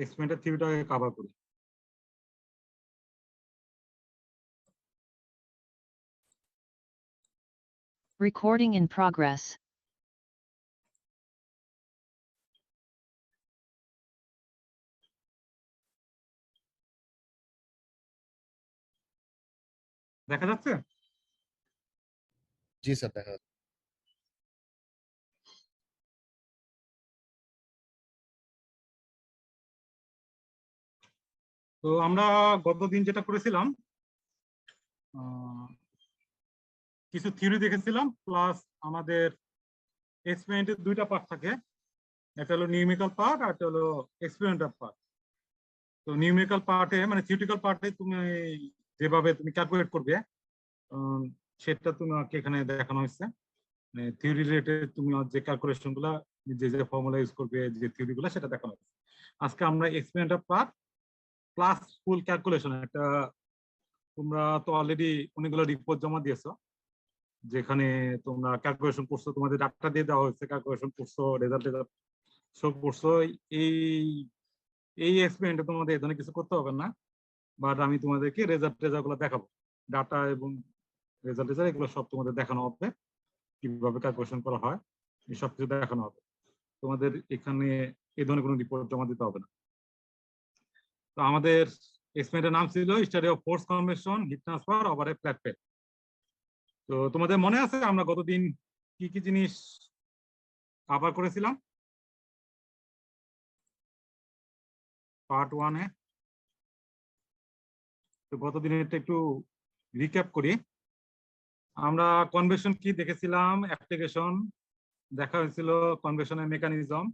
এক্সপেরিমেন্টের থিওরিটাকে cover করি। Recording in progress. দেখা যাচ্ছে? জি স্যার, দেখা যাচ্ছে। তো আমরা গতদিন যেটা করেছিলাম, কিছু থিওরি দেখেছিলাম, প্লাস আমাদের এক্সপেরিমেন্টের দুইটা পার্ট থাকে, একটা হলো নিউমেরিক্যাল পার্ট আর একটা হলো এক্সপেরিমেন্টাল পার্ট। তো নিউমেরিক্যাল পার্টে মানে থিওরিটিক্যাল পার্টে তুমি যেভাবে তুমি ক্যালকুলেট করবে সেটা তোমাকে এখানে দেখানো হয়েছে। মানে থিওরি রিলেটেড তুমি যে ক্যালকুলেশন গুলা, যে যে ফর্মুলা ইউজ করবে, যে থিওরি গুলা, সেটা দেখানো হয়েছে। আজকে আমরা এক্সপেরিমেন্টাল পার্ট প্লাস ফুল ক্যালকুলেশন একটা, তোমরা তো অলরেডি অনেকগুলো রিপোর্ট জমা দিয়েছো, যেখানে তোমরা ক্যালকুলেশন করছো, তোমাদের ডাটা দিয়ে দেওয়া হয়েছে, ক্যালকুলেশন করছো, রেজাল্ট শো করছো। এই এই এক্সপেরিমেন্টে তোমাদের এই ধরনের কিছু করতে হবে না, বাট আমি তোমাদেরকে রেজাল্ট গুলো দেখাবো, ডাটা এবং রেজাল্ট এগুলো সব তোমাদের দেখানো হবে, কিভাবে ক্যালকুলেশন করা হয় এই সব কিছু দেখানো হবে। তোমাদের এখানে এই ধরনের কোনো রিপোর্ট জমা দিতে হবে না। তো আমাদের এক্সপেরিমেন্টের নাম ছিল study of force convection heat transfer over a flat plate. তো তোমাদের মনে আছে আমরা গতদিন কি কি জিনিস কভার করেছিলাম পার্ট 1-এ? তো গতদিনের একটু রিক্যাপ করি। আমরা কনভেকশন কি দেখেছিলাম, অ্যাপ্লিকেশন দেখা হয়েছিল, কনভেকশনের mechanism,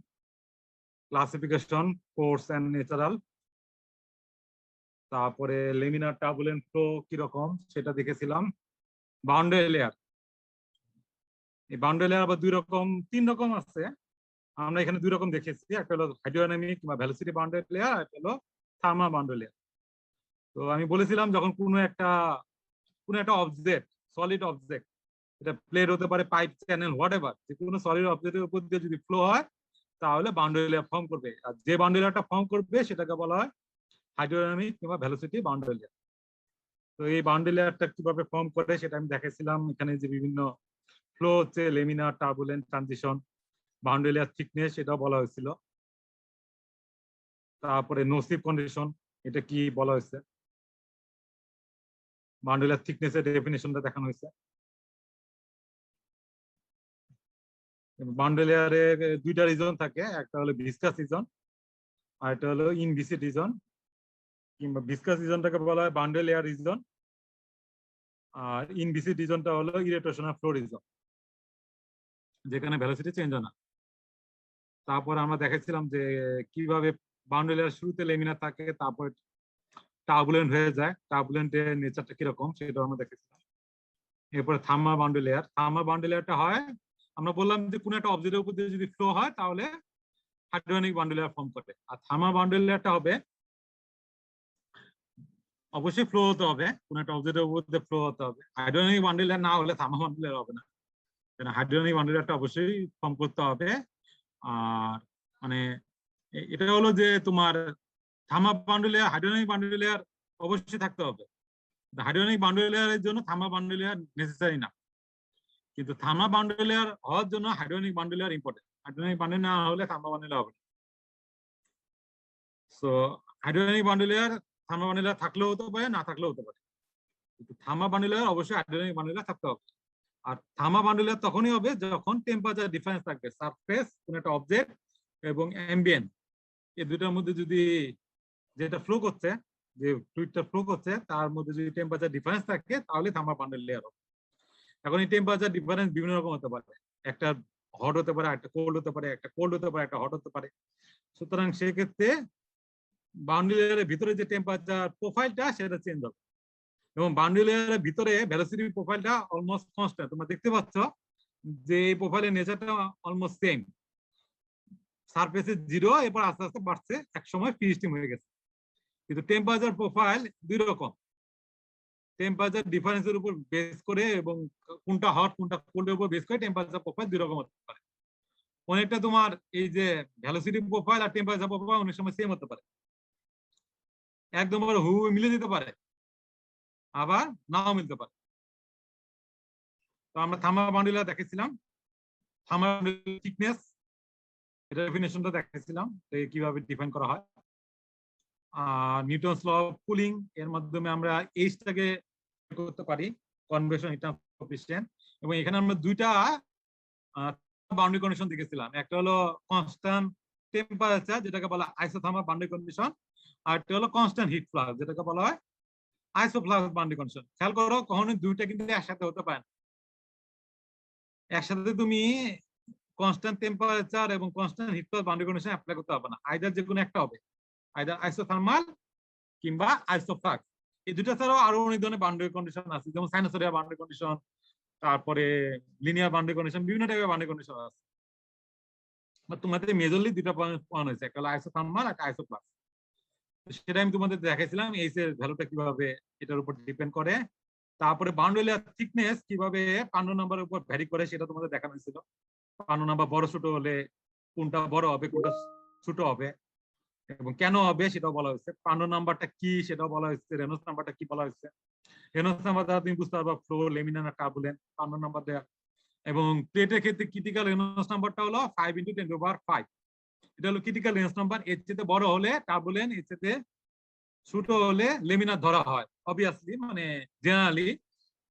classification, force and natural, তারপরে লেমিনার টার্বুলেন্ট ফ্লো কিরকম সেটা দেখেছিলাম, বাউন্ডারি লেয়ার। এই বাউন্ডারি লেয়ার আবার তিন রকম আছে, আমরা এখানে দুই রকম দেখেছি, একটা হলো হাইড্রোডাইনামিক বা ভেলোসিটি বাউন্ডারি লেয়ার, একটা হলো থার্মাল বাউন্ডারি লেয়ার। তো আমি বলেছিলাম যখন কোনো একটা অবজেক্ট, সলিড অবজেক্ট, এটা প্লেট হতে পারে, পাইপ, চ্যানেল, হোয়াটএভার, যে কোনো সলিড অবজেক্টের উপর দিয়ে যদি ফ্লো হয় তাহলে বাউন্ডারি লেয়ার ফর্ম করবে, আর যে বাউন্ডারি লেয়ারটা ফর্ম করবে সেটাকে বলা হয় হাইড্রোডাইনামিক কিংবা ভেলোসিটি বাউন্ডারি লেয়ার। তো এই বাউন্ডারি লেয়ারটা কিভাবে ফর্ম করে সেটা আমি দেখাইছিলাম। এখানে যে বিভিন্ন ফ্লো হচ্ছে, laminar, turbulent, transition, boundary layer thickness, এটাও বলা হয়েছিল। তারপরে নোসিভ কন্ডিশন, এটা কি বলা হয়েছে, বাউন্ডারি লেয়ার থিকনেসের ডেফিনিশনটা দেখানো হয়েছে। বাউন্ডারি লেয়ারে দুইটা রিজন থাকে, একটা হলো ভিসকাস রিজন আর একটা হলো ইনভিসিড রিজন, কিংবা ভিসকাস রিজনটাকে বলা হয় বাউন্ডারি লেয়ার রিজন, আর ইনভিসিড রিজনটা হলো ইরোটেশনাল ফ্লো রিজন, যেখানে ভেলোসিটি চেঞ্জ হয় না। তারপর আমরা দেখেছিলাম যে কিভাবে বাউন্ডারি লেয়ার শুরুতে লেমিনার থাকে, তারপর টার্বুলেন্ট হয়ে যায়, টার্বুলেন্টের নেচারটা কিরকম সেটাও আমরা দেখেছিলাম। এরপরে thermal boundary layer, thermal boundary লেয়ারটা হয়, আমরা বললাম যে কোনো একটা অবজেক্টের উপর দিয়ে যদি ফ্লো হয় তাহলে হাইড্রোনিক বাউন্ডারি লেয়ার ফর্ম করে। আর থার্মাল বাউন্ডারি লেয়ারটা হবে, অবশ্যই ফ্লো হতে হবে, কোনো একটা অবজেক্টের উপর দিয়ে ফ্লো হতে হবে, হাইড্রোনিক বাউন্ডারি লেয়ার না হলে থার্মাল বাউন্ডারি লেয়ার হবে না, হাইড্রোনিক বাউন্ডারি লেয়ারটা অবশ্যই ফর্ম করতে হবে। আর মানে এটা হলো যে তোমার thermal boundary layer, hydronic boundary layer অবশ্যই থাকতে হবে। হাইড্রোনিক বাউন্ডারি লেয়ারের জন্য থার্মাল বাউন্ডারি লেয়ার নেসেসারি না, কিন্তু থার্মাল বাউন্ডারি লেয়ার হওয়ার জন্য hydronic boundary layer important. Hydronic boundary না হলে থার্মাল বাউন্ডারি লেয়ার হবে না। So hydronic boundary layer, thermal boundary layer থাকলেও হতে পারে, না থাকলেও হতে পারে, কিন্তু থার্মাল বাউন্ডারি লেয়ার অবশ্যই হাইড্রোনিক বাউন্ডারি লেয়ার থাকতে হবে। আর থার্মাল বাউন্ডারি লেয়ার তখনই হবে যখন টেম্পারেচার ডিফারেন্স থাকবে, সারফেস কোন একটা অবজেক্ট এবং অ্যাম্বিয়েন্ট, এই দুইটার মধ্যে যদি যেটা ফ্লো করছে, যে ফ্লুইডটা ফ্লো করছে তার মধ্যে যদি টেম্পারেচার ডিফারেন্স থাকে তাহলে থার্মাল বাউন্ডারি লেয়ার হবে। এখন এই টেম্পারেচার ডিফারেন্স বিভিন্ন রকম হতে পারে, একটা হট হতে পারে, একটা কোল্ড হতে পারে, একটা কোল্ড হতে পারে, একটা হট হতে পারে। সুতরাং সেক্ষেত্রে বাউন্ডারি লেয়ারের ভিতরে যে টেম্পারেচার প্রোফাইলটা সেটা চেঞ্জ হবে, এবং বাউন্ডারি লেয়ারের ভিতরে ভেলোসিটি প্রোফাইলটা অলমোস্ট কনস্ট্যান্ট। তোমরা দেখতে পাচ্ছ যে এই প্রোফাইলের নেচারটা অলমোস্ট সেম, সারফেসে 0, এরপর আস্তে আস্তে বাড়ছে, এক সময় ফ্রি স্টিম হয়ে গেছে। কিন্তু টেম্পারেচার প্রোফাইল দুই রকম, টেম্পারেচার ডিফারেন্সের উপর বেস করে এবং কোনটা হট কোনটা কোল্ডের উপর বেস করে টেম্পারেচার প্রোফাইল দুই রকম হতে পারে। অনেকটা তোমার এই যে ভেলোসিটি প্রোফাইল আর টেম্পারেচার প্রোফাইল অনেক সময় সেম হতে পারে, একদম হু মিলে যেতে পারে, আবার নাও মিলতে পারে। তো আমরা থার্মাল বাউন্ডারি দেখেছিলাম, থার্মাল থিকনেস এটা ডেফিনেশনটা দেখেছিলাম কিভাবে ডিফাইন করা হয়। নিউটনস ল অফ কুলিং এর মাধ্যমে আমরা এইচটাকে করতে পারি, কনভেকশন হিট কোএফিসিয়েন্ট। এবং এখানে আমরা দুইটা বাউন্ডারি কন্ডিশন দেখেছিলাম, একটা হলো কনস্ট্যান্ট টেম্পারেচার যেটাকে বলা আইসোথার্মাল বাউন্ডারি কন্ডিশন, আর একটা হলো কনস্ট্যান্ট হিট ফ্লাক্স যেটাকে বলা হয় আইসোফ্লাক্স বাউন্ডারি কন্ডিশন। খেয়াল করো কখনোই দুইটা কিন্তু একসাথে হতে পারে না। একসাথে তুমি কনস্ট্যান্ট টেম্পারেচার এবং constant heat flux boundary condition apply করতে হবে না, আইদার যে কোনো একটা হবে, আইদার আইসোথার্মাল কিংবা আইসোফ্লাক্স। এই দুটো ছাড়াও আরো অনেক ধরনের বাউন্ডারি কন্ডিশন আছে, যেমন সাইনোসরিয়াল বাউন্ডারি কন্ডিশন, তারপরে লিনিয়ার বাউন্ডারি কন্ডিশন, বিভিন্ন টাইপের বাউন্ডারি কন্ডিশন আছে। তোমাদের মেজরলি দুটো পয়েন্ট হয়েছে, একটা হলো আইসোথার্মাল একটা আইসোফ্লাক্স। সেটা আমি তোমাদের দেখাইছিলাম এইচ এর ভ্যালুটা কিভাবে এটার উপর ডিপেন্ড করে। তারপরে বাউন্ডারি লেয়ার থিকনেস কিভাবে 5 নাম্বারের উপর ভ্যারি করে সেটা তোমাদের দেখানো হয়েছিল। 5 নাম্বার বড় ছোট হলে কোনটা বড় হবে কোনটা ছোট হবে এবং কেন হবে সেটাও বলা হয়েছে। 5 নাম্বারটা কি সেটাও বলা হয়েছে, রেনল্ডস নাম্বারটা কি বলা হয়েছে। রেনল্ডস নাম্বার দ্বারা তুমি বুঝতে পারবা ফ্লো, লেমিনার না টার্বুলেন্ট, 5 নাম্বার দেয়া। এবং প্লেটের ক্ষেত্রে ক্রিটিক্যাল রেনল্ডস নাম্বারটা হলো 5 × 10⁵। এটা হলো ক্রিটিক্যাল রেনল্ডস নাম্বার। এর চেয়ে বড় হলে টার্বুলেন্ট, এর চেয়ে ছোট হলে লেমিনার ধরা হয় অবভিয়াসলি, মানে জেনারেলি।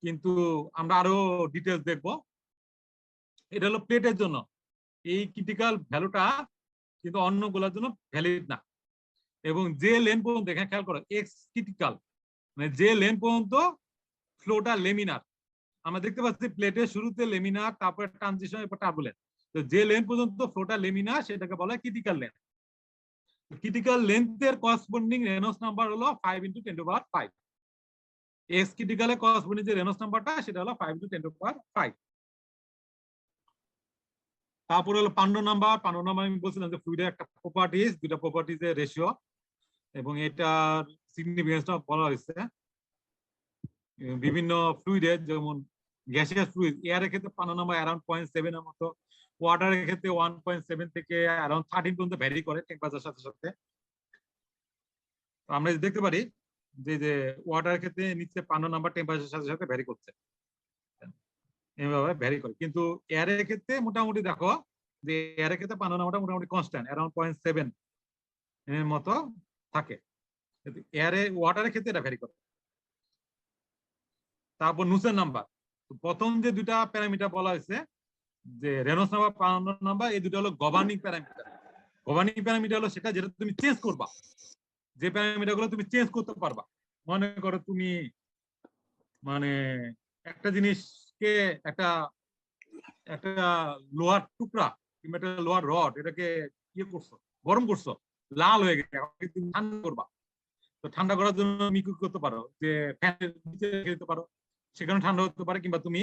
কিন্তু আমরা আরো ডিটেলস দেখবো। এটা হলো প্লেটের জন্য, এই ক্রিটিক্যাল ভ্যালুটা কিন্তু অন্যগুলোর জন্য ভ্যালিড না। এবং যে লেন পর্যন্ত, এখানে খেয়াল করো এক্স ক্রিটিক্যাল, মানে যে লেন পর্যন্ত ফ্লোটা লেমিনার। আমরা দেখতে পাচ্ছি প্লেটের শুরুতে লেমিনার, তারপরে ট্রানজিশন, এরপর টার্বুলেন্ট। তো যে লেন পর্যন্ত ফ্লোটা লেমিনার সেটাকে বলা হয় ক্রিটিক্যাল লেন। ক্রিটিক্যাল লেন্থের করসপন্ডিং রেনল্ডস নাম্বার হলো 5 × 10⁵। এক্স ক্রিটিক্যালের করসপন্ডিং যে রেনল্ডস নাম্বারটা সেটা হলো 5 × 10⁵। তারপরে হলো 5 নাম্বার। 5 নাম্বার আমি বলছিলাম যে ফ্লুইডের একটা প্রপার্টিজ, দুইটা প্রপার্টিজের রেশিও, এবং এটার সিগনিফিকেন্সটা বলা হয়েছে বিভিন্ন ফ্লুইডের, যেমন গ্যাসিয়াস ফ্লুইড এয়ারের ক্ষেত্রে 5 নাম্বার অ্যারাউন্ড 0.7 এর মতো, ওয়াটারের ক্ষেত্রে 1.7 থেকে অ্যারাউন্ড 13 পর্যন্ত ভ্যারি করে টেম্পারেচার সাথে সাথে। আমরা দেখতে পারি যে ওয়াটারের ক্ষেত্রে নিচে 5 নাম্বার টেম্পারেচার সাথে সাথে ভ্যারি করছে, এইভাবে ভ্যারি করে। কিন্তু এয়ারের ক্ষেত্রে মোটামুটি দেখো যে এয়ারের ক্ষেত্রে 5 নাম্বারটা মোটামুটি কনস্ট্যান্ট, অ্যারাউন্ড 0.7 এর মতো থাকে। এয়ারে ওয়াটারের ক্ষেত্রে এটা ভ্যারি করে। তারপর নুসেন নাম্বার, প্রথম যে দুটা প্যারামিটার বলা হয়েছে যে রেনল্ডস নাম্বার, 5 নাম্বার, এই দুটো হলো গভর্নিং প্যারামিটার। গভর্নিং প্যারামিটার হলো সেটা যেটা তুমি চেঞ্জ করবা, যে প্যারামিটার গুলো তুমি চেঞ্জ করতে পারবা। মনে করো তুমি মানে একটা জিনিসকে, একটা একটা লোহার টুকরা কিংবা একটা লোহার রড, এটাকে ইয়ে করছো, গরম করছো, লাল হয়ে গেছে, তুমি ঠান্ডা করবা। তো ঠান্ডা করার জন্য তুমি কি করতে পারো, যে ফ্যানের নিচে রেখে দিতে পারো, সেখানে ঠান্ডা হতে পারে। কিংবা তুমি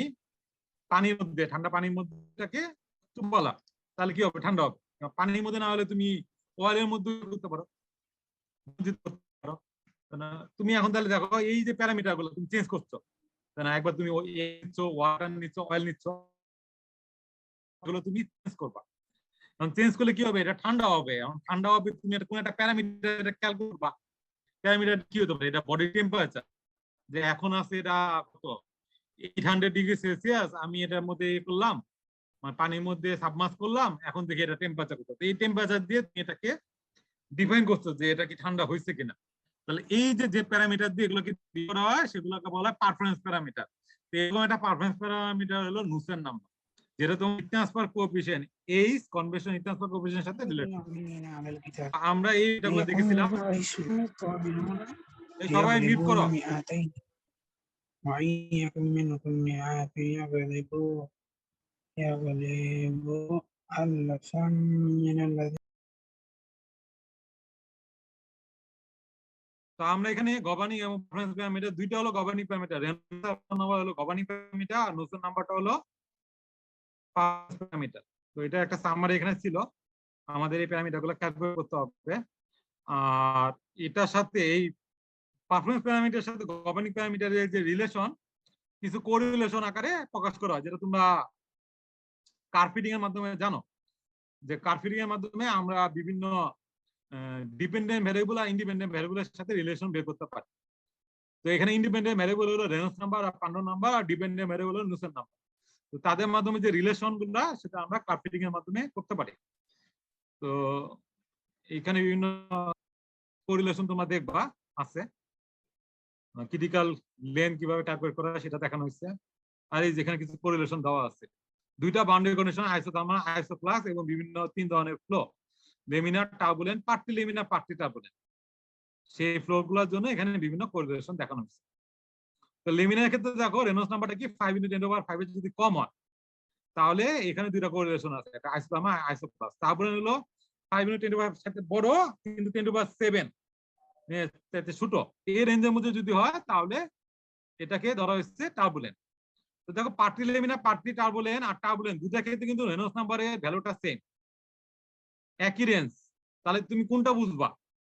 পানির মধ্যে, ঠান্ডা পানির মধ্যেটাকে চুবালা, তাহলে কি হবে, ঠান্ডা হবে। পানির মধ্যে না হলে তুমি অয়েলের মধ্যে করতে পারো। তুমি এখন তাহলে দেখো এই যে প্যারামিটার গুলো তুমি চেঞ্জ করছো না, একবার তুমি ওয়াটার নিচ্ছ, অয়েল নিচ্ছ, এগুলো তুমি চেঞ্জ করবা। চেঞ্জ করলে কি হবে, এটা ঠান্ডা হবে। এখন ঠান্ডা হবে, তুমি কোন একটা প্যারামিটার খেয়াল করবা। প্যারামিটার কি হতে পারে, এটা বডি টেম্পারেচার, যে এখন আছে এটা কত 800°C, আমি এটার মধ্যে করলাম, মানে পানির মধ্যে সাবমার্জ করলাম, এখন দেখি এটা টেম্পারেচার কত। এই টেম্পারেচার দিয়ে তুমি এটাকে ডিফাইন করছো যে এটা কি ঠান্ডা হয়েছে কিনা। তাহলে এই যে প্যারামিটার দিয়ে এগুলোকে করা হয় সেগুলোকে বলা হয় পারফরম্যান্স প্যারামিটার। তো এরকম একটা পারফরম্যান্স প্যারামিটার হলো নুসেন নাম্বার, যেটা তোমার heat transfer coefficient, H convection heat transfer কোএফিশিয়েন্টের সাথে রিলেটেড। আমরা এইটাগুলো দেখেছিলাম। সবাই মিউট করো। তো আমরা এখানে গভর্নিং এবং পারফরম্যান্স প্যারামিটার দুইটা হলো গভর্নিং প্যারামিটার, রেনল্ডস নাম্বার হলো গভর্নিং প্যারামিটার, আর নুসেন নাম্বারটা হলো পারফরম্যান্স প্যারামিটার। তো এটা একটা সামারি এখানে ছিল, আমাদের এই প্যারামিটারগুলো ক্যালকুলেট করতে হবে। আর এটার সাথে এই পারফরম্যান্স প্যারামিটারের সাথে গভর্নিং প্যারামিটারের যে রিলেশন, কিছু কোরিলেশন আকারে প্রকাশ করা হয়, যেটা তোমরা কার্ভ ফিটিং এর মাধ্যমে জানো। যে কার্ভ ফিটিং এর মাধ্যমে আমরা বিভিন্ন ডিপেন্ডেন্ট ভ্যারিয়েবল আর ইন্ডিপেন্ডেন্ট ভ্যারিয়েবলের সাথে রিলেশন বের করতে পারি। তো এখানে ইন্ডিপেন্ডেন্ট ভ্যারিয়েবল হলো রেনল্ডস নাম্বার আর পান্ডো নাম্বার, আর ডিপেন্ডেন্ট ভ্যারিয়েবল হলো নুসেন নাম্বার। তো তাদের মাধ্যমে যে রিলেশন গুলা সেটা আমরা কার্ভ ফিটিং এর মাধ্যমে করতে পারি। তো এখানে বিভিন্ন কোরিলেশন তোমরা দেখবা আছে, ক্রিটিক্যাল লেন কিভাবে ক্যালকুলেট করা সেটা দেখানো হয়েছে। আর এই যেখানে কিছু কোরিলেশন দেওয়া আছে, দুইটা বাউন্ডারি কন্ডিশন আইসোথার্মাল আইসোক্লাস এবং বিভিন্ন 3 ধরনের flow, laminar, turbulent, party laminar, party turbulent, সেই ফ্লো গুলোর জন্য এখানে বিভিন্ন কোরিলেশন দেখানো হয়েছে। তো লেমিনার ক্ষেত্রে দেখো রেনল্ডস নাম্বারটা কি 5 × 10⁵ এর যদি কম হয় তাহলে এখানে দুইটা কোরিলেশন আছে, একটা আইসোথার্মাল আইসোক্লাস। টার্বুলেন্ট হলো 5 × 10⁵ সাথে বড় কিন্তু 10⁻7 ছোট, এই রেঞ্জের মধ্যে যদি হয় তাহলে এটাকে ধরা হচ্ছে টার্বুলেন্ট। তো দেখো পার্টি লেমিনার, পার্টি টার্বুলেন্ট আর টার্বুলেন্ট দুটা ক্ষেত্রে কিন্তু রেনল্ডস নাম্বারের ভ্যালুটা সেম, একই রেঞ্জ। তাহলে তুমি কোনটা বুঝবা?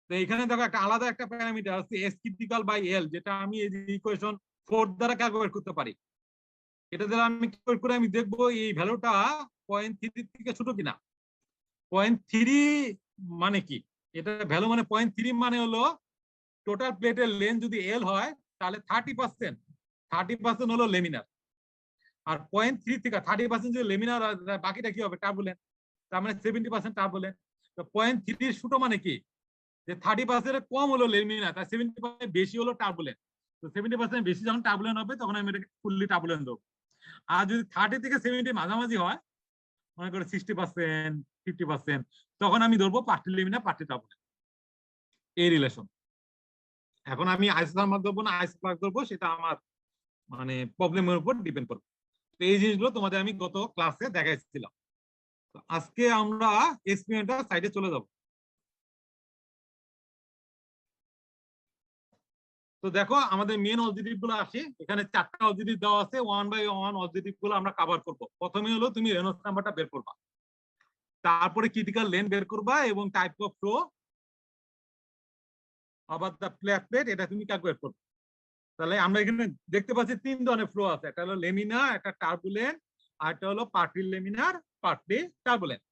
তো এখানে দেখো একটা আলাদা একটা প্যারামিটার আছে এস ক্রিটিক্যাল বাই এল, যেটা আমি এই যে ইকুয়েশন 4 দ্বারা ক্যালকুলেট করতে পারি। এটা দ্বারা আমি ক্যালকুলেট করে আমি দেখবো এই ভ্যালুটা 0.3 থেকে ছোট কিনা। 0.3 মানে কি? এটা ভ্যালু মানে 0.3 মানে হলো টোটাল প্লেটের লেন্থ যদি এল হয় তাহলে 30% হলো লেমিনার, আর 0.3 থেকে 30% যদি লেমিনার, বাকিটা কি হবে? টার্বুলেন্ট। তার মানে 70% টার্বুলেন্ট। তো 0.3 ছোট মানে কি? যে 30% কম হলো লেমিনার, তার 70% বেশি হলো টার্বুলেন্ট। তো 70% বেশি যখন টার্বুলেন্ট হবে তখন আমি এটাকে ফুললি টার্বুলেন্ট দেবো। আর যদি 30 থেকে 70 মাঝামাঝি হয়, মনে করো 60% 50%, তখন আমি ধরবো পার্টি লেমিনার, পার্টি টার্বুলেন্ট, এই রিলেশন। এখন আমি আইসোথার্মাল ধরবো না আইসোক্লাস ধরবো সেটা আমার মানে প্রবলেমের উপর ডিপেন্ড করবে। তো এই জিনিসগুলো তোমাদের আমি গত ক্লাসে দেখাইছিলাম। তো আজকে আমরা এক্সপেরিমেন্টাল সাইডে চলে যাব। তো দেখো আমাদের মেন অবজেক্টিভ গুলো আসি, এখানে 4টা অবজেক্টিভ দেওয়া আছে, 1 বাই 1 অবজেক্টিভ গুলো আমরা কভার করব। প্রথমে হলো তুমি রেনল্ডস নাম্বারটা বের করবা, তারপরে ক্রিটিক্যাল লেন বের করবা এবং টাইপ অফ ফ্লো আবার দা প্লেট এটা তুমি ক্যালকুলেট করবে। তাহলে আমরা এখানে দেখতে পাচ্ছি 3 ধরনের ফ্লো আছে, একটা হলো লেমিনার, একটা টার্বুলেন্ট, আর একটা হলো পার্টি লেমিনার, পার্টি টার্বুলেন্ট।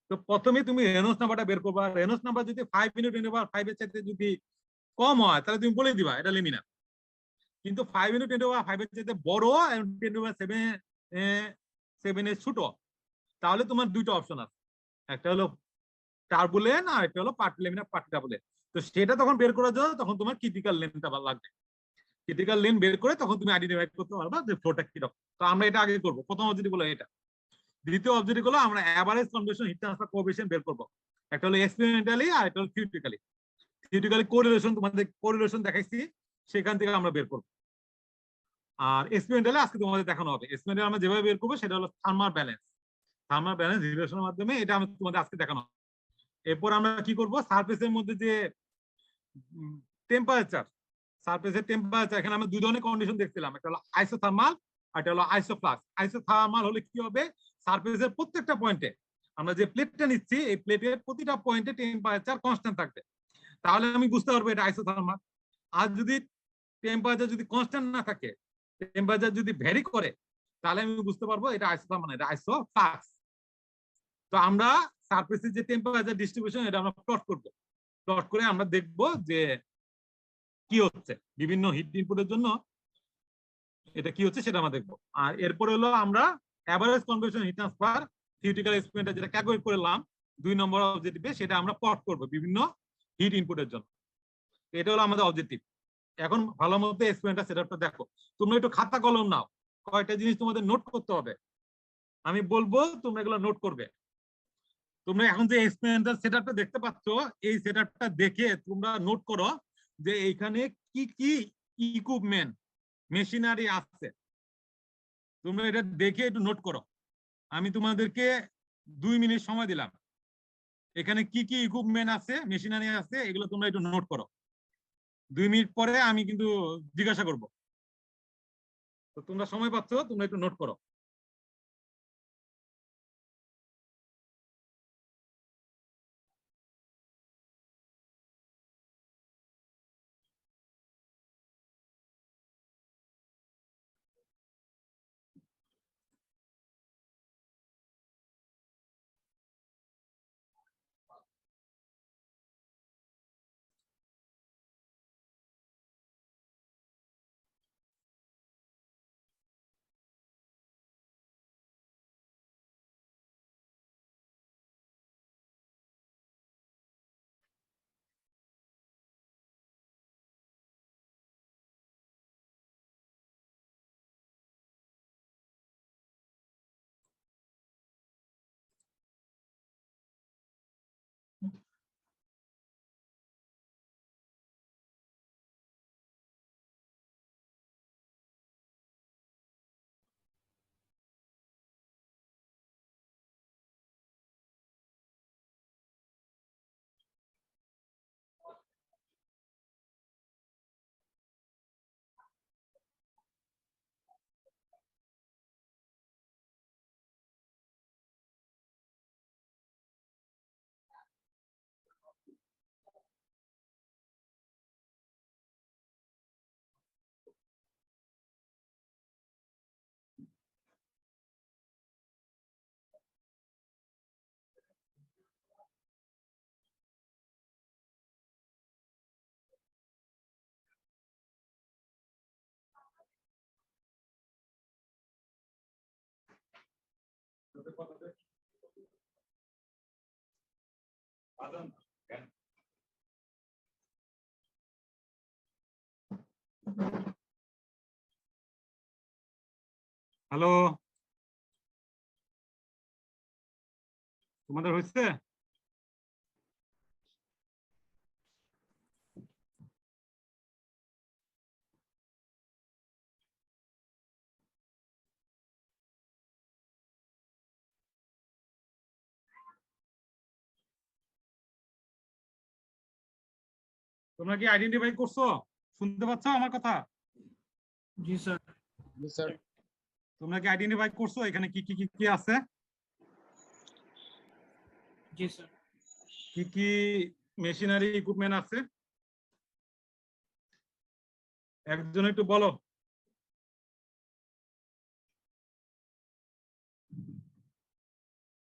তো প্রথমে তুমি রেনল্ডস নাম্বারটা বের করবা। রেনল্ডস নাম্বার যদি 5 × 10⁵ এর চাইতে যদি কম হয় তাহলে তুমি বলে দিবা এটা লেমিনার। কিন্তু 5 × 10⁵ এর চাইতে বড় এবং 10⁻7 এর ছোট, তাহলে তোমার দুইটা অপশন আছে, একটা হলো টার্বুলেন্ট আর একটা হলো পার্টি লেমিনার, পার্টি টার্বুলেন্ট। তো সেটা তখন বের করার জন্য তখন তোমার ক্রিটিক্যাল লেনটা লাগবে। ক্রিটিক্যাল লেন বের করে তখন তুমি আইডেন্টিফাই করতে পারবা যে ফ্লোটা কিরকম। তো আমরা এটা আগে করবো, প্রথম অবজেক্টিভ হলো এটা। দ্বিতীয় অবজেক্টিভ হলো আমরা average convection heat transfer coefficient বের করবো, একটা হলো এক্সপেরিমেন্টালি আর একটা হলো থিওরিটিক্যালি। থিওরিটিক্যালি কোরিলেশন, তোমাদের কোরিলেশন দেখাইছি, সেখান থেকে আমরা বের করবো। আর এক্সপেরিমেন্টালি আজকে তোমাদের দেখানো হবে। এক্সপেরিমেন্টালি আমরা যেভাবে বের করবো সেটা হলো থার্মাল ব্যালেন্স, থার্মাল ব্যালেন্স রিলেশনের মাধ্যমে, এটা আমি তোমাদের আজকে দেখানো হবে। এরপর আমরা কি করবো, সারফেসের মধ্যে যে টেম্পারেচার, সারফেসের টেম্পারেচার, এখানে আমরা দুই ধরনের কন্ডিশন দেখছিলাম, একটা হলো আইসোথার্মাল আর একটা হলো আইসোফ্লাক্স। আইসোথার্মাল হলে কি হবে, সারফেসের প্রত্যেকটা পয়েন্টে আমরা যে প্লেটটা নিচ্ছি এই প্লেটের প্রতিটা পয়েন্টে টেম্পারেচার কনস্ট্যান্ট থাকবে, তাহলে আমি বুঝতে পারবো এটা আইসোথার্মাল। আর যদি টেম্পারেচার যদি কনস্ট্যান্ট না থাকে, টেম্পারেচার যদি ভ্যারি করে, তাহলে আমি বুঝতে পারবো এটা আইসোথার্মাল, এটা আইসোফ্লাক্স। তো আমরা সারফেসের যে টেম্পারেচার ডিস্ট্রিবিউশন এটা আমরা প্লট করব। প্লট করে আমরা দেখব যে কি হচ্ছে বিভিন্ন হিট ইনপুটের জন্য, এটা কি হচ্ছে সেটা আমরা দেখবো। আর এরপরে হলো আমরা average convection heat transfer theoretical এক্সপেরিমেন্টে যেটা ক্যালকুলেট করলাম 2 নম্বর অবজেক্টিভে, সেটা আমরা প্লট করব বিভিন্ন হিট ইনপুটের জন্য। এটা হলো আমাদের অবজেক্টিভ। এখন ভালো মতো এক্সপেরিমেন্টটা সেটআপটা দেখো। তোমরা একটু খাতা কলম নাও, কয়টা জিনিস তোমাদের নোট করতে হবে, আমি বলবো তোমরা এগুলো নোট করবে। তোমরা এখন যে এক্সপেরিমেন্টাল সেটআপটা দেখতে পাচ্ছ, এই সেটআপটা দেখে তোমরা নোট করো যে এখানে কি কি ইকুইপমেন্ট মেশিনারি আছে, তোমরা এটা দেখে একটু নোট করো। আমি তোমাদেরকে 2 মিনিট সময় দিলাম, এখানে কি কি ইকুইপমেন্ট আছে, মেশিনারি আছে, এগুলো তোমরা একটু নোট করো। 2 মিনিট পরে আমি কিন্তু জিজ্ঞাসা করব। তো তোমরা সময় পাচ্ছ, তোমরা একটু নোট করো। হ্যালো, তোমাদের হয়েছে? তোমরা কি আইডেন্টিফাই করছো? শুনতে পাচ্ছ আমার কথা? জি স্যার। জি স্যার। তোমরা কি আইডেন্টিফাই করছো এখানে কি কি কি কি আছে? জি স্যার। কি কি মেশিনারি ইকুইপমেন্ট আছে? একজন একটু বলো।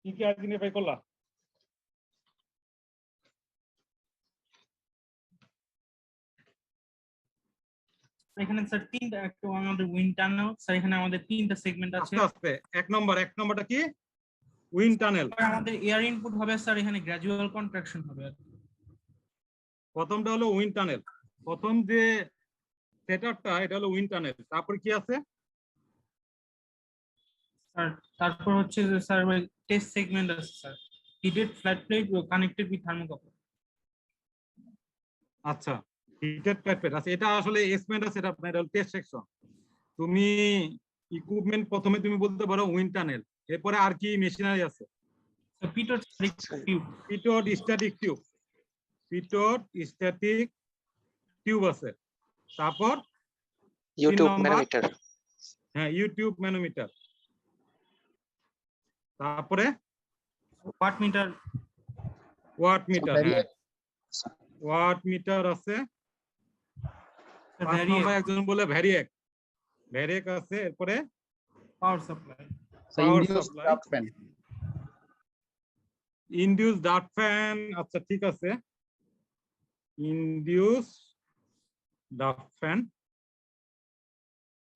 কি কি আইডেন্টিফাই করলা? এখানে স্যার তিনটা, একটা আমাদের উইন্ড টানেল স্যার, এখানে আমাদের তিনটা সেগমেন্ট আছে। আস্তে আস্তে, এক নম্বরটা কি? Wind tunnel. আমাদের এয়ার ইনপুট হবে স্যার, এখানে গ্র্যাজুয়াল কন্ট্রাকশন হবে। প্রথমটা হলো উইন্ড টানেল, প্রথম যে সেটআপটা এটা হলো উইন্ড টানেল। তারপর কি আছে স্যার? তারপর হচ্ছে যে স্যার টেস্ট সেগমেন্ট আছে sir, heated flat plate connected with thermocouple. আচ্ছা, হিটেড ফ্ল্যাট প্লেট আছে, এটা আসলে এসমেন্ট আছে, এটা আপনার টেস্ট সেকশন। তুমি ইকুইপমেন্ট প্রথমে তুমি বলতে পারো উইন্ড টানেল, এরপরে আর কি মেশিনারি আছে? Pitot tube. Pitot static tube, pitot static tube আছে। তারপর ইউটিউব ম্যানোমিটার। হ্যাঁ, ইউটিউব ম্যানোমিটার। তারপরে ওয়াট মিটার। ওয়াট মিটার, হ্যাঁ ওয়াট মিটার আছে। পাঁচ নম্বর একজন বলে ভ্যারিয়েক, ভ্যারিয়েক আছে। এরপরে power supply. Power supply, induce draft fan. আচ্ছা ঠিক আছে, ইনডিউস ডার্ট ফ্যান।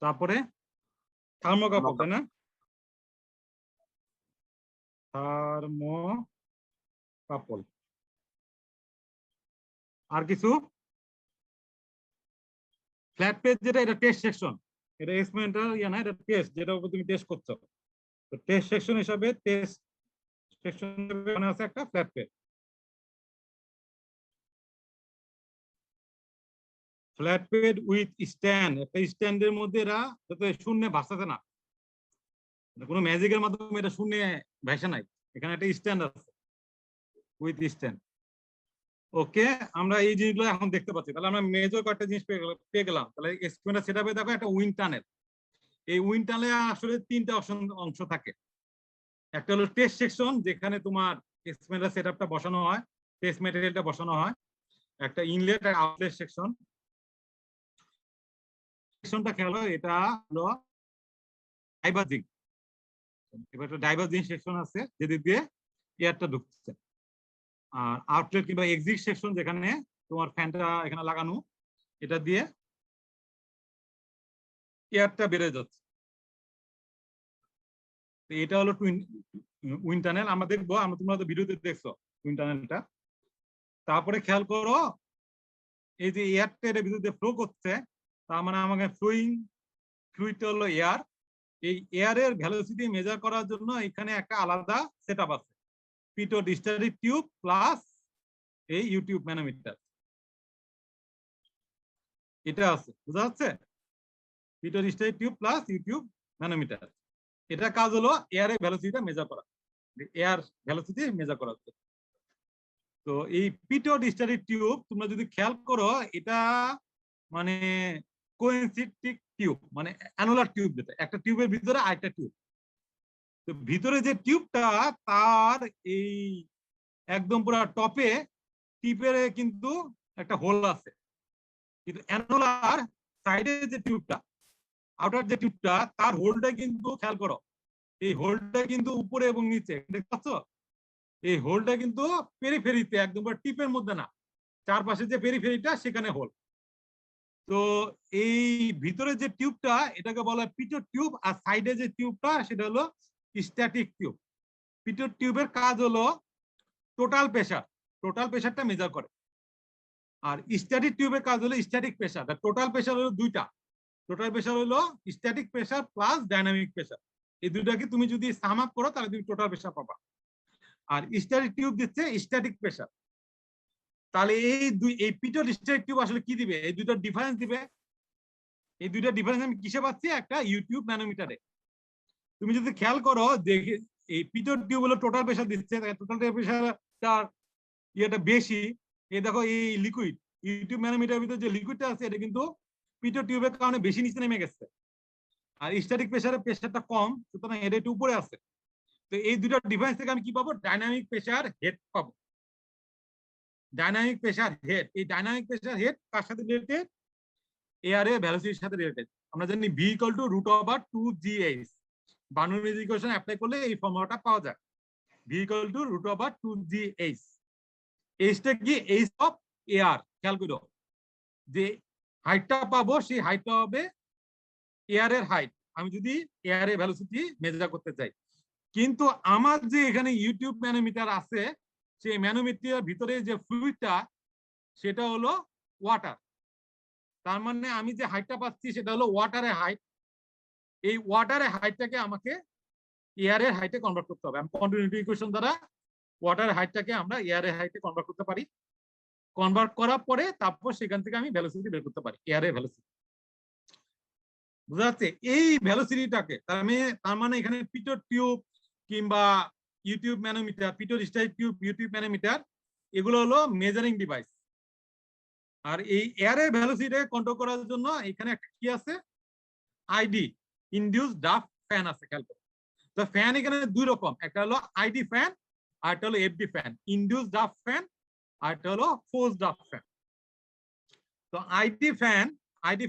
তারপরে থার্মোকাপল, তাই না? থার্মোকাপল। আর কিছু? ফ্ল্যাট পেজ যেটা, এটা টেস্ট সেকশন, এটা এক্সপেরিমেন্টাল ইয়া না, এটা টেস্ট, যেটা উপর তুমি টেস্ট করছো। তো টেস্ট সেকশন হিসাবে টেস্ট সেকশন মানে আছে একটা flat page. Flat pad with stand, একটা স্ট্যান্ডের মধ্যে এরা যাতে শূন্য ভাসতেছে না, কোনো ম্যাজিকের মাধ্যমে এটা শূন্য ভাসে নাই, এখানে একটা স্ট্যান্ড আছে উইথ স্ট্যান্ড। ওকে, আমরা এই জিনিসগুলো এখন দেখতে পাচ্ছি। তাহলে আমরা মেজর কয়েকটা জিনিস পেয়ে গেলাম। তাহলে এক্সপেরিমেন্টাল সেটআপে দেখো একটা উইন্ড টানেল। এই উইন্ড টানেলে আসলে তিনটা অংশ থাকে। একটা হলো টেস্ট সেকশন, যেখানে তোমার এক্সপেরিমেন্টাল সেটআপটা বসানো হয়, টেস্ট ম্যাটেরিয়ালটা বসানো হয়। একটা ইনলেট আর আউটলেট সেকশন। সেকশনটা খেয়াল, এটা হলো ডাইভার্জিং, এবার একটা ডাইভার্জিং সেকশন আছে যেদিক দিয়ে এয়ারটা ঢুকছে। আর আউটলেট কিংবা এক্সিট সেকশন, যেখানে তোমার ফ্যানটা এখানে লাগানো, এটা দিয়ে এয়ারটা বেড়ে যাচ্ছে। তো এটা হলো উইন্ড টানেল। আমরা দেখবো, তোমরা তো ভিডিওতে দেখছো উইন্ড টানেলটা। তারপরে খেয়াল করো, এই যে এয়ারটা এর ভিতর দিয়ে ফ্লো করছে, তার মানে আমাকে ফ্লুইডটা হলো এয়ার। এই এয়ারের ভেলোসিটি মেজার করার জন্য এখানে একটা আলাদা সেটআপ আছে, পিটট স্ট্যাটিক টিউব প্লাস এই ইউটিউব ম্যানোমিটার। এটা আছে, বুঝা যাচ্ছে? Pitot static tube plus U tube manometer. এটা কাজ হলো এয়ারের ভেলোসিটিটা মেজার করা, এয়ার ভেলোসিটি মেজার করা। তো এই পিটট স্ট্যাটিক টিউব তোমরা যদি খেয়াল করো, এটা মানে কোইন্সিডেন্ট টিউব, মানে অ্যানুলার টিউব, যেটা একটা টিউবের ভিতরে আরেকটা টিউব। তো ভিতরে যে টিউবটা, তার এই একদম পুরো টপে টিপের কিন্তু একটা হোল আছে, কিন্তু অ্যানুলার সাইডে যে টিউবটা, আউটার যে টিউবটা, তার হোলটা কিন্তু খেয়াল করো, এই হোলটা কিন্তু উপরে এবং নিচে, দেখতে পাচ্ছ? এই হোলটা কিন্তু পেরিফেরিতে, একদম টিপের মধ্যে না, চারপাশে যে পেরিফেরিটা সেখানে হোল। তো এই ভিতরে যে টিউবটা, এটাকে বলা হয় পিটট টিউব, আর সাইডে যে টিউবটা সেটা হলো স্ট্যাটিক টিউব। পিটর টিউবের কাজ হলো টোটাল প্রেসারটা মেজার করে। আর স্ট্যাটিক টিউবের কাজ হলো স্ট্যাটিক প্রেসার। টোটাল প্রেসার হলো দুইটা, টোটাল প্রেসার হলো static pressure plus dynamic pressure. এই দুইটাকে তুমি যদি সাম আপ করো তাহলে তুমি টোটাল প্রেসার পাবা। আর স্ট্যাটিক টিউব দিচ্ছে স্ট্যাটিক প্রেসার। তাহলে এই পিটর স্ট্যাটিক টিউব আসলে কি দিবে? এই দুইটার ডিফারেন্স দিবে। এই দুইটা ডিফারেন্স আমি কিসে পাচ্ছি? একটা ইউটিউব ম্যানোমিটারে। তুমি যদি খেয়াল করো যে এই পিটর টিউব হলো টোটাল প্রেসার দিচ্ছে, টোটাল প্রেসারটার ইয়েটা বেশি। এই দেখো এই লিকুইড ইউটিউব ম্যানোমিটারের ভিতরে যে লিকুইডটা আছে এটা কিন্তু পিটর টিউবের কারণে বেশি নিচে নেমে গেছে, আর স্ট্যাটিক প্রেসারটা কম, সুতরাং এটা একটু উপরে আছে। তো এই দুটো ডিফারেন্স থেকে আমি কি পাবো? ডাইনামিক প্রেসার হেড পাবো। ডাইনামিক প্রেসার হেড, এই ডাইনামিক প্রেসার হেড কার সাথে রিলেটেড? এয়ারে ভেলোসিটির সাথে রিলেটেড। আমরা জানি v = √2gh। বার্নোলিজ ইকুয়েশন অ্যাপ্লাই করলে এই ফর্মুলাটা পাওয়া যায়। v = √2gh। এইচটা কি? H of air. খেয়াল করো যে হাইটটা পাবো, সেই হাইটটা হবে এয়ারের হাইট, আমি যদি এয়ারের ভেলোসিটি মেজার করতে চাই। কিন্তু আমার যে এখানে ইউটিউব ম্যানোমিটার আছে, সেই ম্যানোমিটারের ভিতরে যে ফ্লুইডটা সেটা হলো ওয়াটার। তার মানে আমি যে হাইটটা পাচ্ছি সেটা হলো ওয়াটারের হাইট। এই ওয়াটারের হাইটটাকে আমাকে এয়ারের হাইটে কনভার্ট করতে হবে। আমি কন্টিনিউটি ইকুয়েশন দ্বারা ওয়াটারের হাইটটাকে আমরা এয়ারের হাইটে কনভার্ট করতে পারি। কনভার্ট করার পরে তারপর সেখান থেকে আমি ভেলোসিটি বের করতে পারি, এয়ারের ভেলোসিটি। বুঝা যাচ্ছে? এই ভেলোসিটিটাকে তার মানে এখানে পিটর টিউব কিংবা U tube manometer, pitot static tube, U tube manometer, এগুলো হলো মেজারিং ডিভাইস। আর এই এয়ারের ভেলোসিটিকে কন্ট্রোল করার জন্য এখানে একটা কি আছে? আইডি, ইনডিউস ড্রাফট ফ্যান আছে। খেয়াল করো তো ফ্যান এখানে দুই রকম, একটা হলো আইডি ফ্যান আর একটা হলো FD fan. Induce draft fan আর একটা হলো ফোর্স ড্রাফট ফ্যান। তো আইডি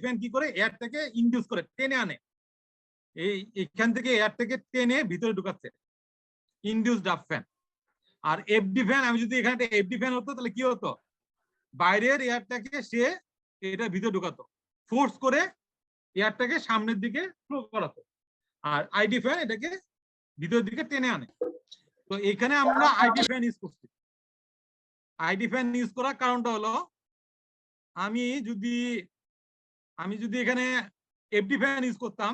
ফ্যান কি করে? এয়ারটাকে ইনডিউস করে, টেনে আনে। এইখান থেকে এয়ারটাকে টেনে ভিতরে ঢুকাচ্ছে, ইনডিউস ড্রাফট ফ্যান। আর এফডি ফ্যান, আমি যদি এখানে এফডি ফ্যান হতো তাহলে কি হতো? বাইরের এয়ারটাকে সে এটার ভিতরে ঢুকাতো, ফোর্স করে এয়ারটাকে সামনের দিকে ফ্লো করাতো। আর আইডি ফ্যান এটাকে ভিতরের দিকে টেনে আনে। তো এখানে আমরা আইডি ফ্যান ইউজ করছি। আইডি ফ্যান ইউজ করার কারণটা হলো আমি যদি এখানে এফডি ফ্যান ইউজ করতাম,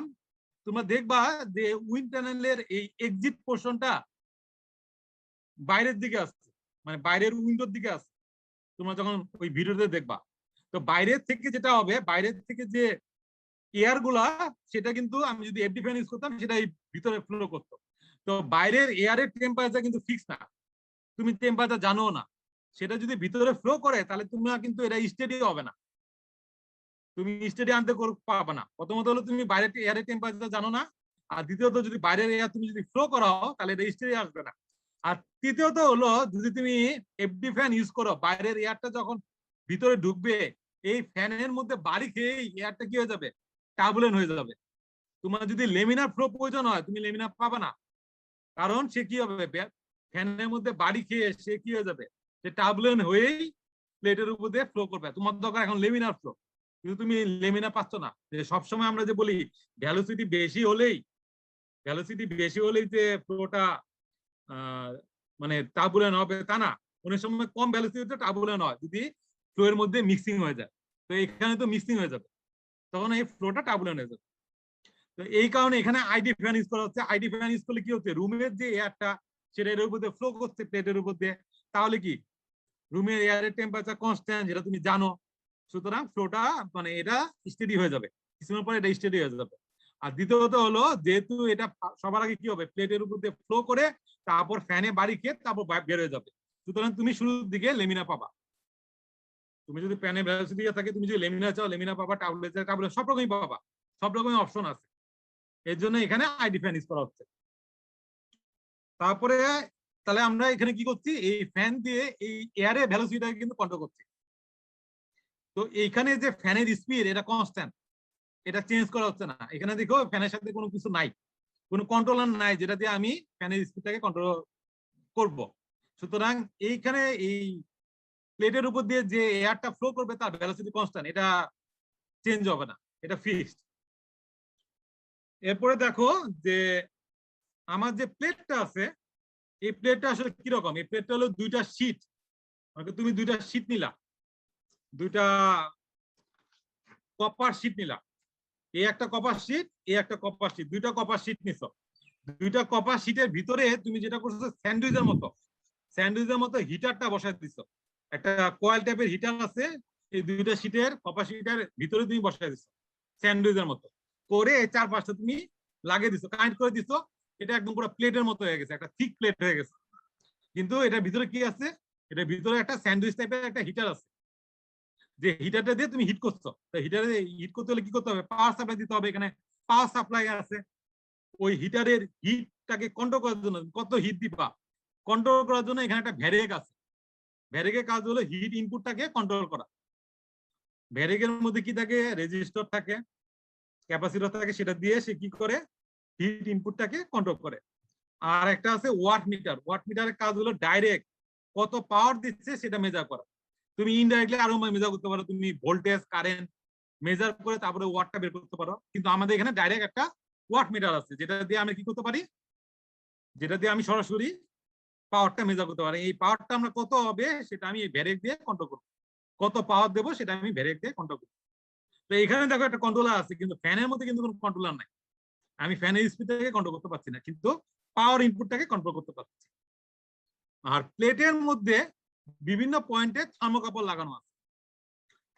তোমরা দেখবা যে উইন্ড টানেলের এই এক্সিট পোর্শনটা বাইরের দিকে আসছে, মানে বাইরের উইন্ডোর দিকে আসছে। তোমরা যখন ওই ভিডিওতে দেখবা, তো বাইরের থেকে যেটা হবে, বাইরের থেকে যে এয়ার গুলা, সেটা কিন্তু আমি যদি এফডি ফ্যান ইউজ করতাম সেটা এই ভিতরে ফ্লো করতো। তো বাইরের এয়ারের টেম্পারেচার কিন্তু ফিক্স না, তুমি টেম্পারেচার জানো না। সেটা যদি ভিতরে ফ্লো করে তাহলে তোমরা কিন্তু এটা স্টেডি হবে না, তুমি স্টেডি আনতে পারবে না। প্রথমত হলো তুমি বাইরের এয়ারের টেম্পারেচার জানো না, আর দ্বিতীয়ত যদি বাইরের এয়ার তুমি যদি ফ্লো করাও তাহলে এটা স্টেডি আসবে না। আর তৃতীয়ত হলো যদি তুমি এফডি ফ্যান ইউজ করো, বাইরের এয়ারটা যখন ভিতরে ঢুকবে, এই ফ্যানের মধ্যে বাড়ি খেয়ে এয়ারটা কি হয়ে যাবে? টার্বুলেন্ট হয়ে যাবে। তোমার যদি লেমিনার ফ্লো প্রয়োজন হয়, তুমি লেমিনার পাবে না, কারণ সে কি হবে? ফ্যানের মধ্যে বাড়ি খেয়ে সে কি হয়ে যাবে? সে টার্বুলেন্ট হয়েই প্লেটের উপর দিয়ে ফ্লো করবে। তোমার দরকার এখন লেমিনার ফ্লো, কিন্তু তুমি লেমিনার পাচ্ছ না। যে সবসময় আমরা যে বলি ভ্যালোসিটি বেশি হলেই যে ফ্লোটা মানে টার্বুলেন্ট হবে, তা না। অনেক সময় কম ভ্যালোসিটিতে টার্বুলেন্ট হয় যদি ফ্লো এর মধ্যে মিক্সিং হয়ে যায়। তো এখানে তো মিক্সিং হয়ে যাবে, তখন এই ফ্লোটা টার্বুলেন্ট হয়ে যাবে। তো এই কারণে এখানে আইডি ফ্যান ইউজ করা হচ্ছে। আইডি ফ্যান ইউজ করলে কি হচ্ছে? রুমের যে এয়ারটা সেটা এর উপর দিয়ে ফ্লো করছে প্লেটের উপর দিয়ে, তাহলে কি রুমের এয়ারের টেম্পারেচার কনস্ট্যান্ট, যেটা তুমি জানো। সুতরাং ফ্লোটা মানে এটা স্টেডি হয়ে যাবে, কিছুক্ষণ পরে এটা স্টেডি হয়ে যাবে। আর দ্বিতীয়ত হলো, যেহেতু এটা সবার আগে কি হবে? প্লেটের উপর দিয়ে ফ্লো করে তারপর ফ্যানে বাড়ি খেয়ে তারপর বের হয়ে যাবে। সুতরাং তুমি শুরুর দিকে লেমিনা পাবা। তুমি যদি প্যানে ভেলোসিটি থাকে, তুমি যদি লেমিনা চাও লেমিনা পাবা, টার্বুলেন্ট টার্বুলেন্ট সব রকমই পাবা, সব রকমই অপশন আছে। এর জন্য এখানে আইডি ফ্যান ইউজ করা হচ্ছে। তারপরে তাহলে আমরা এখানে কি করছি? এই ফ্যান দিয়ে এই এয়ারের ভেলোসিটিটাকে কিন্তু কন্ট্রোল করছি। তো এইখানে যে ফ্যানের স্পিড এটা কনস্ট্যান্ট, এটা চেঞ্জ করা হচ্ছে না। এখানে দেখো ফ্যানের সাথে কোনো কিছু নাই, কোনো কন্ট্রোলার নাই যেটা দিয়ে আমি ফ্যানের স্পিডটাকে কন্ট্রোল করব। সুতরাং এইখানে এই প্লেটের উপর দিয়ে যে এয়ারটা ফ্লো করবে তার ভেলোসিটি কনস্ট্যান্ট, এটা চেঞ্জ হবে না, এটা ফিক্সড। এরপরে দেখো যে আমার যে প্লেটটা আছে এই প্লেটটা আসলে কিরকম, এই প্লেটটা হলো দুইটা শীট, তুমি দুইটা শীট নিলা, দুইটা কপার শীট নিলা, এই একটা কপার শীট, এই একটা কপার শীট, দুইটা কপার শীট নিছো। দুইটা কপার শীটের ভিতরে তুমি যেটা করছো স্যান্ডউইচের মতো হিটারটা বসাই দিছো। একটা কয়েল টাইপের হিটার আছে, এই দুইটা শীটের কপার শীটের ভিতরে তুমি বসাই দিছো স্যান্ডউইচের মতো করে, এই চার পাঁচটা তুমি লাগিয়ে দিছো, কানেক্ট করে দিছো। এটা একদম পুরো প্লেটের মতো হয়ে গেছে, একটা থিক প্লেট হয়ে গেছে। কিন্তু এটার ভিতরে কি আছে, এটার ভিতরে একটা স্যান্ডউইচ টাইপের একটা হিটার আছে, যে হিটারটা দিয়ে তুমি হিট করছো। হিটারে হিট করতে হলে কি করতে হবে, পাওয়ার সাপ্লাই দিতে হবে। এখানে পাওয়ার সাপ্লাই আছে, ওই হিটারের হিটটাকে কন্ট্রোল করার জন্য কত হিট দিবা কন্ট্রোল করার জন্য এখানে একটা ভ্যারিয়েক আছে। ভ্যারিয়েকের কাজ হলো হিট ইনপুটটাকে কন্ট্রোল করা। ভ্যারিয়েকের মধ্যে কি থাকে, রেজিস্টর থাকে, ক্যাপাসিটর থাকে, সেটা দিয়ে সে কি করে, হিট ইনপুটটাকে কন্ট্রোল করে। আর একটা আছে ওয়াট মিটার। ওয়াট মিটারের কাজ হলো ডাইরেক্ট কত পাওয়ার দিচ্ছে সেটা মেজার করা। তুমি ইনডাইরেক্টলি আরো মেজার করতে পারো, তুমি ভোল্টেজ কারেন্ট মেজার করে তারপরে ওয়াটটা বের করতে পারো। কিন্তু আমাদের এখানে ডাইরেক্ট একটা ওয়াট মিটার আছে, যেটা দিয়ে আমি কি করতে পারি, যেটা দিয়ে আমি সরাসরি পাওয়ারটা মেজার করতে পারি। এই পাওয়ারটা আমরা কত হবে সেটা আমি এই ভ্যারিয়েক দিয়ে কন্ট্রোল করব, কত পাওয়ার দেবো সেটা আমি ভ্যারিয়েক দিয়ে কন্ট্রোল করব। তো এখানে দেখো একটা কন্ট্রোলার আছে, কিন্তু ফ্যানের মধ্যে কিন্তু কোনো কন্ট্রোলার নাই। আমি ফ্যানের স্পিডটাকে কন্ট্রোল করতে পারছি না, কিন্তু পাওয়ার ইনপুটটাকে কন্ট্রোল করতে পারছি। আর প্লেটের মধ্যে বিভিন্ন পয়েন্টে থার্মোকাপল লাগানো আছে।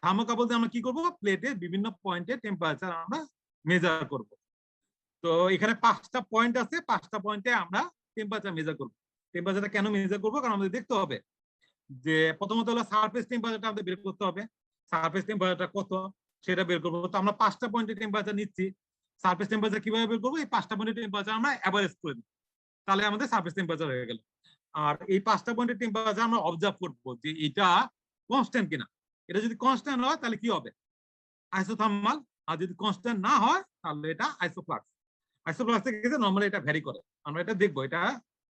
থার্মোকাপল দিয়ে আমরা কি করব, প্লেটের বিভিন্ন পয়েন্টে টেম্পারেচার আমরা মেজার করব। তো এখানে 5টা পয়েন্ট আছে, 5টা পয়েন্টে আমরা টেম্পারেচার মেজার করব। টেম্পারেচারটা কেন মেজার করব, কারণ আমাদের দেখতে হবে যে প্রথমত হলো সারফেস টেম্পারেচারটা আমাদের বের করতে হবে। সারফেস টেম্পারেচারটা কত সেটা বের করবো। তো আমরা 5টা পয়েন্টে টেম্পারেচার নিচ্ছি। সারফেস টেম্পারেচার কিভাবে বের করবো, এই 5টা পয়েন্টের টেম্পারেচার আমরা এভারেজ করে দিই, তাহলে আমাদের সারফেস টেম্পারেচার হয়ে গেল। আর এই 5টা পয়েন্টের টেম্পারেচার আমরা অবজার্ভ করবো যে এটা কনস্ট্যান্ট কিনা। এটা যদি কনস্ট্যান্ট হয় তাহলে কি হবে, আইসোথার্মাল। আর যদি কনস্ট্যান্ট না হয় তাহলে এটা আইসোফ্লাক্স। আইসোফ্লাক্স থেকে গেছে নরমালি এটা ভ্যারি করে, আমরা এটা দেখবো, এটা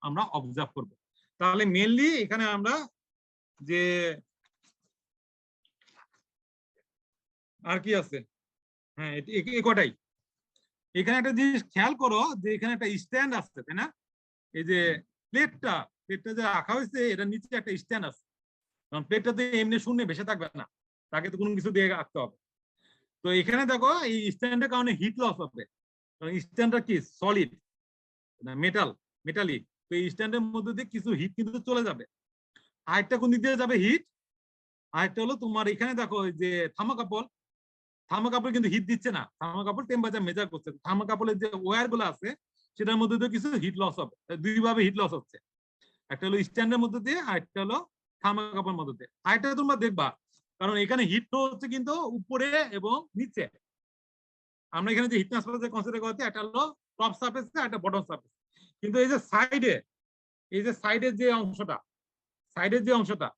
আমরা অবজার্ভ করবো। তাহলে মেইনলি এখানে আমরা যে আর কি আছে, হ্যাঁ এই কটাই। এখানে একটা জিনিস খেয়াল করো যে এখানে একটা স্ট্যান্ড আছে, তাই না? এই যে প্লেটটা যে রাখা হয়েছে এটার নিচে একটা স্ট্যান্ড আছে, কারণ প্লেটটা তো এমনি শূন্য ভেসে থাকবে না, তাকে তো কোনো কিছু দিয়ে রাখতে হবে। তো এখানে দেখো এই স্ট্যান্ডের কারণে হিট লস হবে, কারণ স্ট্যান্ডটা কি সলিড মেটালিক। তো এই স্ট্যান্ডের মধ্যে দিয়ে কিছু হিট কিন্তু চলে যাবে। আরেকটা কোন দিক দিয়ে যাবে হিট, আরেকটা হলো তোমার এখানে দেখো যে থার্মোকাপল কিন্তু হিট দিচ্ছে না, থার্মোকাপল টেম্পারেচার মেজার করছে। থার্মোকাপলের যে ওয়্যার গুলো আছে সেটার মধ্যে দিয়ে কিছু হিট লস হবে, দুই ভাবে হিট লস হচ্ছে, একটা হলো স্ট্যান্ডের মধ্যে দিয়ে, আরেকটা হলো থার্মোকাপলের মধ্যে দিয়ে। আরেকটা তোমরা দেখবা, কারণ এখানে হিট ফ্লো হচ্ছে কিন্তু উপরে এবং নিচে। আমরা এখানে যে হিট ট্রান্সফার কনসিডার করতে, একটা হলো টপ সারফেস, একটা বটম সারফেস। কিন্তু এই যে সাইডের যে অংশটা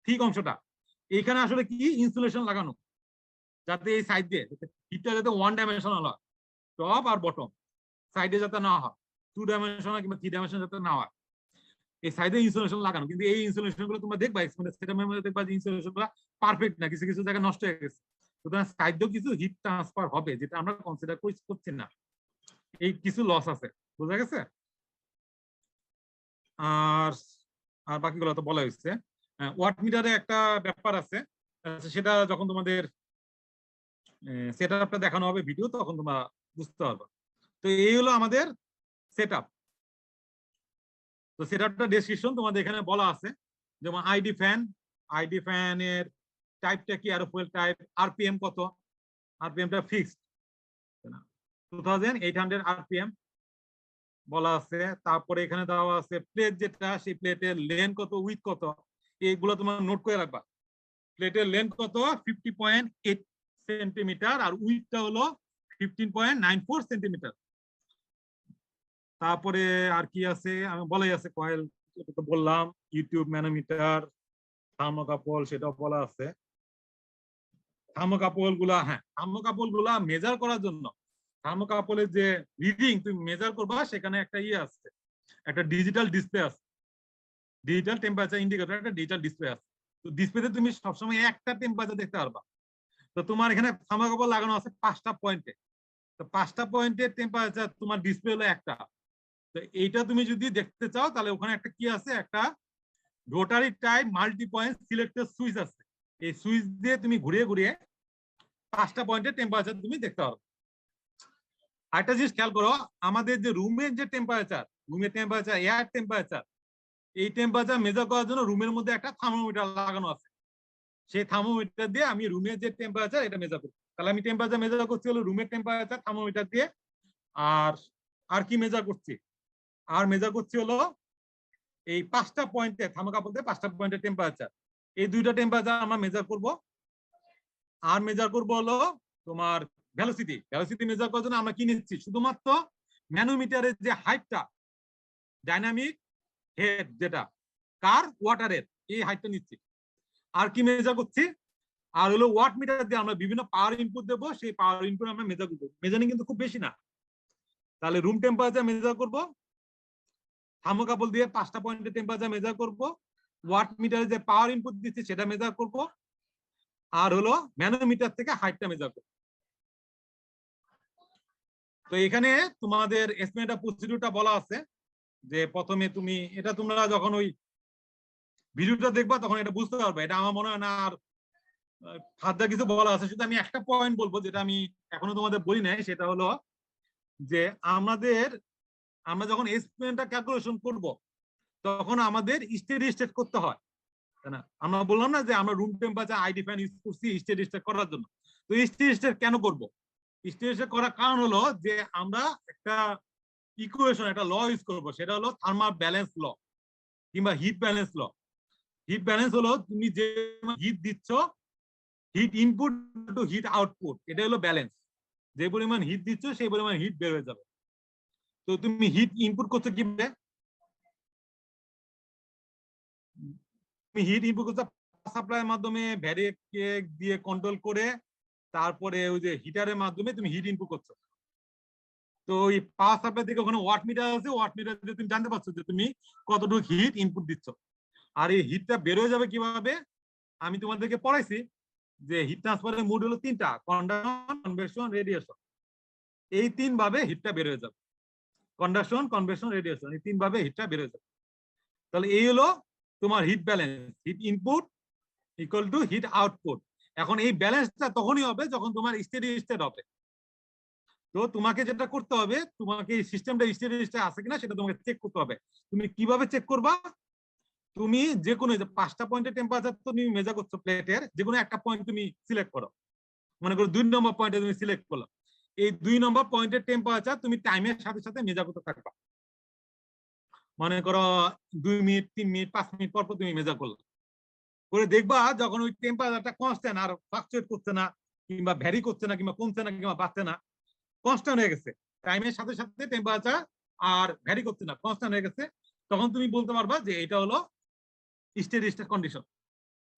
ঠিক অংশটা, এইখানে আসলে কি ইনসুলেশন লাগানো, যাতে এই সাইড দিয়ে হিটটা যাতে ওয়ান ডাইমেনশনাল হয়, টপ আর বটম সাইডে যাতে না হয়, 2 ডাইমেনশনাল কিংবা 3 ডাইমেনশনাল যাতে না হয়, এই সাইডে ইনসুলেশন লাগানো। কিন্তু এই ইনসুলেশন গুলো তোমরা দেখবা সেটার মধ্যে দেখবা যে ইনসুলেশন গুলো পারফেক্ট না, কিছু কিছু জায়গায় নষ্ট হয়ে গেছে। সুতরাং সাইডেও কিছু হিট ট্রান্সফার হবে, যেটা আমরা কনসিডার করছি না, এই কিছু লস আছে। বোঝা গেছে? আর আর বাকিগুলো তো বলা হয়েছে। ওয়াট মিটারে একটা ব্যাপার আছে, সেটা যখন তোমাদের সেটআপটা দেখানো হবে ভিডিও, তখন তোমরা বুঝতে পারবে। তো এই হলো আমাদের সেটআপ। তো সেটআপটা ডেসক্রিপশন তোমাদের এখানে বলা আছে, যেমন আইডি ফ্যানের টাইপটা কি, এরোফয়েল টাইপ, আরপিএম কত, আরপিএমটা ফিক্সড 2800 আরপিএম বলা আছে। তারপরে এখানে দেওয়া আছে প্লেট যেটা, সেই প্লেটের লেন্থ কত, উইথ কত, এইগুলো তোমার নোট করে রাখবা। প্লেটের লেন্থ কত, 50.8 সেন্টিমিটার, আর উইথটা হলো 15.94 সেন্টিমিটার। তারপরে আর কি আছে, আমি বলাই আছে কয়েল, তো বললাম, ইউটিউব ম্যানোমিটার, থার্মোকাপল সেটাও বলা আছে। থার্মোকাপল গুলা মেজার করার জন্য, থার্মোকাপলের যে রিডিং তুমি মেজার করবা, সেখানে একটা আছে, একটা ডিজিটাল ডিসপ্লে আছে, ডিজিটাল টেম্পারেচার ইন্ডিকেটর, একটা ডিজিটাল ডিসপ্লে আছে। তো ডিসপ্লেতে তুমি সবসময় একটা টেম্পারেচার দেখতে পারবা। তো তোমার এখানে থার্মোকাপল লাগানো আছে 5টা পয়েন্টে, তো 5টা পয়েন্টের টেম্পারেচার তোমার ডিসপ্লে হলো একটা। তো তো এইটা তুমি যদি দেখতে চাও তাহলে ওখানে একটা কি আছে, একটা rotary type multi point selector switch আছে। এই সুইচ দিয়ে তুমি ঘুরিয়ে ঘুরিয়ে 5টা পয়েন্টের টেম্পারেচার তুমি দেখতে পারো। আরেকটা জিনিস খেয়াল করো, আমাদের যে রুমের যে টেম্পারেচার, রুমের টেম্পারেচার, এয়ার টেম্পারেচার, এই টেম্পারেচার মেজার করার জন্য রুমের মধ্যে একটা থার্মোমিটার লাগানো আছে। সেই থার্মোমিটার দিয়ে আমি রুমের যে টেম্পারেচার এটা মেজার করি। তাহলে আমি টেম্পারেচার মেজার করছি হলো রুমের টেম্পারেচার থার্মোমিটার দিয়ে। আর আর কি মেজার করছি, আর মেজার করছি হলো এই 5টা পয়েন্টে, থার্মোকাপল দিয়ে 5টা পয়েন্টের টেম্পারেচার। এই দুইটা টেম্পারেচার আমরা মেজার করব। আর মেজার করব হলো তোমার ভেলোসিটি। ভেলোসিটি মেজার করার জন্য আমরা কি নিচ্ছি, শুধুমাত্র ম্যানোমিটারের যে হাইটটা, ডাইনামিক হেড যেটা কার ওয়াটারের, এই হাইটটা নিচ্ছি। আর কি মেজার করছি, আর হলো ওয়াট মিটার দিয়ে আমরা বিভিন্ন পাওয়ার ইনপুট দেবো, সেই পাওয়ার ইনপুট আমরা মেজার করবো। মেজারিং কিন্তু খুব বেশি না। তাহলে রুম টেম্পারেচার মেজার করব, থার্মোকাপল দিয়ে 5টা পয়েন্টের টেম্পারেচার মেজার করব, ওয়াট মিটারে যে পাওয়ার ইনপুট দিচ্ছি সেটা মেজার করব, আর হলো ম্যানোমিটার থেকে হাইটটা মেজার করব। তো এখানে তোমাদের এস্টিমেটর প্রসিডিউরটা বলা আছে যে প্রথমে তুমি এটা, তোমরা যখন ওই ভিডিওটা দেখবা তখন এটা বুঝতে পারবে। এটা আমার মনে হয় না আর ফার্দার কিছু বলা আছে। শুধু আমি একটা পয়েন্ট বলবো যেটা আমি এখনো তোমাদের বলি নাই, সেটা হলো যে আমরা যখন এস্টিমেটটা ক্যালকুলেশন করব তখন আমাদের স্টেডি স্টেট করতে হয়, তাই না? আমরা বললাম না যে আমরা room temperature ID fan use করছি স্টেডি স্টেট করার জন্য। তো স্টেডি স্টেট কেন করব? স্টেডি স্টেট করার কারণ হলো যে আমরা একটা ইকুয়েশন, একটা ল ইউজ করব, সেটা হলো থার্মাল ব্যালেন্স ল কিংবা heat balance law. Heat balance হলো তুমি যে হিট দিচ্ছ, heat input to heat output, এটা হলো ব্যালেন্স। যে পরিমাণ হিট দিচ্ছ সেই পরিমাণ হিট বের হয়ে যাবে। তো তুমি হিট ইনপুট করছো কিভাবে, তুমি হিট ইনপুট করছো সাপ্লাইয়ের মাধ্যমে, ভ্যারিয়েক দিয়ে কন্ট্রোল করে, তারপরে ওই যে হিটারের মাধ্যমে তুমি হিট ইনপুট করছো। তো ওই পাওয়ার সাপ্লাই থেকে ওখানে ওয়াট মিটার আছে, ওয়াট মিটার দিয়ে তুমি জানতে পারছো যে তুমি কতটুকু হিট ইনপুট দিচ্ছ। আর এই হিটটা বের হয়ে যাবে কিভাবে, আমি তোমাদেরকে পড়াইছি যে হিট ট্রান্সফারের মোড হলো 3টা, কন্ডাকশন, কনভেকশন, রেডিয়েশন। এই 3 ভাবে হিটটা বের হয়ে যাবে। কন্ডাকশন, কনভেকশন, রেডিয়েশন, এই 3 ভাবে হিটটা বের হয়ে যাবে। তাহলে এই হলো তোমার heat balance, heat input equal to heat output. এখন এই ব্যালেন্সটা তখনই হবে যখন তোমার স্টেডি স্টেট হবে। তো তোমাকে যেটা করতে হবে, তোমাকে এই সিস্টেমটা স্টেডি স্টেট আছে কিনা সেটা তোমাকে চেক করতে হবে। তুমি কিভাবে চেক করবা, তুমি যে কোনো 5টা পয়েন্টের টেম্পারেচার তো তুমি মেজার করছো প্লেটের, যে কোনো একটা পয়েন্ট তুমি সিলেক্ট করো। মনে করো 2 নম্বর পয়েন্টে তুমি সিলেক্ট করলো, এই 2 নম্বর পয়েন্টের টেম্পারেচার তুমি টাইমের সাথে সাথে মেজার করতে থাকবা। মনে করো 2 মিনিট, 3 মিনিট, 5 মিনিট পর পর তুমি মেজার করলো, করে দেখবা যখন ওই টেম্পারেচারটা কনস্ট্যান্ট, আর ফ্লাকচুয়েট করছে না, কিংবা ভ্যারি করছে না, কিংবা কমছে না, কিংবা বাড়ছে না, কনস্ট্যান্ট হয়ে গেছে, টাইমের সাথে সাথে টেম্পারেচার আর ভ্যারি করছে না, কনস্ট্যান্ট হয়ে গেছে, তখন তুমি বলতে পারবা যে এটা হলো স্টেডি স্টেট কন্ডিশন।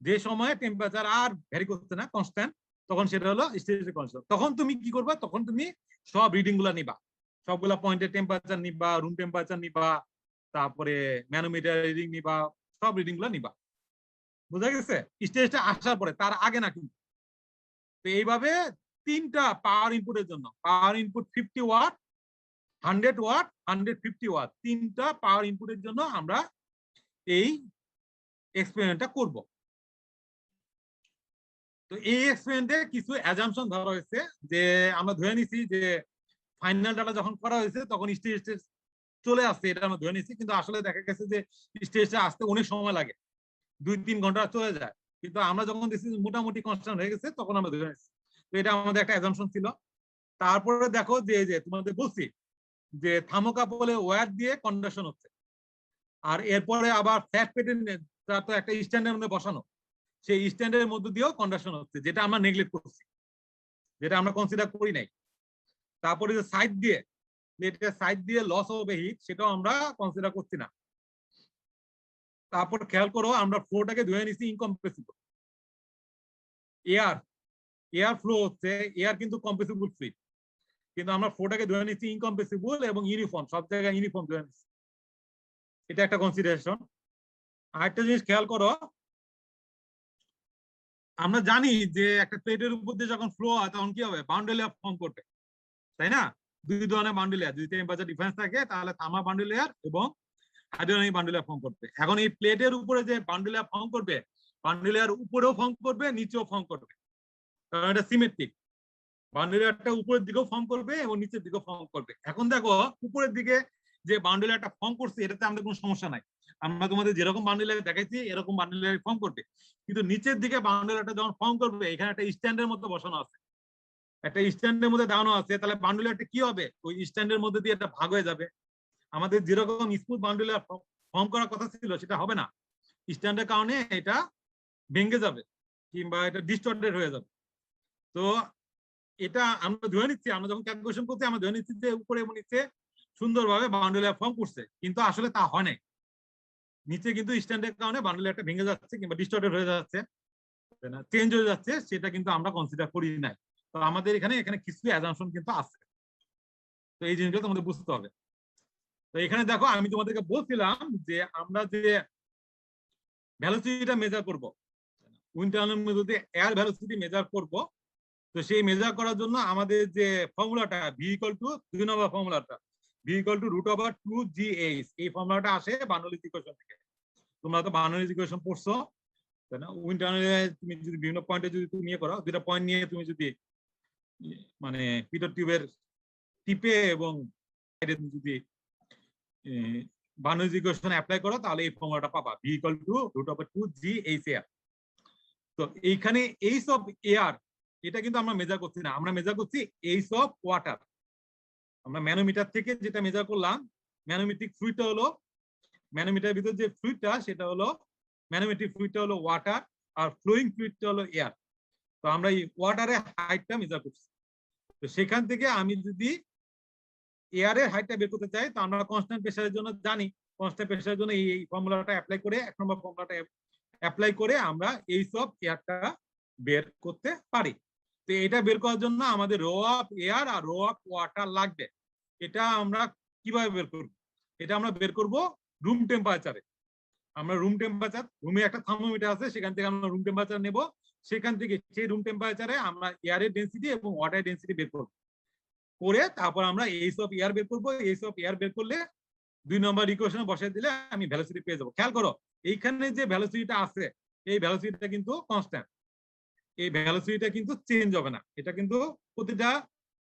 যে সময়ে টেম্পারেচার আর ভ্যারি করছে না, কনস্ট্যান্ট, তখন সেটা হলো স্টেডি স্টেট কন্ডিশন। তখন তুমি কি করবা, তখন তুমি সব রিডিং গুলা নিবা, সবগুলা পয়েন্টের টেম্পারেচার নিবা, রুম টেম্পারেচার নিবা, তারপরে ম্যানোমিটার রিডিং নিবা, সব রিডিং গুলা নিবা। বুঝা গেছে? স্টেজটা আসার পরে, তার আগে না কিন্তু। তো এইভাবে 3টা পাওয়ার ইনপুটের জন্য, power input 50 watt, 100 watt, 150 watt, 3টা পাওয়ার ইনপুটের জন্য আমরা এই এক্সপেরিমেন্টটা করব। তো এই এক্সপেরিমেন্টে কিছু অ্যাজাম্পশন ধরা হয়েছে, যে আমরা ধরে নিছি যে ফাইনাল ডাটা যখন করা হয়েছে তখন স্টেজ চলে আসছে, এটা আমরা ধরে নিছি। কিন্তু আসলে দেখা গেছে যে স্টেজটা আসতে অনেক সময় লাগে, 2-3 ঘন্টা চলে যায়। কিন্তু আমরা যখন দেখছি মোটামুটি কনস্ট্যান্ট হয়ে গেছে তখন আমরা ধরে নিচ্ছি। তো এটা আমাদের একটা অ্যাজাম্পশন ছিল। তারপরে দেখো যে তোমাদের বলছি যে থার্মোকাপলে ওয়্যার দিয়ে কন্ডাকশন হচ্ছে, আর এরপরে আবার ফ্ল্যাট প্লেটের তো একটা স্ট্যান্ডের মধ্যে বসানো, সেই স্ট্যান্ডের মধ্যে দিয়েও কন্ডাকশন হচ্ছে, যেটা আমরা নেগলেক্ট করছি, যেটা আমরা কনসিডার করি নাই। তারপরে যে সাইড দিয়ে, প্লেটের সাইড দিয়ে লস হবে হিট, সেটাও আমরা কনসিডার করছি না। তারপর খেয়াল করো, আমরা ফ্লোটাকে ধরে নিছি ইনকম্প্রেসিবল। এয়ার ফ্লো হচ্ছে, এয়ার কিন্তু কম্প্রেসিবল ফ্লুইড, কিন্তু আমরা ফ্লোটাকে ধরে নিচ্ছি ইনকম্প্রেসিবল এবং ইউনিফর্ম, সব জায়গায় ইউনিফর্ম ধরে নিচ্ছি। এটা একটা কনসিডারেশন। আরেকটা জিনিস খেয়াল করো, আমরা জানি যে একটা প্লেটের উপর দিয়ে যখন ফ্লো হয় তখন কি হবে, বাউন্ডারি লেয়ার ফর্ম করবে, তাই না? দুই ধরনের বান্ডল লেয়ার, যদি টেম্পারেচার ডিফারেন্স থাকে তাহলে থার্মাল বান্ডল লেয়ার এবং হাইড্রোডাইনামিক বান্ডল লেয়ার ফর্ম করবে। এখন এই প্লেটের উপরে যে বান্ডল লেয়ার ফর্ম করবে, বান্ডল লেয়ার উপরেও ফর্ম করবে, নিচেও ফর্ম করবে, কারণ এটা সিমেট্রিক। বান্ডল লেয়ারটা উপরের দিকেও ফর্ম করবে এবং নিচের দিকেও ফর্ম করবে। এখন দেখো উপরের দিকে যে বান্ডল লেয়ারটা ফর্ম করছে এটাতে আমাদের কোনো সমস্যা নাই, আমরা তোমাদের যেরকম বান্ডল লেয়ার দেখাইছি এরকম বান্ডল লেয়ার ফর্ম করবে। কিন্তু নিচের দিকে বান্ডল লেয়ারটা যখন ফর্ম করবে, এখানে একটা স্ট্যান্ডের মতো বসানো আছে, একটা স্ট্যান্ডের মধ্যে দাঁড়ানো আছে, তাহলে বান্ডল লেয়ারটা কি হবে, ওই স্ট্যান্ডের মধ্যে দিয়ে এটা ভাগ হয়ে যাবে। আমাদের যেরকম স্মুথ বান্ডল লেয়ার ফর্ম করার কথা ছিল সেটা হবে না, স্ট্যান্ডের কারণে এটা ভেঙে যাবে কিংবা এটা ডিস্টর্টেড হয়ে যাবে। তো এটা আমরা ধরে নিচ্ছি, আমরা যখন ক্যালকুলেশন করছি আমরা ধরে নিচ্ছি যে উপরে এবং নিচে সুন্দরভাবে বান্ডল লেয়ার ফর্ম করছে, কিন্তু আসলে তা হয় নাই। নিচে কিন্তু স্ট্যান্ডের কারণে বান্ডল লেয়ারটা ভেঙে যাচ্ছে কিংবা ডিস্টর্টেড হয়ে যাচ্ছে, চেঞ্জ হয়ে যাচ্ছে, সেটা কিন্তু আমরা কনসিডার করি নাই। তো আমাদের এখানে কিছু অ্যাজাম্পশন কিন্তু আছে, তো এই জিনিসটা তোমাদের বুঝতে হবে। তো এখানে দেখো আমি তোমাদেরকে বলছিলাম যে আমরা যে ভ্যালোসিটিটা মেজার করব, উইন্ড টার্নের মধ্যে এয়ার ভ্যালোসিটি মেজার করব, তো সেই মেজার করার জন্য আমাদের যে ফর্মুলাটা ভি ইকুয়াল টু 2 নম্বর ফর্মুলাটা ভি ইকুয়াল টু √2gh, এই ফর্মুলাটা আসে বার্নৌলিস ইকুয়েশন থেকে। তোমরা তো বার্নৌলিস ইকুয়েশন পড়ছো, তাই না? উইন্ড টার্নে তুমি যদি বিভিন্ন পয়েন্টে যদি তুমি ইয়ে করো, দুইটা পয়েন্ট নিয়ে তুমি যদি মানে পিটর টিউবের টিপে এবং যদি বার্নৌলিস ইকুয়েশন অ্যাপ্লাই করো তাহলে এই ফর্মুলাটা পাবা, ভি ইকুয়াল টু √2gh। তো এইখানে এইচ অফ এয়ার এটা কিন্তু আমরা মেজার করছি না, আমরা মেজার করছি এইচ অফ ওয়াটার। আমরা ম্যানোমিটার থেকে যেটা মেজার করলাম, ম্যানোমেট্রিক ফ্লুইডটা হলো, ম্যানোমিটারের ভিতর যে ফ্লুইডটা সেটা হলো ম্যানোমেট্রিক ফ্লুইডটা হলো ওয়াটার, আর ফ্লোয়িং ফ্লুইডটা হলো এয়ার। তো আমরা এই ওয়াটারের হাইটটা মেজার করছি। তো সেখান থেকে আমি যদি এয়ারের হাইটটা বের করতে চাই, তো আমরা কনস্ট্যান্ট প্রেসারের জন্য জানি, কনস্ট্যান্ট প্রেসারের জন্য এই ফর্মুলাটা অ্যাপ্লাই করে, 1 নম্বর ফর্মুলাটা অ্যাপ্লাই করে আমরা এইচ অফ এয়ারটা বের করতে পারি। তো এটা বের করার জন্য আমাদের রো অফ এয়ার আর রো অফ ওয়াটার লাগবে। এটা আমরা কিভাবে বের করব? এটা আমরা বের করব রুম টেম্পারেচারে। আমরা রুম টেম্পারেচার, রুমে একটা থার্মোমিটার আছে, সেখান থেকে আমরা রুম টেম্পারেচার নেব, সেখান থেকে সেই রুম টেম্পারেচারে আমরা এয়ারের ডেনসিটি এবং ওয়াটারের ডেনসিটি বের করব, করে তারপর আমরা এইচ অফ এয়ার বের করব। এইচ অফ এয়ার বের করলে 2 নম্বর ইকুয়েশনে বসাই দিলে আমি ভ্যালোসিটি পেয়ে যাবো। খেয়াল করো এইখানে যে ভ্যালোসিটিটা আছে, এই ভ্যালোসিটিটা কিন্তু কনস্ট্যান্ট, এই ভ্যালোসিটিটা কিন্তু চেঞ্জ হবে না, এটা কিন্তু প্রতিটা,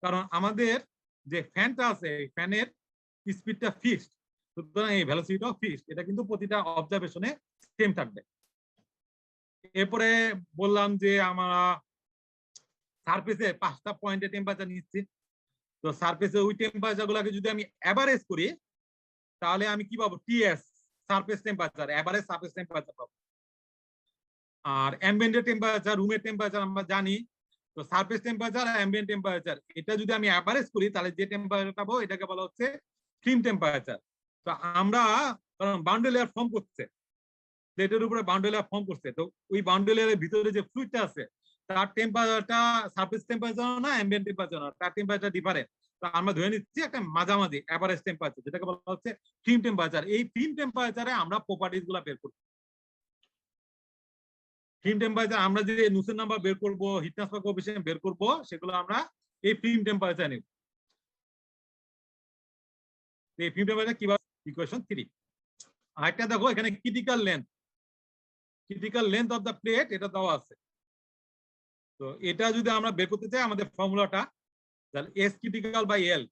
কারণ আমাদের যে ফ্যানটা আছে এই ফ্যানের স্পিডটা ফিক্সড, সুতরাং এই ভ্যালোসিটিটাও ফিক্সড, এটা কিন্তু প্রতিটা অবজারভেশনে সেম থাকবে। এরপরে বললাম যে আমরা সারফেসে 5টা পয়েন্টে টেম্পারেচার নিচ্ছি, তো সারফেসে ওই টেম্পারেচার গুলোকে যদি আমি অ্যাভারেজ করি তাহলে আমি কি পাবো, TS surface temperature, average surface temperature পাবো। আর অ্যাম্বিয়েন্ট টেম্পারেচার, রুমের টেম্পারেচার আমরা জানি, তো সারফেস টেম্পারেচার আর অ্যাম্বিয়েন্ট টেম্পারেচার এটা যদি আমি অ্যাভারেজ করি তাহলে যে টেম্পারেচার পাবো এটাকে বলা হচ্ছে ফিল্ম টেম্পারেচার। তো আমরা, কারণ বাউন্ডারি লেয়ার ফর্ম করছে, প্লেটের উপরে বাউন্ডারি লেয়ার ফর্ম করছে, তো ওই বাউন্ডারি লেয়ারের ভিতরে যে ফ্লুইডটা আছে তার টেম্পারেচারটা সারফেস টেম্পারেচার না অ্যাম্বিয়েন্ট টেম্পারেচার না, তার টেম্পারেচার ডিফারেন্ট। তো আমরা ধরে নিচ্ছি একটা মাঝামাঝি অ্যাভারেজ টেম্পারেচার, যেটাকে বলা হচ্ছে ফিল্ম টেম্পারেচার। এই ফিল্ম টেম্পারেচারে আমরা প্রপার্টিজ গুলা বের করব। ফিল্ম টেম্পারেচার আমরা যে নুসেন নাম্বার বের করব, হিট ট্রান্সফার কোএফিসিয়েন্ট বের করব, সেগুলো আমরা এই ফিল্ম টেম্পারেচার নেব। এই ফিল্ম টেম্পারেচার কিভাবে, ইকুয়েশন 3। আরেকটা দেখো এখানে critical length of the plate এটা দেওয়া আছে। তো এটা যদি আমরা বের করতে চাই আমাদের ফর্মুলাটা, তাহলে এস ক্রিটিক্যাল বাই এল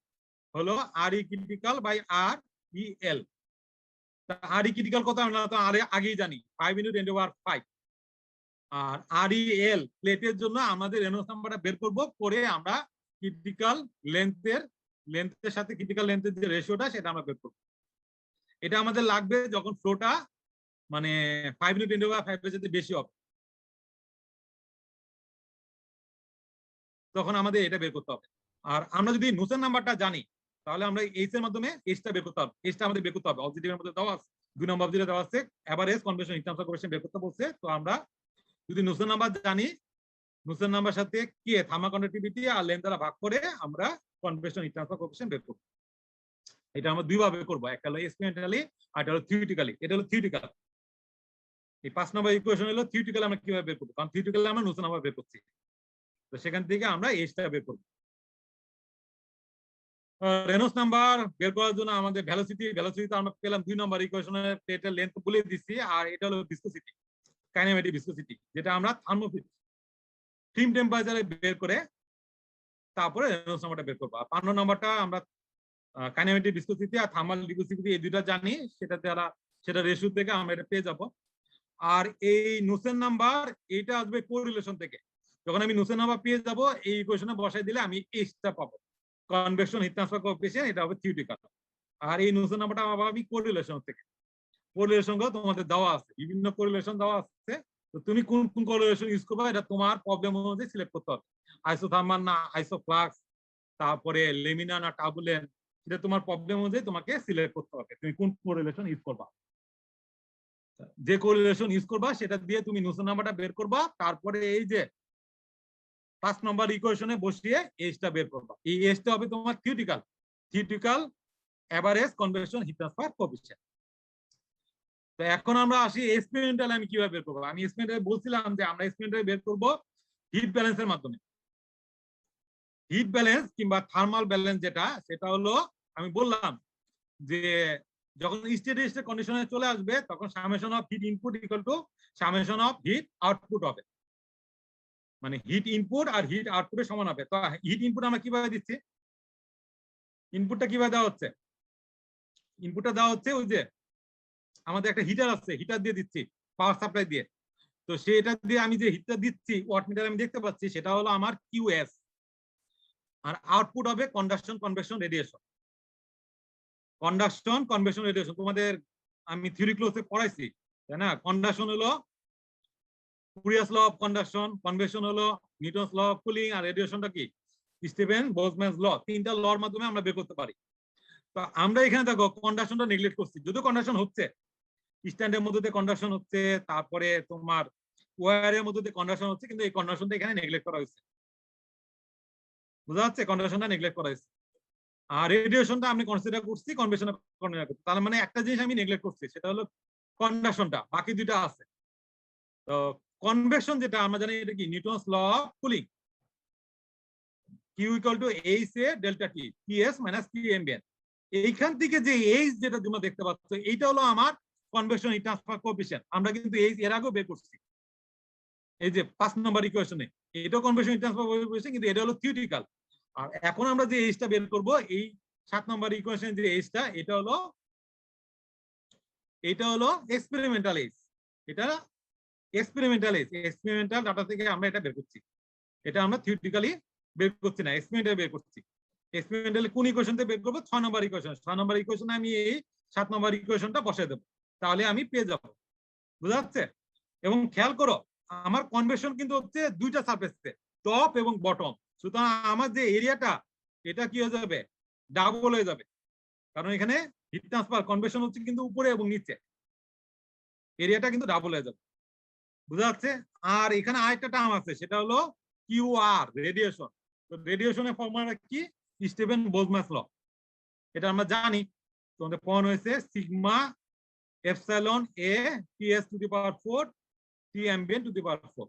হলো R E critical by R E L. R E critical কত আমরা তো আগেই জানি, 5 × 10⁵। আর আর ই এল প্লেটের জন্য আমাদের রেনল্ডস নাম্বারটা বের করব, করে আমরা ক্রিটিক্যাল লেন্থের সাথে ক্রিটিক্যাল লেন্থের যে রেশিওটা সেটা আমরা বের করব। এটা আমাদের লাগবে যখন ফ্লোটা মানে 5 × 10⁵ এর চেয়ে বেশি হবে, তখন আমাদের এটা বের করতে হবে। আর আমরা যদি নুসেন নাম্বারটা জানি তাহলে আমরা এইচ এর মাধ্যমে এইচটা বের করতে হবে, এইচটা আমাদের বের করতে হবে। অবজেক্টিভের মধ্যে দেওয়া আছে 2 নম্বর অবজেক্টিভে দেওয়া আছে average convention heat transfer coefficient বের করতে বলছে। তো আমরা যদি নুসেন নাম্বার জানি, নুসেন নাম্বার সাথে কি থার্মাল কন্ডাক্টিভিটি আর লেন্থ দ্বারা ভাগ করে আমরা কনভেনশন হিট ট্রান্সফার কোএফিসিয়েন্ট বের করব। এটা আমরা দুই ভাবে করব, একটা হলো এক্সপেরিমেন্টালি আর একটা হলো থিওরিটিক্যালি। এটা হলো থিওরিটিক্যাল। এই 5 নম্বর ইকুয়েশন হলো থিওরিটিক্যাল আমরা কিভাবে বের করব, কারণ থিওরিটিক্যালি আমরা নুসেন নাম্বার বের করছি, তো সেখান থেকে আমরা এইচটা বের করব। রেনল্ডস নাম্বার বের করার জন্য আমাদের ভেলোসিটি আমরা পেলাম 2 নম্বর ইকুয়েশনের প্লেটের লেন্থ বলে দিচ্ছি, আর এটা হলো ভিসকোসিটি, কাইনেমেটিক ভিসকোসিটি, যেটা আমরা ফিল্ম টেম্পারেচারে বের করে তারপরে রেনল্ডস নাম্বারটা বের করবো। আর 5 নম্বরটা আমরা কাইনেমেটিক ভিসকোসিটি আর থার্মাল ডিফিউসিভিটি এই দুইটা জানি, সেটা রেশিও থেকে আমরা এটা পেয়ে যাব। আর এই নুসেন নাম্বার এটা আসবে কোরিলেশন থেকে। যখন আমি নুসেন নাম্বার পেয়ে যাব, এই ইকুয়েশনে বসাই দিলে আমি এইচটা পাবো, কনভেকশন হিট ট্রান্সফার কোএফিসিয়েন্ট, এটা হবে থিওরিটিক্যাল। আর এই নুসেন নাম্বারটা আমি কোরিলেশন থেকে, কোরিলেশন গুলো তোমাদের দেওয়া আছে, বিভিন্ন কোরিলেশন দেওয়া আছে। তো তুমি কোন কোন কোরিলেশন ইউজ করবে এটা তোমার প্রবলেম অনুযায়ী সিলেক্ট করতে হবে, আইসোথার্মাল না আইসোফ্লাক্স, তারপরে লেমিনা না টার্বুলেন্ট, এটা তোমার প্রবলেম অনুযায়ী তোমাকে সিলেক্ট করতে হবে তুমি কোন কোরিলেশন ইউজ করবা। যে কোরিলেশন ইউজ করবা সেটা দিয়ে তুমি নুসেন নাম্বারটা বের করবা, তারপরে এই যে 5 নম্বর ইকুয়েশনে বসিয়ে এইচটা বের করবা। এই এইচটা হবে তোমার theoretical average convection heat transfer coefficient. তো এখন আমরা আসি এক্সপেরিমেন্টাল আমি কিভাবে বের করব। আমি এক্সপেরিমেন্টালে বলছিলাম যে আমরা এক্সপেরিমেন্টালে বের করব হিট ব্যালেন্সের মাধ্যমে। হিট ব্যালেন্স কিংবা থার্মাল ব্যালেন্স যেটা, সেটা হলো আমি বললাম যে যখন স্টেডি স্টেট কন্ডিশনে চলে আসবে তখন summation of heat input equal two summation of heat output হবে, মানে হিট ইনপুট আর হিট আউটপুটের সমান হবে। তো হিট ইনপুট আমরা কিভাবে দিচ্ছি, ইনপুটটা কিভাবে দেওয়া হচ্ছে, ইনপুটটা দেওয়া হচ্ছে ওই যে আমাদের একটা হিটার আছে, হিটার দিয়ে দিচ্ছি পাওয়ার সাপ্লাই দিয়ে। তো সেটা দিয়ে আমি যে হিটটা দিচ্ছি ওয়াট মিটার আমি দেখতে পাচ্ছি, সেটা হলো আমার কিউএস, আর আউটপুট হবে conduction convection radiation. Conduction convection radiation তোমাদের আমি থিওরি ক্লাসে পড়াইছি, তাই না? কন্ডাকশন হলো ফুরিয়াস ল অফ কন্ডাকশন, কনভেকশন হলো নিউটনস ল অফ কুলিং, আর রেডিয়েশনটা কি স্টিফেন বোলজম্যানস ল। তিনটা লর মাধ্যমে আমরা বের করতে পারি। তো আমরা এখানে দেখো কন্ডাকশনটা নেগলেক্ট করছি, যদিও কন্ডাকশন হচ্ছে, স্ট্যান্ডের মধ্যে দিয়ে কন্ডাকশন হচ্ছে, তারপরে তোমার ওয়্যারের মধ্যে দিয়ে কন্ডাকশন হচ্ছে, কিন্তু এই কন্ডাকশনটা এখানে নেগলেক্ট করা হয়েছে। বুঝা যাচ্ছে? কন্ডাকশনটা নেগলেক্ট করা হয়েছে। আর রেডিয়েশনটা আমি কনসিডার করছি, কনভেকশন কনসিডার করছি। তার মানে একটা জিনিস আমি নেগলেক্ট করছি, সেটা হলো কন্ডাকশনটা, বাকি দুইটা আছে। তো কনভেকশন যেটা আমরা জানি এটা কি Newton's law of cooling, Q equal to H A delta T, TS minus T ambient. এইখান থেকে যে এইচ যেটা তোমরা দেখতে পাচ্ছ, এইটা হলো আমার কনভেকশন হিট ট্রান্সফার কোএফিসিয়েন্ট। আমরা কিন্তু এইচ এর আগেও বের করছি, এই যে 5 নম্বর ইকুয়েশনে এটাও কনভেকশন হিট ট্রান্সফার কোএফিসিয়েন্ট, কিন্তু এটা হলো থিওরিটিক্যাল। আর এখন আমরা যে এইচটা বের করব, এই 7 নম্বর ইকুয়েশনের যে এইচটা, এটা হলো এক্সপেরিমেন্টাল এইচ। এটা এক্সপেরিমেন্টাল এইচ, এক্সপেরিমেন্টাল ডাটা থেকে আমরা এটা বের করছি। এটা আমরা থিওরিটিক্যালি বের করছি না, এক্সপেরিমেন্টালি বের করছি। এক্সপেরিমেন্টালি কোন ইকুয়েশন থেকে বের করব? 6 নম্বর ইকুয়েশন। 6 নম্বর ইকুয়েশনে আমি এই 7 নম্বর ইকুয়েশনটা বসাই দেব, তাহলে আমি পেয়ে যাব। বুঝা যাচ্ছে? এবং খেয়াল করো আমার কনভেকশন কিন্তু হচ্ছে দুইটা সারফেসে, টপ এবং বটম। সুতরাং আমার যে এরিয়াটা, এটা কি হয়ে যাবে? ডাবল হয়ে যাবে, কারণ এখানে হিট ট্রান্সফার কনভেকশন হচ্ছে কিন্তু উপরে এবং নিচে, এরিয়াটা কিন্তু ডাবল হয়ে যাবে। বুঝা যাচ্ছে? আর এখানে আরেকটা টার্ম আছে, সেটা হলো কিউআর, রেডিয়েশন। তো রেডিয়েশনের ফর্মুলা কি? স্টিফেন বোলজম্যানস ল, এটা আমরা জানি। তোমাদের পড়ানো হয়েছে sigma epsilon A TS to the power 4 T ambient to the power 4।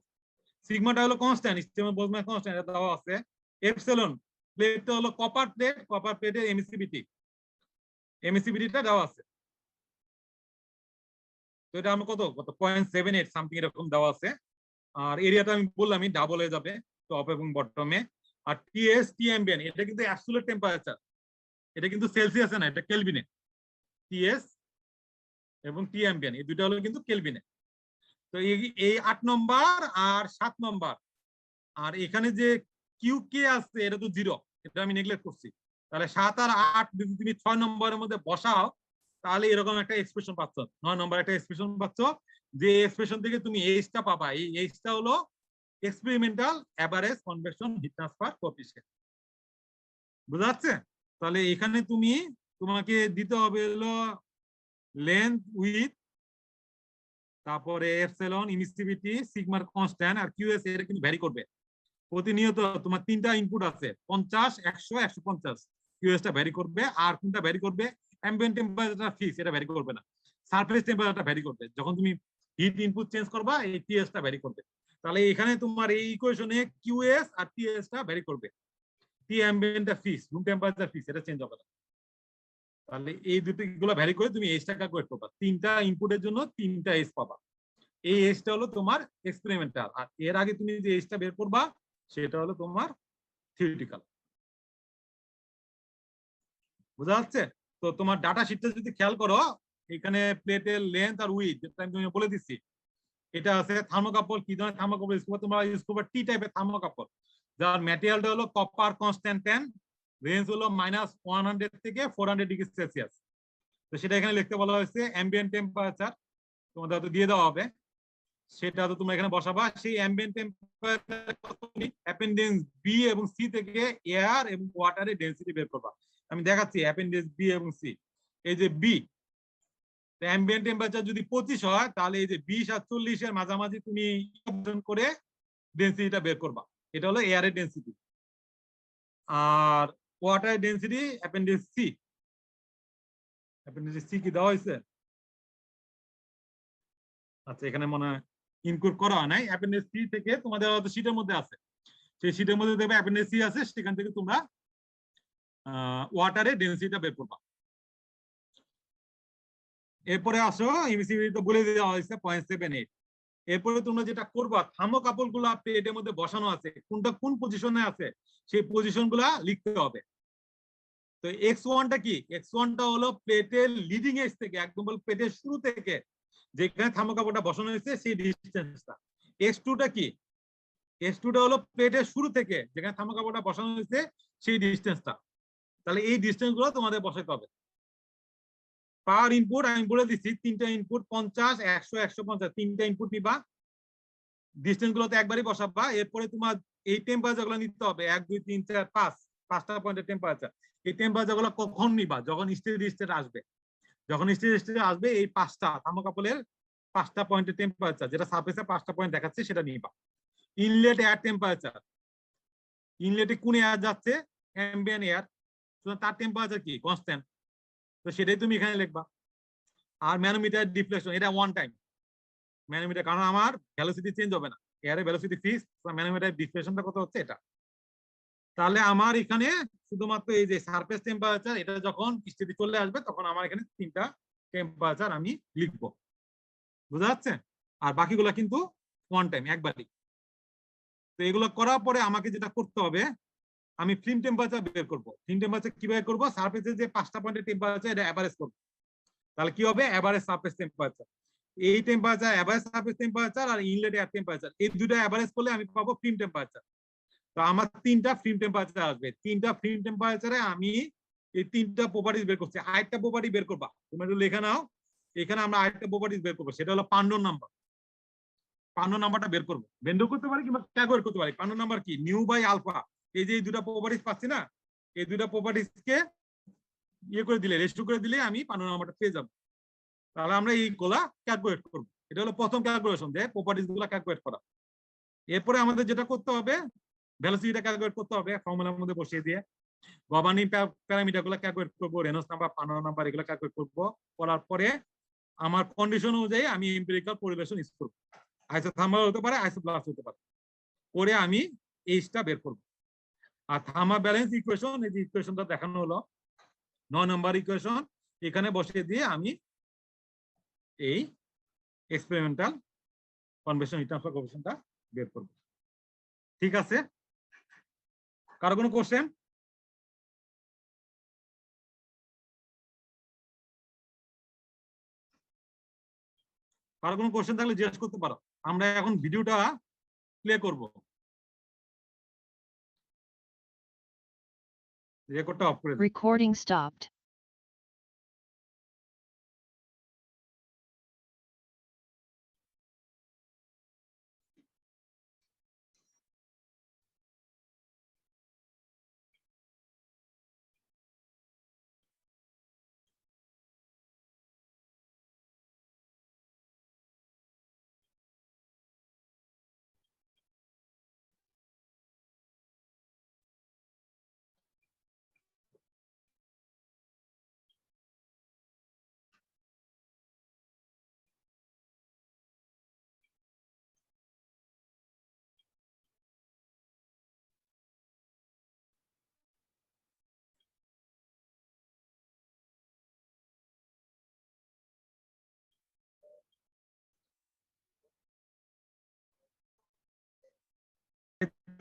সিগমাটা হলো কনস্ট্যান্ট, স্টিফেন বোলজম্যান কনস্ট্যান্ট, এটা দেওয়া আছে। এপসাইলন প্লেটটা হলো কপার প্লেট, কপার প্লেটের এমিসিভিটিটা দেওয়া আছে। তো এটা আমরা কত 0.78 সামথিং এরকম দেওয়া আছে। আর এরিয়াটা আমি বললামই ডাবল হয়ে যাবে টপ এবং বটমে। আর টিএস টি অ্যাম্বিয়েন্ট, এটা কিন্তু অ্যাবসলিউট টেম্পারেচার, এটা কিন্তু সেলসিয়াসে না, এটা কেলভিনে। টিএস এবং টি অ্যাম্বিয়েন্ট এই দুইটা হলো কিন্তু কেলভিনে। তো এই 8 নম্বর আর 7 নম্বর, আর এখানে যে কিউ কে আছে এটা তো 0, এটা আমি নেগলেক্ট করছি। তাহলে 7 আর 8 যদি তুমি 6 নম্বরের মধ্যে বসাও, তাহলে এরকম একটা এক্সপ্রেশন পাচ্ছ, 9 নম্বর একটা এক্সপ্রেশন পাচ্ছ। যে এক্সপ্রেশন থেকে তুমি এইচটা পাবা, এই এইচটা হলো experimental average convection heat transfer coefficient. বুঝা যাচ্ছে? তাহলে এখানে তোমাকে দিতে হবে হলো লেন্থ, উইথ, তারপরে এপসাইলন, ইমিসিভিটি, সিগমার কনস্ট্যান্ট, আর কিউএস এটা কিন্তু ভ্যারি করবে প্রতিনিয়ত। তোমার 3টা ইনপুট আছে, 50, 100, 150। কিউএসটা ভ্যারি করবে। আর কোনটা ভ্যারি করবে? অ্যাম্বিয়েন্ট টেম্পারেচারটা ফিক্স, এটা ভ্যারি করবে না। সারফেস টেম্পারেচারটা ভ্যারি করবে। যখন তুমি হিট ইনপুট চেঞ্জ করবা, এই টিএসটা ভ্যারি করবে। তাহলে এখানে তোমার এই ইকুয়েশনে কিউএস আর টিএসটা ভ্যারি করবে। টি অ্যাম্বিয়েন্টটা ফিক্স, রুম টেম্পারেচার ফিক্স, এটা চেঞ্জ হবে না। তাহলে এই দুটো গুলো ভ্যারি করে তুমি এজটা ক্যালকুলেট করবা, তিনটা ইনপুটের জন্য তিনটা এজ পাবা। এই এজটা হলো তোমার এক্সপেরিমেন্টাল, আর এর আগে তুমি যে এজটা বের করবা সেটা হলো তোমার থিওরিটিক্যাল। বোঝা যাচ্ছে? তো তোমার ডাটা শিটটা যদি খেয়াল করো, এখানে প্লেটের লেন্থ আর উইথ যেটা আমি তোমাকে বলে দিচ্ছি, এটা আছে থার্মোকাপল। কি ধরনের থার্মোকাপল ইউজ করবে? তোমরা ইউজ করবে টি টাইপের থার্মোকাপল, যার ম্যাটেরিয়ালটা হলো কপার কনস্ট্যান্ট 10, রেঞ্জ হলো -100 থেকে 400 ডিগ্রি সেলসিয়াস। তো সেটা এখানে লিখতে বলা হয়েছে অ্যাম্বিয়েন্ট টেম্পারেচার, তোমাদের হয়তো দিয়ে দেওয়া হবে, সেটা তো তোমরা এখানে বসাবা। সেই অ্যাম্বিয়েন্ট টেম্পারেচার অ্যাপেন্ডেন্স বি এবং সি থেকে এয়ার এবং ওয়াটারের ডেনসিটি বের করবা। আমি দেখাচ্ছি অ্যাপেন্ডেন্স বি এবং সি। এই যে বি, অ্যাম্বিয়েন্ট টেম্পারেচার যদি 25 হয়, তাহলে এই যে 20 আর 40 এর মাঝামাঝি তুমি করে ডেনসিটিটা বের করবা। এটা হলো এয়ারের ডেনসিটি। আর ওয়াটারের density appendix C. Appendix C কি দেওয়া হয়েছে? আচ্ছা, এখানে মনে হয় ইনক্লুড করা হয় নাই। অ্যাপেন্ডিক্স সি থেকে তোমাদের হয়তো শীটের মধ্যে আছে, সেই শীটের মধ্যে দেখবে অ্যাপেন্ডিক্স সি আছে, সেখান থেকে তোমরা ওয়াটারের ডেনসিটিটা বের করবা। এরপরে আসো, এমসিকিউ তো বলে দেওয়া হয়েছে 0.78। এরপরে তোমরা যেটা করবা, থার্মোকাপল গুলা প্লেটের মধ্যে বসানো আছে, কোনটা কোন পজিশনে আছে সেই পজিশন গুলা লিখতে হবে। তো x1টা কি? x1টা হলো প্লেটের লিডিং এজ থেকে, একদম প্লেটের শুরু থেকে যেখানে থার্মোকাপলটা বসানো হয়েছে সেই ডিসটেন্সটা। x2টা কি? x2টা হলো প্লেটের শুরু থেকে যেখানে থার্মোকাপলটা বসানো হয়েছে সেই ডিসটেন্সটা। তাহলে এই ডিসটেন্স গুলো তোমাদের বসাতে হবে। পাওয়ার ইনপুট আমি বলে দিচ্ছি, তিনটা ইনপুট 50, 100, 150, তিনটা ইনপুট নিবা, ডিসটেন্স গুলো তো একবারই বসাবা। এরপরে তোমার এই টেম্পারেচার গুলো নিতে হবে 1, 2, 3, 4, 5, 5টা পয়েন্টের টেম্পারেচার। এই টেম্পারেচার গুলো কখন নিবা? যখন স্টেডি স্টেট আসবে। যখন স্টেডি স্টেট আসবে, এই 5টা থার্মোকাপলের 5টা পয়েন্টের টেম্পারেচার, যেটা সারফেসে 5টা পয়েন্ট দেখাচ্ছে, সেটা নিবা। ইনলেট এয়ার টেম্পারেচার, ইনলেটে কোন এয়ার যাচ্ছে? অ্যাম্বিয়েন্ট এয়ার, তার টেম্পারেচার কি? কনস্ট্যান্ট। তো সেটাই তুমি এখানে লিখবা। আর ম্যানোমিটার ডিফ্লেকশন, এটা ওয়ান টাইম ম্যানোমিটার, কারণ আমার ভ্যালোসিটি চেঞ্জ হবে না, এয়ারের ভ্যালোসিটি ফিক্স। ম্যানোমিটার ডিফ্লেকশনটা কত হচ্ছে এটা। তাহলে আমার এখানে শুধুমাত্র এই যে সারফেস টেম্পারেচার, এটা যখন স্টেডি চলে আসবে তখন আমার এখানে তিনটা টেম্পারেচার আমি লিখবো। বুঝা যাচ্ছে? আর বাকিগুলো কিন্তু ওয়ান টাইম, একবারই। তো এগুলো করার পরে আমাকে যেটা করতে হবে, আমি ফিল্ম টেম্পারেচার বের করবো। ফিল্ম টেম্পারেচার কিভাবে করবো? সারফেসের যে 5টা পয়েন্টের টেম্পারেচার, এটা অ্যাভারেজ করবো। তাহলে কি হবে? Average surface temperature. এই টেম্পারেচার অ্যাভারেজ সারফেস টেম্পারেচার আর ইনলেট এয়ার টেম্পারেচার, এই দুটো অ্যাভারেজ করলে আমি পাবো ফিল্ম টেম্পারেচার। তো আমার তিনটা ফিল্ম টেম্পারেচার আসবে। তিনটা ফিল্ম টেম্পারেচারে আমি এই তিনটা প্রপার্টিজ বের করছি। আরেকটা প্রপার্টি বের করবা, তুমি একটু লেখা নাও। এখানে আমরা আরেকটা প্রপার্টিজ বের করবো, সেটা হলো পান্ডন নাম্বার। পান্ডন নাম্বারটা বের করবো, বেন্ডও করতে পারি কিংবা ক্যালকুলেট করতে পারি। পান্ডন নাম্বার কি? Nu by alpha. এই যে এই দুটা প্রপার্টিজ পাচ্ছি না, এই দুটা প্রপার্টিজকে ইয়ে করে দিলে, রেস্টু করে দিলে আমি পান্ডন নাম্বারটা পেয়ে যাবো। তাহলে আমরা এইগুলা ক্যালকুলেট করবো। এটা হলো প্রথম ক্যালকুলেশন, যে প্রপার্টিজ গুলা ক্যালকুলেট করা। এরপরে আমাদের যেটা করতে হবে, ভ্যালোসিটিটা ক্যালকুলেট করতে হবে ফর্মুলার মধ্যে বসিয়ে দিয়ে। গভর্নিং প্যারামিটার গুলো ক্যালকুলেট করবো, রেনল্ডস নাম্বার, পান্ডন নাম্বার, এগুলো ক্যালকুলেট করবো। করার পরে আমার কন্ডিশন অনুযায়ী আমি এম্পিরিক্যাল পরিবেশন ইউজ করবো। আইসোথার্মাল হতে পারে, আইসোব্লাস্ট হতে পারে। করে আমি এইচটা বের করবো। আর থার্মাল ব্যালেন্স ইকুয়েশন, এই যে ইকুয়েশনটা দেখানো হলো 9 নম্বর ইকুয়েশন, এখানে বসিয়ে দিয়ে আমি এই এক্সপেরিমেন্টাল কনভেকশন হিট ট্রান্সফার কোএফিশিয়েন্টটা বের করব। ঠিক আছে? কারো কোনো কোশ্চেন? কারো কোনো কোশ্চেন থাকলে জিজ্ঞেস করতে পারো। আমরা এখন ভিডিওটা প্লে করব, রেকর্ডটা অফ করে দিই। Recording stopped.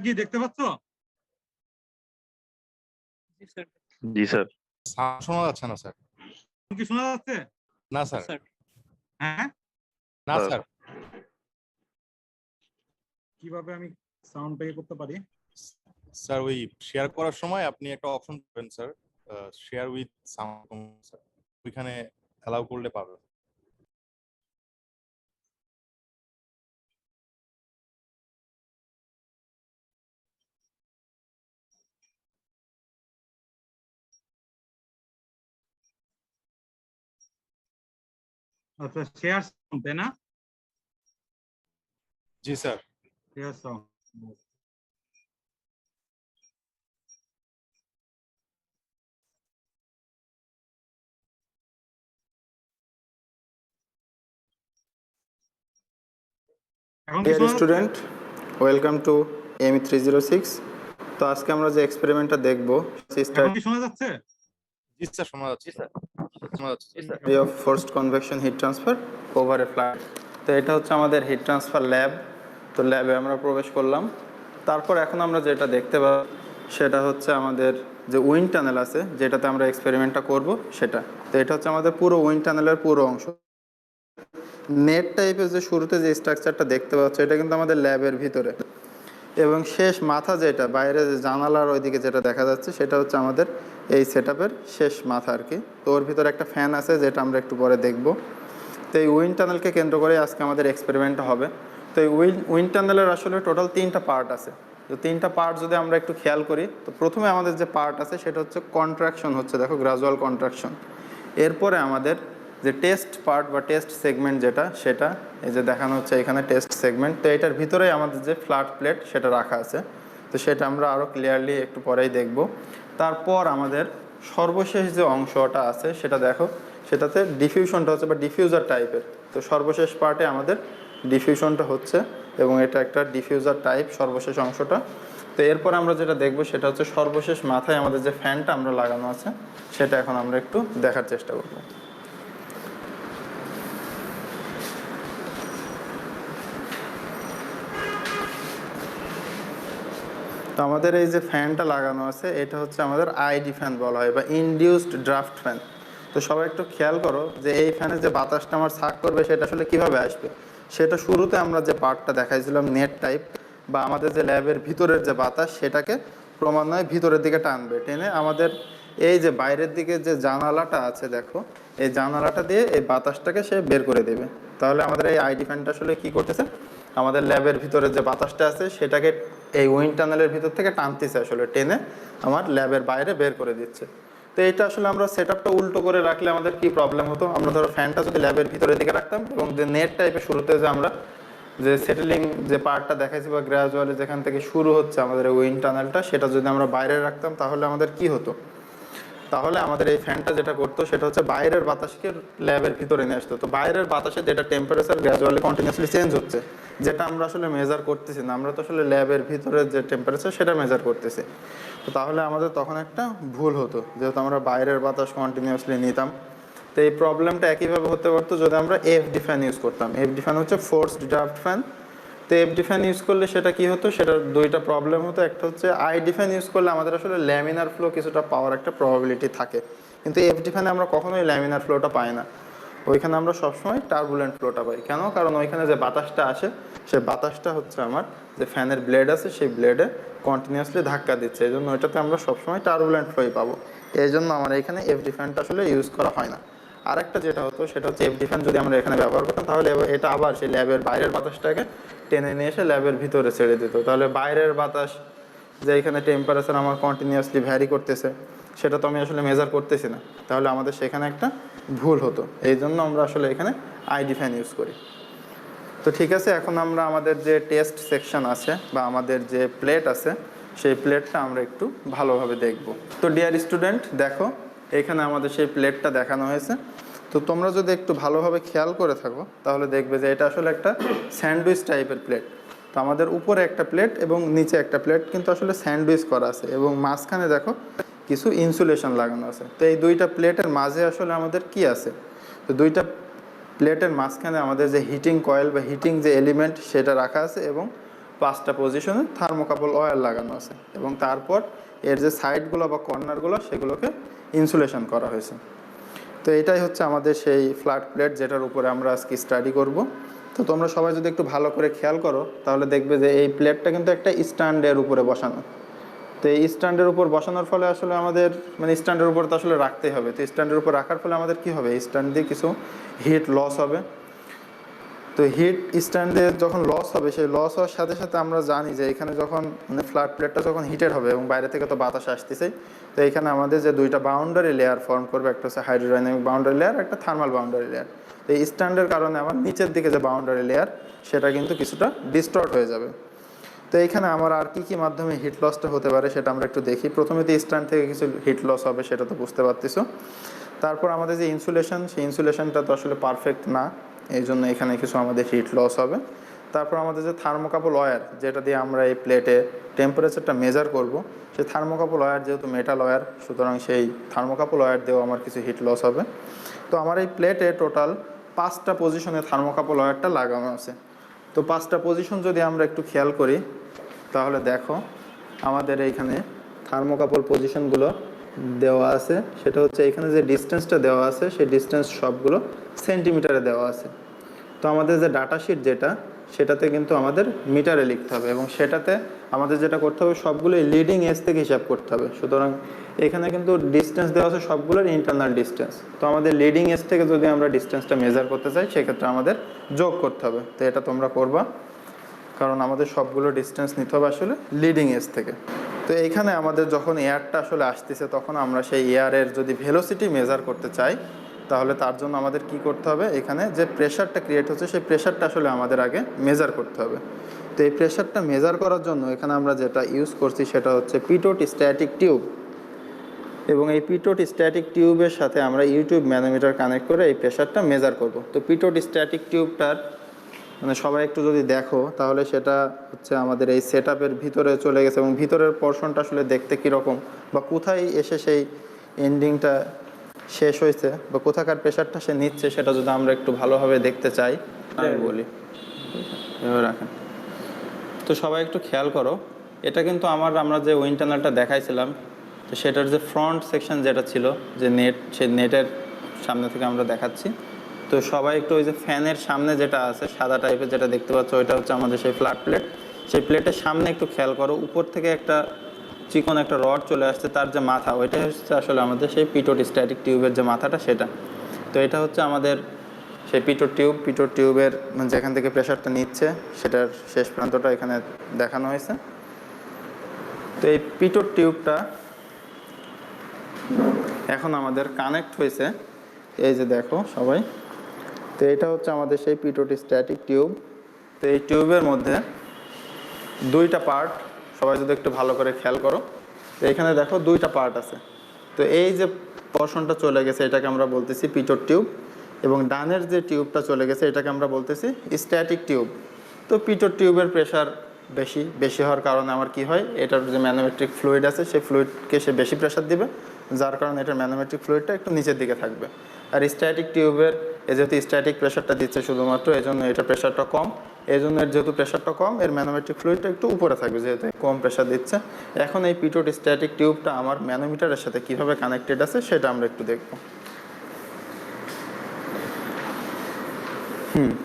কি দেখতে পাচ্ছ? জি স্যার। সাউন্ড শোনা যাচ্ছে না স্যার। কি শোনা যাচ্ছে? না স্যার। হ্যাঁ, না স্যার। স্যার। কিভাবে আমি সাউন্ড পে করতে পারি? স্যার ওই শেয়ার করার সময় আপনি একটা অপশন পাবেন sir, share with sound, sir ওইখানে অ্যালাউ করলে পাবেন। আচ্ছা, শেয়ার সাউন্ড, তাই না? জি স্যার। Share sound. এখন কি ডিয়ার শোনা যাচ্ছে? স্টুডেন্ট, ওয়েলকাম টু এমি 306। তো আজকে আমরা যে এক্সপেরিমেন্টটা দেখব এখন কি শোনা যাচ্ছে? জি স্যার, শোনা যাচ্ছে স্যার। শোনা যাচ্ছে sir. Study of forced convection heat transfer over a flat. তো এটা হচ্ছে আমাদের হিট ট্রান্সফার ল্যাব। তো ল্যাবে আমরা প্রবেশ করলাম। তারপর এখন আমরা যেটা দেখতে পাবো সেটা হচ্ছে আমাদের যে উইন্ড টানেল আছে, যেটাতে আমরা এক্সপেরিমেন্টটা করব সেটা। তো এটা হচ্ছে আমাদের পুরো উইন্ড টানেলের পুরো অংশ। নেট টাইপের যে শুরুতে যে স্ট্রাকচারটা দেখতে পাচ্ছ, এটা কিন্তু আমাদের ল্যাবের ভিতরে, এবং শেষ মাথা যেটা বাইরে যে জানালার ওইদিকে যেটা দেখা যাচ্ছে সেটা হচ্ছে আমাদের এই সেটআপের শেষ মাথা আর কি। তো ওর ভিতরে একটা ফ্যান আছে যেটা আমরা একটু পরে দেখব। তো এই উইন্ড টানেলকে কেন্দ্র করে আজকে আমাদের এক্সপেরিমেন্টটা হবে। তো এই উইন্ড টানেলের আসলে টোটাল 3টা পার্ট আছে। তো 3টা পার্ট যদি আমরা একটু খেয়াল করি, তো প্রথমে আমাদের যে পার্ট আছে সেটা হচ্ছে কন্ট্রাকশন হচ্ছে, দেখো গ্রাজুয়াল কন্ট্রাকশন। এরপরে আমাদের যে টেস্ট পার্ট বা টেস্ট সেগমেন্ট যেটা, সেটা এই যে দেখানো হচ্ছে এখানে টেস্ট সেগমেন্ট। তো এটার ভিতরেই আমাদের যে ফ্ল্যাট প্লেট সেটা রাখা আছে। তো সেটা আমরা আরও ক্লিয়ারলি একটু পরেই দেখব। তারপর আমাদের সর্বশেষ যে অংশটা আছে সেটা দেখো, সেটাতে ডিফিউশনটা হচ্ছে বা ডিফিউজার টাইপের। তো সর্বশেষ পার্টে আমাদের ডিফিউশনটা হচ্ছে, এবং এটা একটা ডিফিউজার টাইপ সর্বশেষ অংশটা। তো এরপর আমরা যেটা দেখব সেটা হচ্ছে সর্বশেষ মাথায় আমাদের যে ফ্যানটা আমরা লাগানো আছে সেটা এখন আমরা একটু দেখার চেষ্টা করব। তো আমাদের এই যে ফ্যানটা লাগানো আছে এটা হচ্ছে আমাদের আইডি ফ্যান বলা হয়, বা ইনডিউসড ড্রাফট ফ্যান। তো সবাই একটু খেয়াল করো যে এই ফ্যানে যে বাতাসটা আমার সাক করবে সেটা আসলে কিভাবে আসবে। সেটা শুরুতে আমরা যে পার্টটা দেখাইছিলাম নেট টাইপ, বা আমাদের যে ল্যাবের ভিতরের যে বাতাস সেটাকে ক্রমান্বয়ে ভিতরের দিকে টানবে, টেনে আমাদের এই যে বাইরের দিকে যে জানালাটা আছে দেখো, এই জানালাটা দিয়ে এই বাতাসটাকে সে বের করে দেবে। তাহলে আমাদের এই আইডি ফ্যানটা আসলে কি করতেছে, আমাদের ল্যাবের ভিতরে যে বাতাসটা আছে সেটাকে এই উইন্ড টানেলের ভিতর থেকে টানতেছে, আসলে টেনে আমার ল্যাবের বাইরে বের করে দিচ্ছে। তো এটা আসলে আমরা সেটআপটা উল্টো করে রাখলে আমাদের কি প্রবলেম হতো, আমরা ধরো ফ্যানটা যদি ল্যাবের ভিতরের দিকে রাখতাম, এবং যে নেট টাইপের শুরুতে যে আমরা যে সেটেলিং যে পার্টটা দেখাইছি বা গ্রাজুয়ালি যেখান থেকে শুরু হচ্ছে আমাদের উইন্ড টানেলটা, সেটা যদি আমরা বাইরে রাখতাম তাহলে আমাদের কি হতো, তাহলে আমাদের এই ফ্যানটা যেটা করতো সেটা হচ্ছে বাইরের বাতাসকে ল্যাবের ভিতরে নিয়ে আসতো। তো বাইরের বাতাসে যেটা টেম্পারেচার গ্র্যাজুয়ালি কন্টিনিউয়াসলি চেঞ্জ হচ্ছে, যেটা আমরা আসলে মেজার করতেছি না, আমরা তো আসলে ল্যাবের ভিতরে যে টেম্পারেচার সেটা মেজার করতেছি। তো তাহলে আমাদের তখন একটা ভুল হতো, যেহেতু আমরা বাইরের বাতাস কন্টিনিউয়াসলি নিতাম। তো এই প্রবলেমটা একইভাবে হতে পারতো যদি আমরা এফডি ফ্যান ইউজ করতাম। এফডি ফ্যান হচ্ছে ফোর্সড ড্রাফট ফ্যান। তো এফডি ফ্যান ইউজ করলে সেটা কি হতো, সেটার দুইটা প্রবলেম হতো। একটা হচ্ছে আইডি ফ্যান ইউজ করলে আমাদের আসলে ল্যামিনার ফ্লো কিছুটা পাওয়ার একটা প্রবাবিলিটি থাকে, কিন্তু এফডি ফ্যানে আমরা কখনোই ল্যামিনার ফ্লোটা পাই না। ওইখানে আমরা সবসময় টার্বুলেন্ট ফ্লোটা পাই। কেন? কারণ ওইখানে যে বাতাসটা আসে সেই বাতাসটা হচ্ছে আমার যে ফ্যানের ব্লেড আছে সেই ব্লেডে কন্টিনিউয়াসলি ধাক্কা দিচ্ছে, এই জন্য ওইটাতে আমরা সবসময় টার্বুলেন্ট ফ্লোই পাবো। এই জন্য আমার এখানে এফডি ফ্যানটা আসলে ইউজ করা হয় না। আরেকটা যেটা হতো সেটা হচ্ছে এফডি ফ্যান যদি আমরা এখানে ব্যবহার করতাম তাহলে এটা আবার সেই ল্যাবের বাইরের বাতাসটাকে টেনে নিয়ে এসে ল্যাবের ভিতরে ছেড়ে দিত। তাহলে বাইরের বাতাস যে এখানে টেম্পারেচার আমার কন্টিনিউয়াসলি ভ্যারি করতেছে সেটা তো আমি আসলে মেজার করতেছি না, তাহলে আমাদের সেখানে একটা ভুল হতো। এই জন্য আমরা আসলে এখানে আইডি ফ্যান ইউজ করি। তো ঠিক আছে, এখন আমরা আমাদের যে টেস্ট সেকশন আছে বা আমাদের যে প্লেট আছে সেই প্লেটটা আমরা একটু ভালোভাবে দেখব। তো ডিয়ার স্টুডেন্ট, দেখো এখানে আমাদের সেই প্লেটটা দেখানো হয়েছে। তো তোমরা যদি একটু ভালোভাবে খেয়াল করে থাকো তাহলে দেখবে যে এটা আসলে একটা স্যান্ডউইচ টাইপের প্লেট। তো আমাদের উপরে একটা প্লেট এবং নিচে একটা প্লেট কিন্তু আসলে স্যান্ডউইচ করা আছে, এবং মাঝখানে দেখো কিছু ইনসুলেশন লাগানো আছে। তো এই দুইটা প্লেটের মাঝে আসলে আমাদের কি আছে, তো দুইটা প্লেটের মাঝখানে আমাদের যে হিটিং কয়েল বা হিটিং যে এলিমেন্ট সেটা রাখা আছে, এবং 5টা পজিশনে থার্মোকাপল ওয়্যার লাগানো আছে এবং তারপর এর যে সাইডগুলো বা কর্নারগুলো সেগুলোকে ইনসুলেশন করা হয়েছে। তো এটাই হচ্ছে আমাদের সেই ফ্ল্যাট প্লেট যেটার উপরে আমরা আজকে স্টাডি করব। তো তোমরা সবাই যদি একটু ভালো করে খেয়াল করো তাহলে দেখবে যে এই প্লেটটা কিন্তু একটা স্ট্যান্ডের উপরে বসানো। তো এই স্ট্যান্ডের উপর বসানোর ফলে আসলে আমাদের মানে স্ট্যান্ডের উপর তো আসলে রাখতেই হবে। তো স্ট্যান্ডের উপর রাখার ফলে আমাদের কি হবে, স্ট্যান্ড দিয়ে কিছু হিট লস হবে। তো হিট স্ট্যান্ডে যখন লস হবে, সেই লস হওয়ার সাথে সাথে আমরা জানি যে এখানে যখন মানে ফ্ল্যাট প্লেটটা যখন হিটেড হবে এবং বাইরে থেকে তো বাতাস আসতেছে, তো এখানে আমাদের যে দুইটা বাউন্ডারি লেয়ার ফর্ম করবে, একটা হচ্ছে হাইড্রোডাইনামিক বাউন্ডারি লেয়ার, একটা থার্মাল বাউন্ডারি লেয়ার। তো এই স্ট্যান্ডের কারণে আমার নিচের দিকে যে বাউন্ডারি লেয়ার সেটা কিন্তু কিছুটা ডিস্টর্ট হয়ে যাবে। তো এইখানে আমার আর কি মাধ্যমে হিট লসটা হতে পারে সেটা আমরা একটু দেখি। প্রথমে তো স্ট্যান্ড থেকে কিছু হিট লস হবে, সেটা তো বুঝতে পারতেছো। তারপর আমাদের যে ইনসুলেশন, সেই ইনসুলেশনটা তো আসলে পারফেক্ট না, এই জন্য এখানে কিছু আমাদের হিট লস হবে। তারপর আমাদের যে থার্মোকাপল ওয়্যার, যেটা দিয়ে আমরা এই প্লেটে টেম্পারেচারটা মেজার করব, সেই থার্মোকাপল ওয়্যার যেহেতু মেটাল ওয়্যার, সুতরাং সেই থার্মোকাপল ওয়্যার দিয়েও আমার কিছু হিট লস হবে। তো আমার এই প্লেটে টোটাল 5টা পজিশনে থার্মোকাপল ওয়্যারটা লাগানো আছে। তো 5টা পজিশন যদি আমরা একটু খেয়াল করি তাহলে দেখো আমাদের এইখানে থার্মোকাপল পজিশনগুলো দেওয়া আছে। সেটা হচ্ছে এখানে যে ডিস্টেন্সটা দেওয়া আছে সেই ডিস্টেন্স সবগুলো সেন্টিমিটারে দেওয়া আছে। তো আমাদের যে ডাটা শিট যেটা, সেটাতে কিন্তু আমাদের মিটারে লিখতে হবে এবং সেটাতে আমাদের যেটা করতে হবে সবগুলোই লিডিং এজ থেকে হিসাব করতে হবে। সুতরাং এখানে কিন্তু ডিস্টেন্স দেওয়া আছে সবগুলোর ইন্টারনাল ডিস্টেন্স। তো আমাদের লিডিং এজ থেকে যদি আমরা ডিস্টেন্সটা মেজার করতে চাই সেক্ষেত্রে আমাদের যোগ করতে হবে। তো এটা তোমরা করবা, কারণ আমাদের সবগুলো ডিস্টেন্স নিতে হবে আসলে লিডিং এজ থেকে। তো এইখানে আমাদের যখন এয়ারটা আসলে আসতেছে তখন আমরা সেই এয়ারের যদি ভেলোসিটি মেজার করতে চাই তাহলে তার জন্য আমাদের কি করতে হবে, এখানে যে প্রেশারটা ক্রিয়েট হচ্ছে সেই প্রেশারটা আসলে আমাদের আগে মেজার করতে হবে। তো এই প্রেশারটা মেজার করার জন্য এখানে আমরা যেটা ইউজ করছি সেটা হচ্ছে পিটোট স্ট্যাটিক টিউব, এবং এই পিটোট স্ট্যাটিক টিউবের সাথে আমরা ইউটিউব ম্যানোমিটার কানেক্ট করে এই প্রেশারটা মেজার করব। তো পিটোট স্ট্যাটিক টিউবটার মানে সবাই একটু যদি দেখো তাহলে সেটা হচ্ছে আমাদের এই সেটআপের ভিতরে চলে গেছে এবং ভিতরের পোর্শনটা আসলে দেখতে কীরকম বা কোথায় এসে সেই এন্ডিংটা শেষ হয়েছে বা কোথাকার প্রেশারটা সে নিচ্ছে সেটা যদি আমরা একটু ভালোভাবে দেখতে চাই আমি বলি এভাবে রাখেন। তো সবাই একটু খেয়াল করো, এটা কিন্তু আমরা যে উইন্ড টানেলটা দেখাইছিলাম তো সেটার যে ফ্রন্ট সেকশন যেটা ছিল যে নেট, সেই নেটের সামনে থেকে আমরা দেখাচ্ছি। তো সবাই একটু ওই যে ফ্যানের সামনে যেটা আছে সাদা টাইপের যেটা দেখতে পাচ্ছ ওইটা হচ্ছে আমাদের সেই ফ্ল্যাট প্লেট। সেই প্লেটের সামনে একটু খেয়াল করো, উপর থেকে একটা চিকন একটা রড চলে আসছে, তার যে মাথা ওইটাই হচ্ছে আসলে আমাদের সেই পিটোট স্ট্যাটিক টিউবের যে মাথাটা সেটা। তো এটা হচ্ছে আমাদের সেই পিটোট টিউবের যেখান থেকে প্রেশারটা নিচ্ছে সেটার শেষ প্রান্তটা এখানে দেখানো হয়েছে। তো এই পিটোট টিউবটা এখন আমাদের কানেক্ট হয়েছে, এই যে দেখো সবাই। তো এটা হচ্ছে আমাদের সেই পিটোট স্ট্যাটিক টিউব। তো এই টিউবের মধ্যে দুইটা পার্ট, সবাই যদি একটু ভালো করে খেয়াল করো, তো এখানে দেখো দুইটা পার্ট আছে। তো এই যে পোর্শনটা চলে গেছে এটাকে আমরা বলতেছি পিটোট টিউব, এবং ডানের যে টিউবটা চলে গেছে এটাকে আমরা বলতেছি স্ট্যাটিক টিউব। তো পিটোট টিউবের প্রেশার বেশি হওয়ার কারণে আমার কি হয়, এটার যে ম্যানোমেট্রিক ফ্লুইড আছে সেই ফ্লুইডকে সে বেশি প্রেশার দিবে, যার কারণে এটার ম্যানোমেট্রিক ফ্লুইডটা একটু নিচের দিকে থাকবে। আর স্ট্যাটিক টিউবের যেহেতু স্ট্যাটিক প্রেশারটা দিচ্ছে শুধুমাত্র, এই জন্য এটা প্রেশারটা কম, এই জন্য এর যেহেতু প্রেশারটা কম এর ম্যানোমেট্রিক ফ্লুইডটা একটু উপরে থাকবে যেহেতু কম প্রেশার দিচ্ছে। এখন এই পিটোট স্ট্যাটিক টিউবটা আমার ম্যানোমিটারের সাথে কিভাবে কানেক্টেড আছে সেটা আমরা একটু দেখব।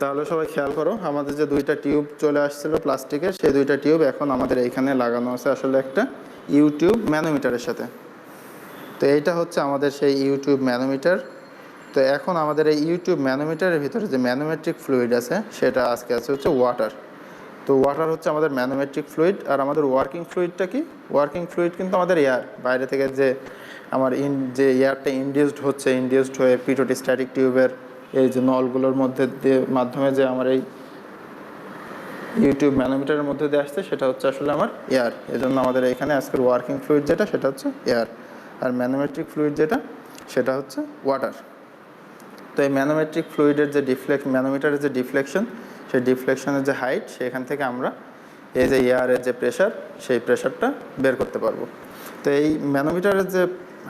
তাহলে সবাই খেয়াল করো, আমাদের যে দুইটা টিউব চলে আসছিল প্লাস্টিকের, সেই দুইটা টিউব এখন আমাদের এইখানে লাগানো আছে আসলে একটা ইউটিউব ম্যানোমিটারের সাথে। তো এইটা হচ্ছে আমাদের সেই ইউটিউব ম্যানোমিটার। তো এখন আমাদের এই ইউটিউব ম্যানোমিটারের ভিতরে যে ম্যানোমেট্রিক ফ্লুইড আছে সেটা আজকে আছে হচ্ছে ওয়াটার। তো ওয়াটার হচ্ছে আমাদের ম্যানোমেট্রিক ফ্লুইড। আর আমাদের ওয়ার্কিং ফ্লুইডটা কি, ওয়ার্কিং ফ্লুইড কিন্তু আমাদের এয়ার, বাইরে থেকে যে আমার যে এয়ারটা ইনডিউসড হয়ে পিটোট স্ট্যাটিক টিউবের এই যে নলগুলোর মধ্যে দিয়ে মাধ্যমে যে আমার এই ইউটিউব ম্যানোমিটারের মধ্যে দিয়ে আসছে সেটা হচ্ছে আসলে আমার এয়ার। এই জন্য আমাদের এখানে আজকের ওয়ার্কিং ফ্লুইড যেটা সেটা হচ্ছে এয়ার, আর ম্যানোমেট্রিক ফ্লুইড যেটা সেটা হচ্ছে ওয়াটার। তো এই ম্যানোমেট্রিক ফ্লুইডের যে ম্যানোমিটারের যে ডিফ্লেকশন, সেই ডিফ্লেকশনের যে হাইট, সেখান থেকে আমরা এই যে এয়ারের যে প্রেশার সেই প্রেশারটা বের করতে পারবো। তো এই ম্যানোমিটারের যে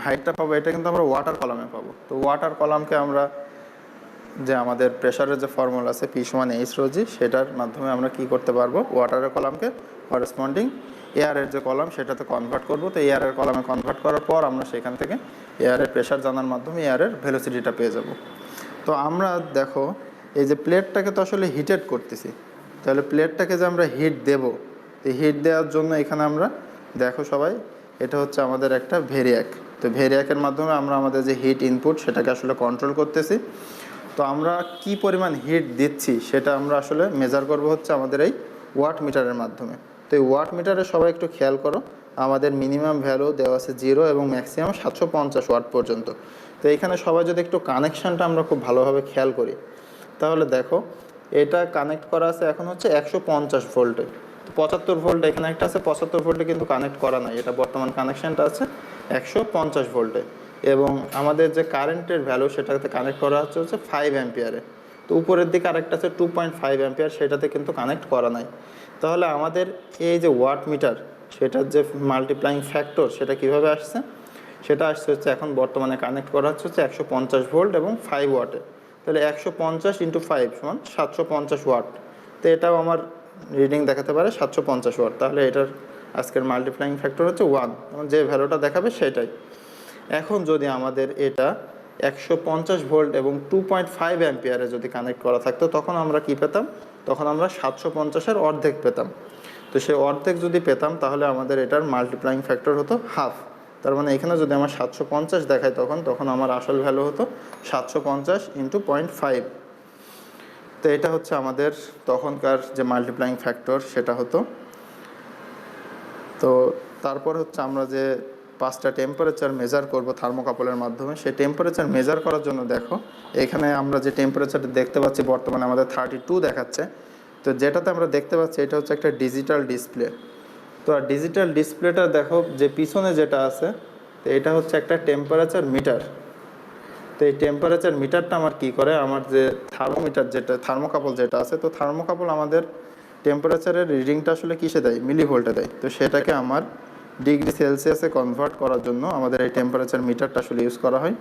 হাইটটা পাবো এটা কিন্তু আমরা ওয়াটার কলামে পাবো। তো ওয়াটার কলামকে আমরা যে আমাদের প্রেশারের যে ফর্মুলা আছে পি সমান এইচ রো জি, সেটার মাধ্যমে আমরা কি করতে পারবো, ওয়াটারের কলামকে করেসপন্ডিং এয়ারের যে কলাম সেটাতে কনভার্ট করব। তো এয়ারের কলামে কনভার্ট করার পর আমরা সেখান থেকে এয়ারের প্রেশার জানার মাধ্যমে এয়ারের ভেলোসিটিটা পেয়ে যাব। তো আমরা দেখো এই যে প্লেটটাকে তো আসলে হিটেড করতেছি, তাহলে প্লেটটাকে যে আমরা হিট দেব, এই হিট দেওয়ার জন্য এখানে আমরা দেখো সবাই এটা হচ্ছে আমাদের একটা ভেরিয়াক। তো ভেরিয়াকের মাধ্যমে আমরা আমাদের যে হিট ইনপুট সেটাকে আসলে কন্ট্রোল করতেছি। তো আমরা কি পরিমাণ হিট দিচ্ছি সেটা আমরা আসলে মেজার করব হচ্ছে আমাদের এই ওয়াট মিটারের মাধ্যমে। তো এই ওয়াট মিটারে সবাই একটু খেয়াল করো, আমাদের মিনিমাম ভ্যালু দেওয়া আছে 0 এবং ম্যাক্সিমাম 750 ওয়াট পর্যন্ত। তো এখানে সবাই যদি একটু কানেকশানটা আমরা খুব ভালোভাবে খেয়াল করি, তাহলে দেখো এটা কানেক্ট করা আছে এখন হচ্ছে 150 ভোল্টে। 75 ভোল্ট এখানে একটা আছে, 75 ভোল্টে কিন্তু কানেক্ট করা নাই, এটা বর্তমান কানেকশানটা আছে 150 ভোল্টে। এবং আমাদের যে কারেন্টের ভ্যালু সেটাতে কানেক্ট করা হচ্ছে 5 অ্যাম্পিয়ারে। তো উপরের দিকে আরেকটা আছে 2.5 অ্যাম্পিয়ার, সেটাতে কিন্তু কানেক্ট করা নাই। তাহলে আমাদের এই যে ওয়াট মিটার সেটার যে মাল্টিপ্লাইং ফ্যাক্টর সেটা কিভাবে আসছে, সেটা আসছে হচ্ছে এখন বর্তমানে কানেক্ট করা হচ্ছে 150 ভোল্ট এবং 5 ওয়াটে। তাহলে 150 × 5 সমান 750 ওয়াট। তো এটাও আমার রিডিং দেখাতে পারে 750 ওয়াট। তাহলে এটার আজকের মাল্টিপ্লাইং ফ্যাক্টর হচ্ছে 1, এবং যে ভ্যালুটা দেখাবে সেটাই। এখন যদি আমাদের এটা 150 ভোল্ট এবং 2.5 অ্যাম্পিয়ারে যদি কানেক্ট করা থাকতো, তখন আমরা কি পেতাম, তখন আমরা 750-এর অর্ধেক পেতাম। তো সেই অর্ধেক যদি পেতাম তাহলে আমাদের এটার মাল্টিপ্লাইং ফ্যাক্টর হতো হাফ। তার মানে এখানে যদি আমার 750 দেখায় তখন আমার আসল ভ্যালু হতো 750 × 0.5। তো এটা হচ্ছে আমাদের তখনকার যে মাল্টিপ্লাইং ফ্যাক্টর সেটা হতো। তো তারপর হচ্ছে আমরা যে 5টা টেম্পারেচার মেজার করব থার্মোকাপলের মাধ্যমে, সেই টেম্পারেচার মেজার করার জন্য দেখো এখানে আমরা যে টেম্পারেচারটা দেখতে পাচ্ছি বর্তমানে আমাদের 32 দেখাচ্ছে। তো যেটাতে আমরা দেখতে পাচ্ছি এটা হচ্ছে একটা ডিজিটাল ডিসপ্লে। তো আর ডিজিটাল ডিসপ্লেটা দেখো যে পিছনে যেটা আছে, তো এটা হচ্ছে একটা টেম্পারেচার মিটার। তো এই টেম্পারেচার মিটারটা আমার কি করে, আমার যে থার্মোমিটার যেটা থার্মোকাপল যেটা আছে, তো থার্মোকাপল আমাদের টেম্পারেচারের রিডিংটা আসলে কিসে দেয়, মিলি ভোল্টে দেয়। তো সেটাকে আমার ডিগ্রি সেলসিয়াসে কনভার্ট করার জন্য আমাদের এই টেম্পারেচার মিটারটা আসলে ইউজ করা হয়।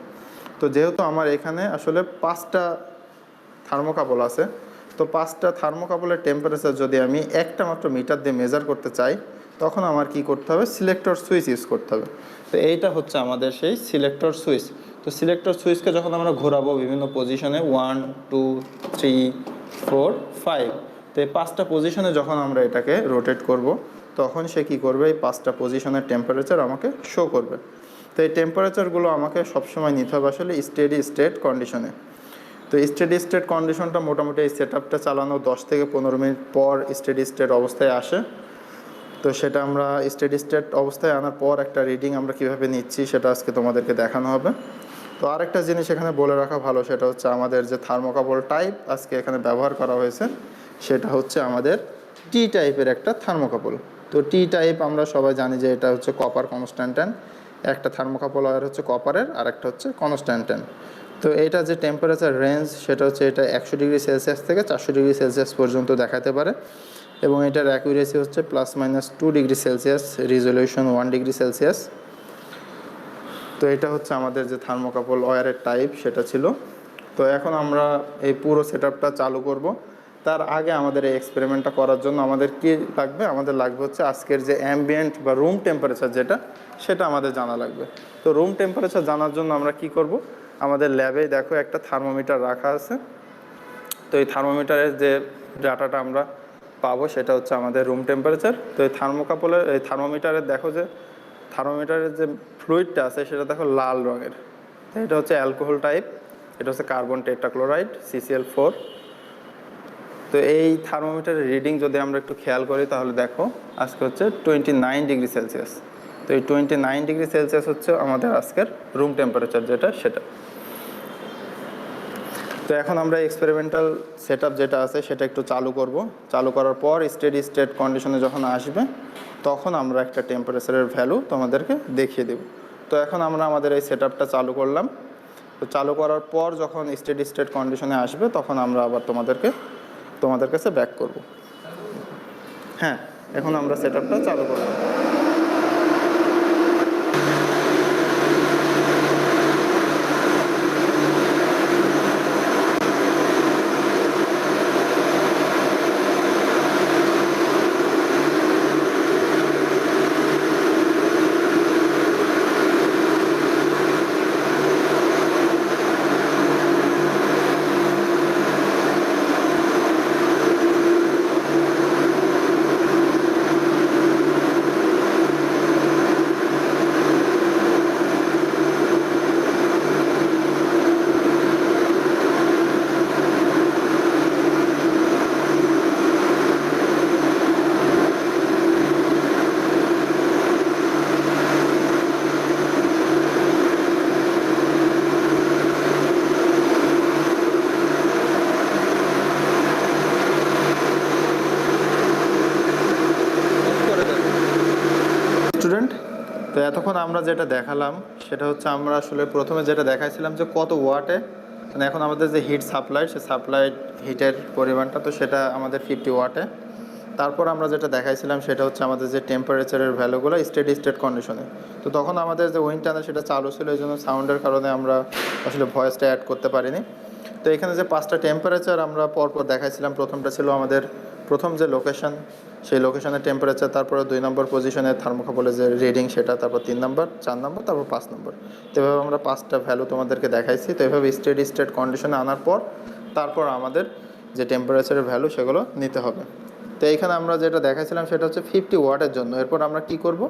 তো যেহেতু আমার এখানে আসলে 5টা থার্মোকাপল আছে, তো 5টা থার্মোকাপলের টেম্পারেচার যদি আমি একটা মাত্র মিটার দিয়ে মেজার করতে চাই, তখন আমার কি করতে হবে, সিলেক্টর সুইচ ইউজ করতে হবে। তো এইটা হচ্ছে আমাদের সেই সিলেক্টর সুইচ। তো সিলেক্টর সুইচকে যখন আমরা ঘোরাবো বিভিন্ন পজিশনে 1 2 3 4 5, তো এই 5টা পজিশনে যখন আমরা এটাকে রোটেট করব, তখন সে কি করবে, এই 5টা পজিশনের টেম্পারেচার আমাকে শো করবে। তো এই টেম্পারেচারগুলো আমাকে সবসময় নিতে হবে আসলে স্টেডি স্টেট কন্ডিশনে। তো স্টেডি স্টেট কন্ডিশনটা মোটামুটি এই সেট আপটা চালানো 10 থেকে 15 মিনিট পর স্টেডি স্টেট অবস্থায় আসে। তো সেটা আমরা স্টেডি স্টেট অবস্থায় আনার পর একটা রিডিং আমরা কিভাবে নিচ্ছি সেটা আজকে তোমাদেরকে দেখানো হবে। তো আরেকটা জিনিস এখানে বলে রাখা ভালো, সেটা হচ্ছে আমাদের যে থার্মোকাপল টাইপ আজকে এখানে ব্যবহার করা হয়েছে সেটা হচ্ছে আমাদের টি টাইপের একটা থার্মোকাপল। তো টি টাইপ আমরা সবাই জানি যে এটা হচ্ছে কপার কনস্ট্যান্টেন, একটা থার্মোকাপল ওয়্যার হচ্ছে কপারের আর একটা হচ্ছে কনস্ট্যান্টেন। তো এটা যে টেম্পারেচার রেঞ্জ সেটা হচ্ছে এটা 100 ডিগ্রি সেলসিয়াস থেকে 400 ডিগ্রি সেলসিয়াস পর্যন্ত দেখাতে পারে, এবং এটার অ্যাকুরেসি হচ্ছে +- 2 degree Celsius, resolution 1 degree Celsius. তো এটা হচ্ছে আমাদের যে থার্মোকাপল ওয়্যারের টাইপ সেটা ছিল। তো এখন আমরা এই পুরো সেট আপটা চালু করব। তার আগে আমাদের এই এক্সপেরিমেন্টটা করার জন্য আমাদের কি লাগবে, আমাদের লাগবে হচ্ছে আজকের যে অ্যাম্বিয়েন্ট বা রুম টেম্পারেচার যেটা, সেটা আমাদের জানা লাগবে। তো রুম টেম্পারেচার জানার জন্য আমরা কি করব, আমাদের ল্যাবে দেখো একটা থার্মোমিটার রাখা আছে। তো এই থার্মোমিটারের যে ডাটাটা আমরা পাবো সেটা হচ্ছে আমাদের রুম টেম্পারেচার। তো এই থার্মোকাপলের এই থার্মোমিটারের দেখো যে থার্মোমিটারের যে ফ্লুইডটা আছে সেটা দেখো লাল রঙের। এটা হচ্ছে অ্যালকোহল টাইপ, এটা হচ্ছে কার্বন টেট্রাক্লোরাইড CCl4। তো এই থার্মোমিটারের রিডিং যদি আমরা একটু খেয়াল করি তাহলে দেখো আজকে হচ্ছে 29 ডিগ্রি সেলসিয়াস। তো এই 29 ডিগ্রি সেলসিয়াস হচ্ছে আমাদের আজকের রুম টেম্পারেচার যেটা সেটা। তো এখন আমরা এক্সপেরিমেন্টাল সেট আপ যেটা আছে সেটা একটু চালু করব। চালু করার পর স্টেডি স্টেট কন্ডিশনে যখন আসবে তখন আমরা একটা টেম্পারেচারের ভ্যালু তোমাদেরকে দেখিয়ে দেব। তো এখন আমরা আমাদের এই সেট আপটা চালু করলাম। তো চালু করার পর যখন স্টেডি স্টেট কন্ডিশনে আসবে তখন আমরা আবার তোমাদের কাছে ব্যাক করব। হ্যাঁ, এখন আমরা সেট আপটা চালু করব। স্টুডেন্ট, তো এতক্ষণ আমরা যেটা দেখালাম সেটা হচ্ছে আমরা আসলে প্রথমে যেটা দেখাইছিলাম যে কত ওয়াটে, মানে এখন আমাদের যে হিট সাপ্লাই, সে সাপ্লাই হিটের পরিমাণটা তো সেটা আমাদের 50 ওয়াটে। তারপর আমরা যেটা দেখাইছিলাম সেটা হচ্ছে আমাদের যে টেম্পারেচারের ভ্যালুগুলো স্টেডি স্টেট কন্ডিশনে। তো তখন আমাদের যে উইন্ড টানেল সেটা চালু ছিল, এই জন্য সাউন্ডের কারণে আমরা আসলে ভয়েসটা অ্যাড করতে পারিনি। তো এখানে যে 5টা টেম্পারেচার আমরা পরপর দেখাইছিলাম, প্রথমটা ছিল আমাদের প্রথম যে লোকেশন, সেই লোকেশনের টেম্পারেচার, তারপরে 2 নম্বর পজিশনে থার্মোকাপলের যে রিডিং সেটা, তারপর 3 নম্বর, 4 নম্বর, তারপর 5 নম্বর। তো এভাবে আমরা 5টা ভ্যালু তোমাদেরকে দেখাইছি। তো এভাবে স্টেডি স্টেট কন্ডিশনে আনার পর তারপর আমাদের যে টেম্পারেচারের ভ্যালু সেগুলো নিতে হবে। তো এইখানে আমরা যেটা দেখাইছিলাম সেটা হচ্ছে 50 ওয়াটের জন্য। এরপর আমরা কি করব,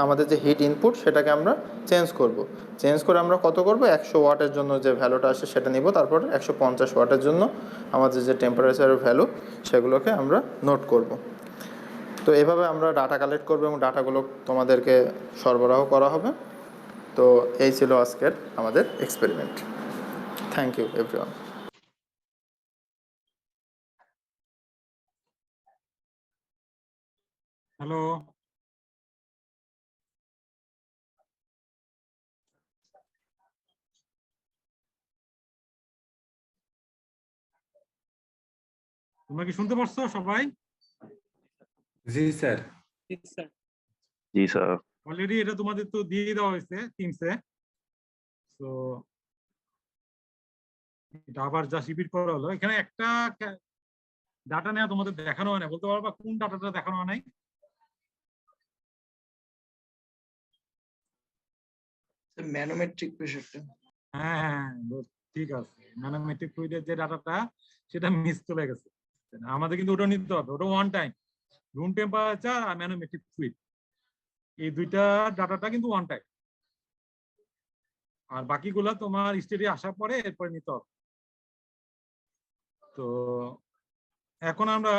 আমাদের যে হিট ইনপুট সেটাকে আমরা চেঞ্জ করব। চেঞ্জ করে আমরা কত করব, 100 ওয়াটের জন্য যে ভ্যালুটা আসে সেটা নিব। তারপর 150 ওয়াটের জন্য আমাদের যে টেম্পারেচারের ভ্যালু সেগুলোকে আমরা নোট করব। তো এভাবে আমরা ডাটা কালেক্ট করব এবং ডাটাগুলো তোমাদেরকে সরবরাহ করা হবে। তো এই ছিল আজকের আমাদের experiment. Thank you everyone. Hello, তোমরা কি শুনতে পারছো সবাই? জি স্যার। জি স্যার। অলরেডি এটা তোমাদের তো দিয়ে দেওয়া হয়েছে টিমসে। তো এটা আবার জাস্ট রিপিট করা হলো। এখানে একটা ডাটা নেওয়া তোমাদের দেখানো হয় না, বলতে পারবা কোন ডাটাটা দেখানো হয় নাই? ম্যানোমেট্রিক প্রেসারটা। হ্যাঁ হ্যাঁ, ঠিক আছে। ম্যানোমেট্রিক ফ্লুইডের যে ডাটাটা সেটা মিস চলে গেছে। আমাদের কিন্তু ওটা নিতে হবে, ওটা ওয়ান টাইম। রুম টেম্পারেচার আর ম্যানোমেট্রিক ফ্লুইড, এই দুইটা ডাটাটা কিন্তু ওয়ান টাইম। আর বাকিগুলো তোমার স্টেডি আসার পরে এরপরে নিতে হবে। তো এখন আমরা,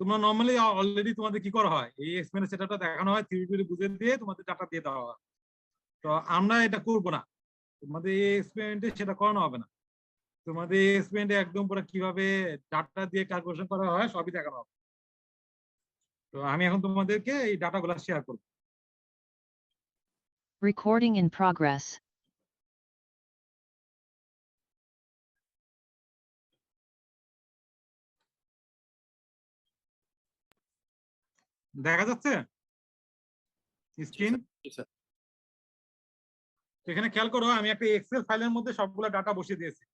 তোমরা নর্মালি অলরেডি তোমাদের কি করা হয়, এই এক্সপেরিমেন্ট সেটআপটা দেখানো হয়, থিওরি বুঝে দিয়ে তোমাদের ডাটা দিয়ে দেওয়া হয়। তো আমরা এটা করব না, তোমাদের এই এক্সপেরিমেন্টে সেটা করানো হবে না। তোমাদের এই এক্সপেরিমেন্টে একদম পুরো কিভাবে ডাটা দিয়ে ক্যালকুলেশন করা হয় সবই দেখানো হবে। তো আমি এখন তোমাদেরকে এই ডাটাগুলো শেয়ার করব। Recording in progress. দেখা যাচ্ছে স্ক্রিন? এখানে খেয়াল করো, আমি একটা এক্সেল ফাইলের মধ্যে সবগুলো ডাটা বসিয়ে দিয়েছি।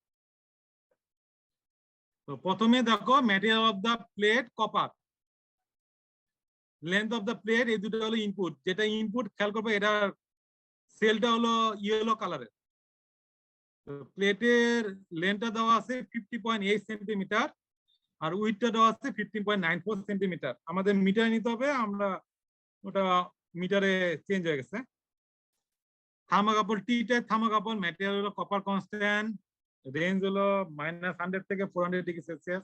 তো প্রথমে দেখো material of the plate copper, length of the plate, এই দুটো হলো ইনপুট। যেটা ইনপুট খেয়াল করবে, এটা সেলটা হলো ইয়েলো কালারের। প্লেটের লেন্থটা দেওয়া আছে 50.8 সেন্টিমিটার আর উইডথটা দেওয়া আছে 15.94 সেন্টিমিটার। আমাদের মিটারে নিতে হবে, আমরা ওটা মিটারে চেঞ্জ হয়ে গেছে। Thermocouple, T type thermocouple, material হলো কপার কনস্ট্যান্ট, রেঞ্জ হলো -100 থেকে 400 ডিগ্রি সেলসিয়াস,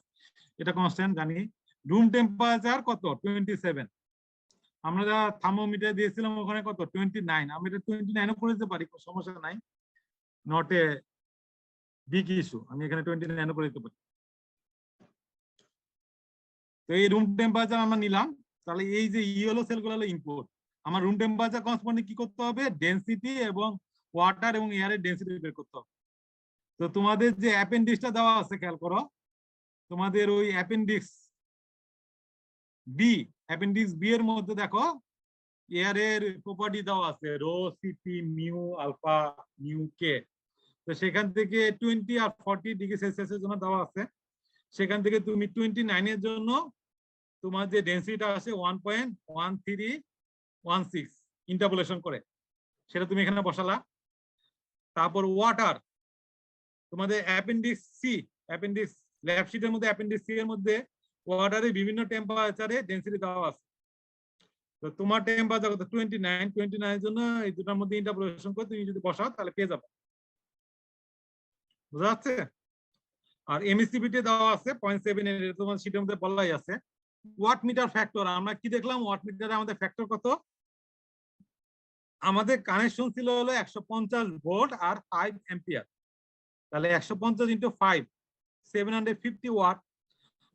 এটা কনস্ট্যান্ট জানি। রুম টেম্পারেচার কত, 27। আমরা যা থার্মোমিটার দিয়েছিলাম ওখানে কত, 29। আমি এটা 29 করে দিতে পারি, কোনো সমস্যা নাই, নট এ বিগ ইস্যু। আমি এখানে 29 করে দিতে পারি। তো এই রুম টেম্পারেচার আমরা নিলাম। তাহলে এই যে ইয়েলো সেলগুলো হলো ইনপুট। আমার রুম টেম্পারেচার করেসপন্ডিং কি করতে হবে, ডেনসিটি এবং ওয়াটার এবং এয়ারের ডেনসিটি বের করতে হবে। তো তোমাদের যে অ্যাপেন্ডিক্সটা দেওয়া আছে খেয়াল করো, তোমাদের ওই অ্যাপেন্ডিক্স বি এর মধ্যে দেখো এয়ারের প্রপার্টি দেওয়া আছে, rho, CP, mu, alpha, mu, K. তো সেখান থেকে 20 আর 40 ডিগ্রি সেলসিয়াসের জন্য দেওয়া আছে। সেখান থেকে তুমি 29 এর জন্য তোমার যে ডেনসিটিটা আছে 1.1316 ইন্টারপোলেশন করে, সেটা তুমি এখানে বসালা। তারপর ওয়াটার, তোমাদের অ্যাপেন্ডিক্স ল্যাব শিটের মধ্যে অ্যাপেন্ডিক্স সি এর মধ্যে ওয়াটারে বিভিন্ন টেম্পারেচারে ডেনসিটি দেওয়া আছে। তো তোমার টেম্পারেচার কত, 29 এর জন্য এই দুটার মধ্যে ইন্টারপোলেশন করে তুমি যদি বসাও তাহলে পেয়ে যাবে। বুঝা যাচ্ছে? আর এমএসসিবিতে দেওয়া আছে 0.7 এর, তোমার শিটের মধ্যে বলাই আছে। ওয়াট মিটার ফ্যাক্টর, আমরা কি দেখলাম, ওয়াট মিটারে আমাদের ফ্যাক্টর কত, আমাদের কানেকশন ছিল হলো 150 ভোল্ট আর 5 অ্যাম্পিয়ার। তাহলে 150 ইন্টু 5, 750 ওয়াট।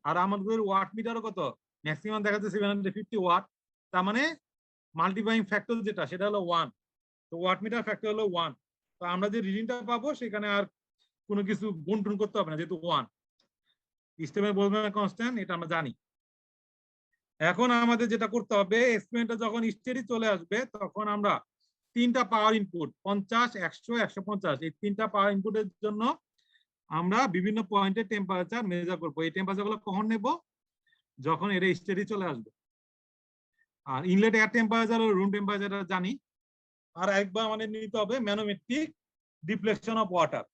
আর আমাদের ওয়াট মিটারও কত, ম্যাক্সিমাম দেখা যাচ্ছে 750 ওয়াট। তার মানে মাল্টিপ্লাইং ফ্যাক্টর যেটা সেটা হলো 1, তো ওয়াটমিটার ফ্যাক্টর হলো 1। তো আমরা যে রিডিংটা পাবো সেখানে আর কোনো কিছু গুণ টুন করতে হবে না, যেহেতু 1। সিস্টেমে বলবে না কনস্ট্যান্ট, এটা আমরা জানি। এখন আমাদের যেটা করতে হবে, এক্সপেরিমেন্টটা যখন স্টেডি চলে আসবে তখন আমরা তিনটা পাওয়ার ইনপুট 50, 100, 150 এই তিনটা পাওয়ার ইনপুটের জন্য আমরা বিভিন্ন পয়েন্টে টেম্পারেচার মেজার করবো। এই টেম্পারেচারগুলো কখন নেব? যখন এটা স্টেডি চলে আসবে। আর ইনলেট এয়ার টেম্পারেচার ও রুম টেম্পারেচারটা জানি। আর একবার আমাদের নিতে হবে ম্যানোমেট্রিক ডিফ্লেকশন অফ ওয়াটার।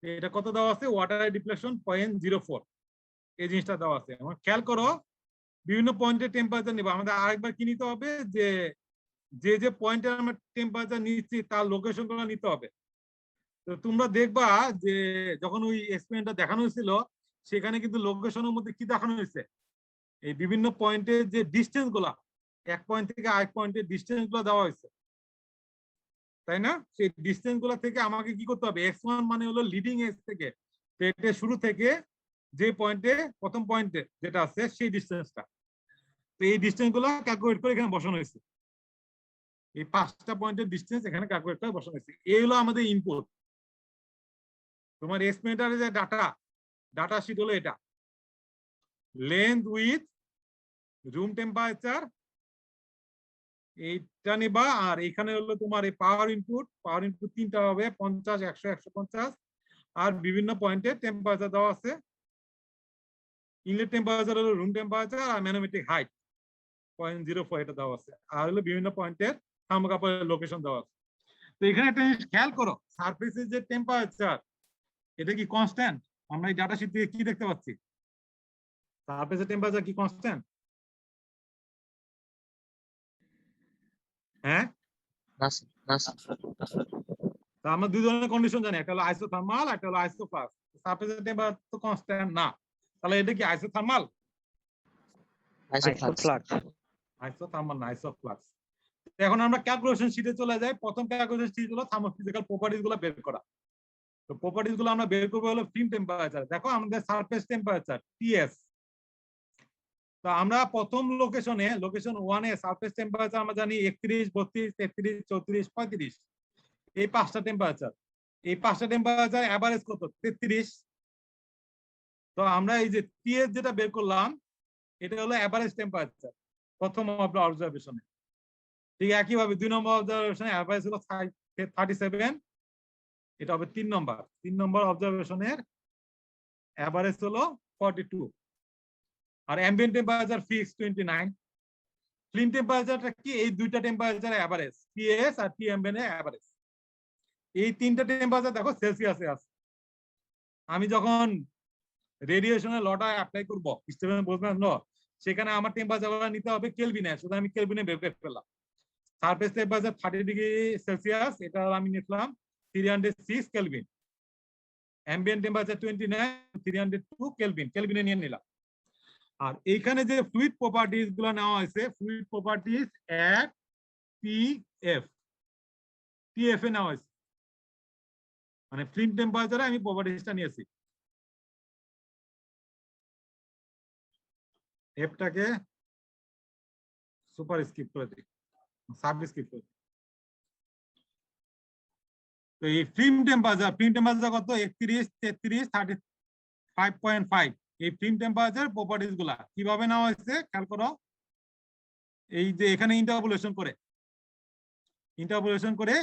এটা কত দেওয়া আছে? ওয়াটার ডিফ্লেকশন 0.04, এই জিনিসটা দেওয়া আছে। আমার খেয়াল করো, বিভিন্ন পয়েন্টের টেম্পারেচার নিব। আমাদের আরেকবার কি নিতে হবে, যে যে পয়েন্টে আমরা টেম্পারেচার নিচ্ছি তার লোকেশন গুলো নিতে হবে। তো তোমরা দেখবা যে যখন ওই এক্সপেরিমেন্টটা দেখানো হয়েছিল সেখানে কিন্তু লোকেশনের মধ্যে কি দেখানো হয়েছে, এই বিভিন্ন পয়েন্টের যে ডিস্টেন্স গুলা, এক পয়েন্ট থেকে আরেক পয়েন্টের ডিস্টেন্স গুলো দেওয়া হয়েছে, তাই না? সেই ডিস্টেন্স গুলা থেকে আমাকে কি করতে হবে, x1 মানে হলো লিডিং এজ থেকে, পেটের শুরু থেকে যে পয়েন্টে প্রথম পয়েন্টে যেটা আছে সেই ডিস্টেন্সটা। তো এই ডিস্টেন্স গুলো ক্যালকুলেট করে এখানে বসানো হয়েছে। এই 5টা পয়েন্টের ডিস্টেন্স এখানে ক্যালকুলেট করে বসানো হয়েছে। এই হলো আমাদের ইনপুট। তোমার এক্সপেরিমেন্টারের যে ডাটা শিট হলো এটা, লেন্থ উইথ রুম টেম্পারেচার এইটা নিবা। আর এখানে হলো তোমার এই পাওয়ার ইনপুট তিনটা হবে, 50, 100, 150। আর বিভিন্ন পয়েন্টে টেম্পারেচার দেওয়া আছে। ইনলেট টেম্পারেচার হলো রুম টেম্পারেচার, আর ম্যানোমেট্রিক হাইট 0.04 এটা দেওয়া আছে। আর হলো বিভিন্ন পয়েন্টের থার্মোকাপলের লোকেশন দেওয়া আছে। তো এখানে একটা জিনিস খেয়াল করো, সারফেসের যে টেম্পারেচার এটা কি কনস্ট্যান্ট? আমরা এই ডাটা শিট থেকে কি দেখতে পাচ্ছি, সারফেসের টেম্পারেচার কি কনস্ট্যান্ট? হ্যাঁ, তা আমরা দুই ধরনের কন্ডিশন জানি, একটা হলো আইসোথার্মাল, একটা হলো আইসোফ্লাক্স। সারফেসের টেম্পারেচার তো কনস্ট্যান্ট না, তাহলে এটা কি আইসোথার্মাল? আইসোথার্মাল না, আইসোফ্লাক্স। এখন আমরা ক্যালকুলেশন শিটে চলে যাই। প্রথম ক্যালকুলেশন শিট হলো থার্মোফিজিক্যাল প্রপার্টিজ গুলো বের করা। তো প্রপার্টিজ গুলো আমরা বের করবো হলো ফিল্ম টেম্পারেচার। দেখো আমাদের সারফেস টেম্পারেচার টিএস। তো আমরা প্রথম লোকেশন 1 এ সারফেস টেম্পারেচার আমরা জানি 31, 32, 33, 34, 35। এই 5টা টেম্পারেচার, এই 5টা টেম্পারেচার এভারেজ কত? 33। তো আমরা এই যে টিএস যেটা বের করলাম এটা হলো এভারেজ টেম্পারেচার প্রথম অবজারভেশনে। ঠিক একইভাবে 2 নম্বর অবজারভেশনে এভারেজ হলো 37, এটা হবে 3 নম্বর অবজারভেশনের এভারেজ হলো 42। আর অ্যাম্বিয়েন্ট টেম্পারেচার ফিক্স 29। ফিল্ম টেম্পারেচারটা কি? এই দুইটা টেম্পারেচার এভারেজ, টিএস আর টি অ্যাম্বিয়েন্ট এভারেজ। এই তিনটা টেম্পারেচার দেখো সেলসিয়াসে আছে। আমি যখন রেডিয়েশনের লটা অ্যাপ্লাই করব স্টিফেন বোলজম্যান ল, সেখানে আমার টেম্পারেচার নিতে হবে কেলভিনে। শুধু আমি কেলভিনে বের করে ফেললাম। সারফেস টেম্পারেচার 30 ডিগ্রি সেলসিয়াস, এটা আমি নিলাম 306 কেলভিন। অ্যাম্বিয়েন্ট টেম্পারেচার 29, 302 কেলভিন, কেলভিনে নিয়ে নিলাম। আর এইখানে যে ফ্লুইড প্রপার্টিজ গুলো নেওয়া হয়েছে, ফ্লুইড প্রপার্টিজ এট টিএফ এ নেওয়া হয়েছে, মানে ফিল্ম টেম্পারেচারে আমি প্রপার্টিজটা নিয়েছি। এফটাকে সুপার স্কিপ করে দিই, সাব স্কিপ করে দিই। তো এই ফিল্ম টেম্পারেচার কত? 31, 33, 35.5। এই ফিল্ম টেম্পারেচার প্রপার্টিজ গুলা কিভাবে নেওয়া হয়েছে খেয়াল করো। এই যে এখানে ইন্টারপোলেশন করে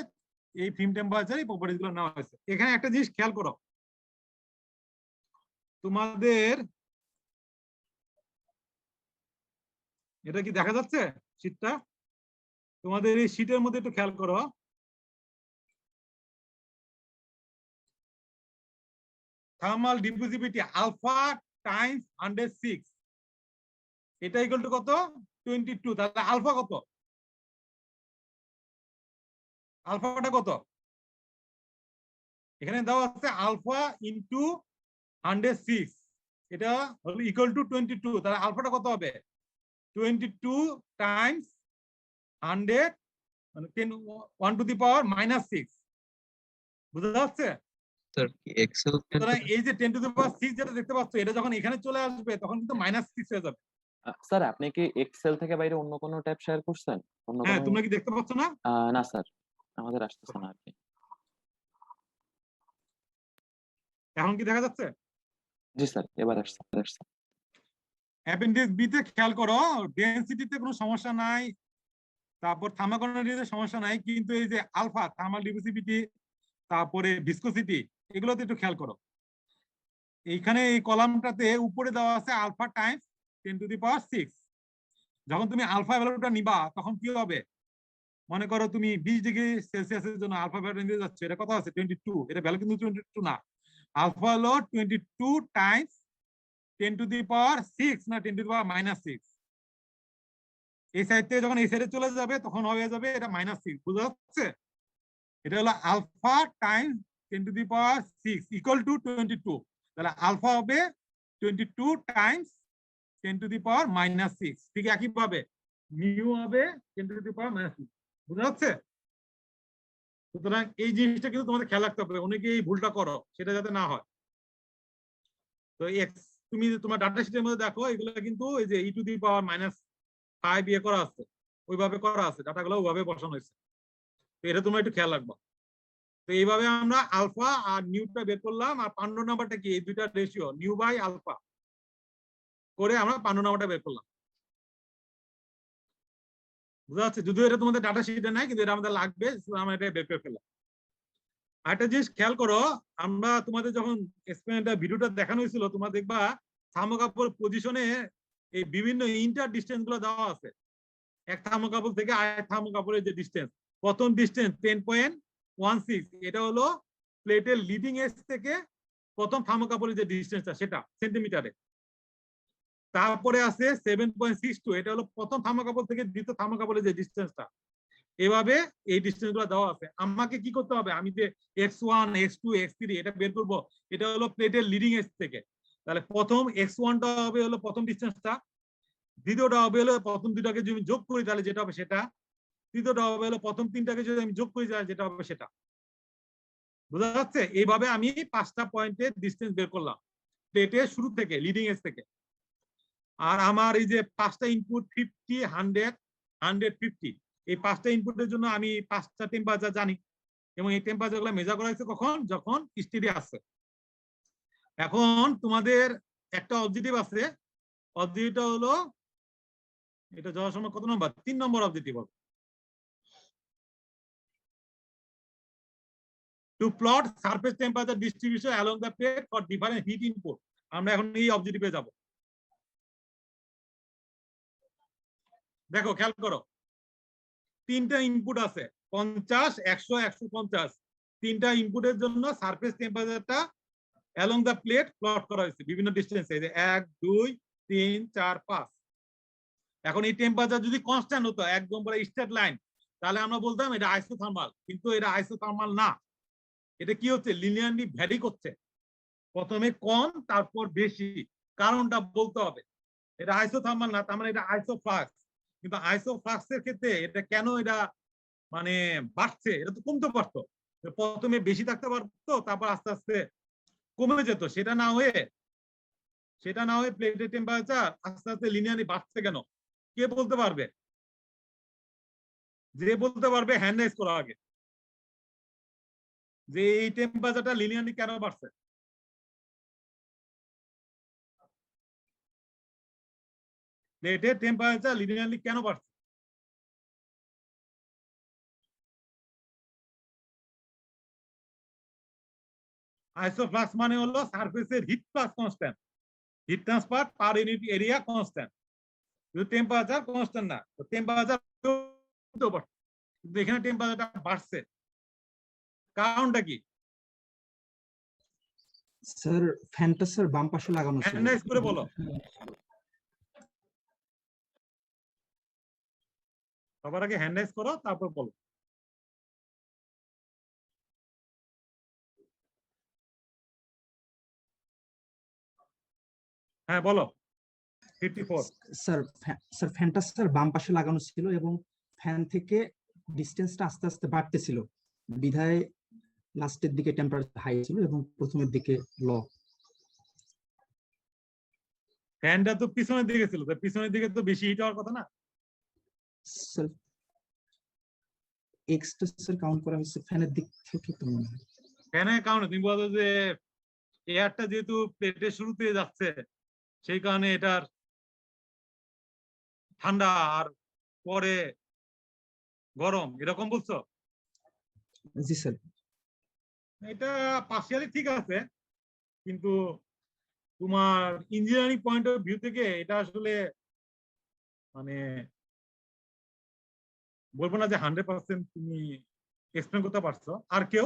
এই ফিল্ম টেম্পারেচার এই প্রপার্টিজ গুলো নেওয়া হয়েছে। এখানে একটা জিনিস খেয়াল করো, তোমাদের এটা কি দেখা যাচ্ছে শীটটা? তোমাদের এই শীটের মধ্যে একটু খেয়াল করো, থার্মাল ডিফিউজিভিটি আলফা টাইমস 106, এটা ইকুয়াল টু কত? 22। তাহলে আলফা কত? আলফাটা কত? এখানে দেওয়া আছে আলফা ইনটু 106, এটা হলো ইকুয়াল টু 22। তাহলে আলফাটা কত হবে? 22 টাইমস 100, মানে 10 1 টু দি পাওয়ার -6। বুঝা যাচ্ছে? সুতরাং এই যে 10 টু দি পাওয়ার 6 যেটা দেখতে পাচ্ছ, এটা যখন এখানে চলে আসবে তখন কিন্তু -6 হয়ে যাবে। স্যার আপনি কি এক্সেল থেকে বাইরে অন্য কোনো ট্যাব শেয়ার করছেন? অন্য হ্যাঁ, কোনো তোমরা কি দেখতে পাচ্ছ না? না স্যার, আমাদের আসতেছে না আর কি। এখন কি দেখা যাচ্ছে? জি স্যার, এবার আসছে। অ্যাপেন্ডিক্স বি তে খেয়াল করো, ডেনসিটিতে কোনো সমস্যা নাই, তারপর থার্মোকন্ডাক্টিভিটিতে সমস্যা নাই, কিন্তু এই যে আলফা থার্মাল ডিফিউসিভিটি, তারপরে ভিসকোসিটি, এগুলোতে একটু খেয়াল করো। এইখানে এই কলামটাতে উপরে দেওয়া আছে আলফা টাইমস 10⁶। যখন তুমি আলফা ভ্যালুটা নিবা তখন কি হবে? মনে করো তুমি 20°C জন্য আলফা ভ্যালু নিতে যাচ্ছ, এটা কত আছে? 22। এটা ভ্যালু কিন্তু 22 না, আলফা হলো 22 টাইমস 10⁶ না 10⁻⁻6। এই সাইড থেকে যখন এই সাইডে চলে যাবে তখন হয়ে যাবে এটা -6। বুঝা যাচ্ছে? এটা হলো আলফা টাইমস 10⁶ ইকুয়াল টু 22। তাহলে আলফা হবে 22 টাইমস 10⁻⁻6। ঠিক একইভাবে নিউ হবে 10⁻⁻6। বুঝা যাচ্ছে? সুতরাং এই জিনিসটা কিন্তু তোমাদের খেয়াল রাখতে হবে, অনেকে এই ভুলটা করো, সেটা যাতে না হয়। তো এক্স তুমি তোমার ডাটা শিটের মধ্যে দেখো, এগুলো কিন্তু এই যে e⁻⁻5 ইয়ে করা আছে, ওইভাবে করা আছে, ডাটাগুলো ওইভাবে বসানো হয়েছে। তো এটা তোমরা একটু খেয়াল রাখবা। তো এইভাবে আমরা আলফা আর নিউটা বের করলাম, আর 5 নাম্বারটা কি? এই দুইটা রেশিও নিউ বাই আলফা করে আমরা 5 নাম্বারটা বের করলাম। বুঝা যাচ্ছে? যদিও এটা তোমাদের ডাটা শিটে নাই, কিন্তু এটা আমাদের লাগবে, আমরা এটা বের করে ফেললাম। আরেকটা জিনিস খেয়াল করো, আমরা তোমাদের যখন এক্সপেরিমেন্টাল ভিডিওটা দেখানো হয়েছিল, তোমরা দেখবা থার্মোকাপল পজিশনে এই বিভিন্ন ইন্টার ডিস্টেন্স গুলো দেওয়া আছে। এক থার্মোকাপল থেকে আরেক থার্মোকাপলের যে ডিস্টেন্স, প্রথম ডিস্টেন্স 10.16, এটা হলো প্লেটের লিডিং এজ থেকে প্রথম থার্মোকাপলের যে ডিস্টেন্সটা সেটা সেন্টিমিটারে। তারপরে আছে 7.62, এটা হলো প্রথম থার্মোকাপল থেকে দ্বিতীয় থার্মোকাপলের যে ডিস্টেন্সটা। এভাবে এই ডিস্টেন্স গুলো দেওয়া আছে। আমাকে কি করতে হবে? আমি যে x1 x2 x3 এটা বের করব, এটা হলো প্লেটের লিডিং এজ থেকে। তাহলে প্রথম x1টা হবে হলো প্রথম ডিস্টেন্সটা, দ্বিতীয়টা হবে হলো প্রথম দুটাকে যদি আমি যোগ করি তাহলে যেটা হবে সেটা, তৃতীয়টা হবে হলো প্রথম তিনটাকে যদি আমি যোগ করি তাহলে যেটা হবে সেটা। বুঝা যাচ্ছে? এইভাবে আমি 5টা পয়েন্টের ডিস্টেন্স বের করলাম প্লেটের শুরু থেকে, লিডিং এজ থেকে। আর আমার এই যে 5টা ইনপুট 50 100 150, এই 5টা ইনপুটের জন্য আমি 5টা টেম্পারেচার জানি, এবং এই টেম্পারেচার গুলো মেজার করা হয়েছে কখন? যখন স্টেডি আছে। এখন তোমাদের একটা অবজেক্টিভ আছে, অবজেক্টিভটা হলো এটা যাওয়ার সময় কত নম্বর? 3 নম্বর অবজেক্টিভ হবে, to plot surface temperature distribution along the plate for different heat input. আমরা এখন এই অবজেক্টিভে যাব। দেখো খেয়াল করো, 3টা ইনপুট আছে, 50 100 150। 3টা ইনপুটের জন্য সারফেস টেম্পারেচারটা অ্যালং দ্য প্লেট প্লট করা হয়েছে বিভিন্ন ডিস্টেন্সে, যে 1 2 3 4 5। এখন এই টেম্পারেচার যদি কনস্ট্যান্ট হতো, একদম পুরো স্ট্রেট লাইন, তাহলে আমরা বলতাম এটা আইসোথার্মাল। কিন্তু এটা আইসোথার্মাল না, এটা কি হচ্ছে? লিনিয়ারলি ভ্যারি করছে, প্রথমে কম তারপর বেশি। কারণটা বলতে হবে। এটা আইসোথার্মাল না, তার মানে এটা আইসোফ্লাক্স। কিন্তু আইসোফ্লাক্সের ক্ষেত্রে এটা কেন এটা মানে বাড়ছে? এটা তো কমতে পারতো, প্রথমে বেশি থাকতে পারতো, তারপর আস্তে আস্তে কমে যেত। সেটা না হয়ে প্লেটের টেম্পারেচার আস্তে আস্তে লিনিয়ারলি বাড়ছে কেন? কে বলতে পারবে? যে বলতে পারবে হ্যান্ড রাইজ করা আগে, যে এই টেম্পারেচারটা লিনিয়ারলি কেন বাড়ছে। প্লেটের টেম্পারেচার লিনিয়ারলি কেন বাড়ছে? আইসোফ্লাক্স মানে হলো সারফেসের heat flux constant, heat transfer per unit area constant, কিন্তু টেম্পারেচার কনস্ট্যান্ট না। তো টেম্পারেচার কিন্তু এখানে টেম্পারেচারটা বাড়ছে, কারণটা কি? স্যার ফ্যানটা স্যার বাম পাশে লাগানো ছিল। হ্যান্ড রাইজ করে বলো, সবার আগে হ্যান্ড রাইজ করো, তারপর বলো। হ্যাঁ বলো। 54। স্যার স্যার ফ্যানটা স্যার বাম পাশে লাগানো ছিল এবং ফ্যান থেকে ডিসটেন্সটা আস্তে আস্তে বাড়তেছিল, বিধায় লাস্টের দিকে টেম্পারেচার হাই ছিল এবং প্রথমের দিকে লো। ফ্যানটা তো পিছনের দিকে ছিল, তো পিছনের দিকে তো বেশি হিট হওয়ার কথা না। স্যার এক্সটা স্যার কাউন্ট করা হয়েছে ফ্যানের দিক থেকে তো মনে হয়। ফ্যানের কারণে তুমি বলো যে এয়ারটা যেহেতু প্লেটের শুরুতে যাচ্ছে সেই কারণে এটার ঠান্ডা আর পরে গরম, এরকম বলছো? জি স্যার। এটা পার্সিয়ালি ঠিক আছে, কিন্তু তোমার ইঞ্জিনিয়ারিং পয়েন্ট অফ ভিউ থেকে এটা আসলে মানে বলবো না যে 100% তুমি এক্সপ্লেন করতে পারছো। আর কেউ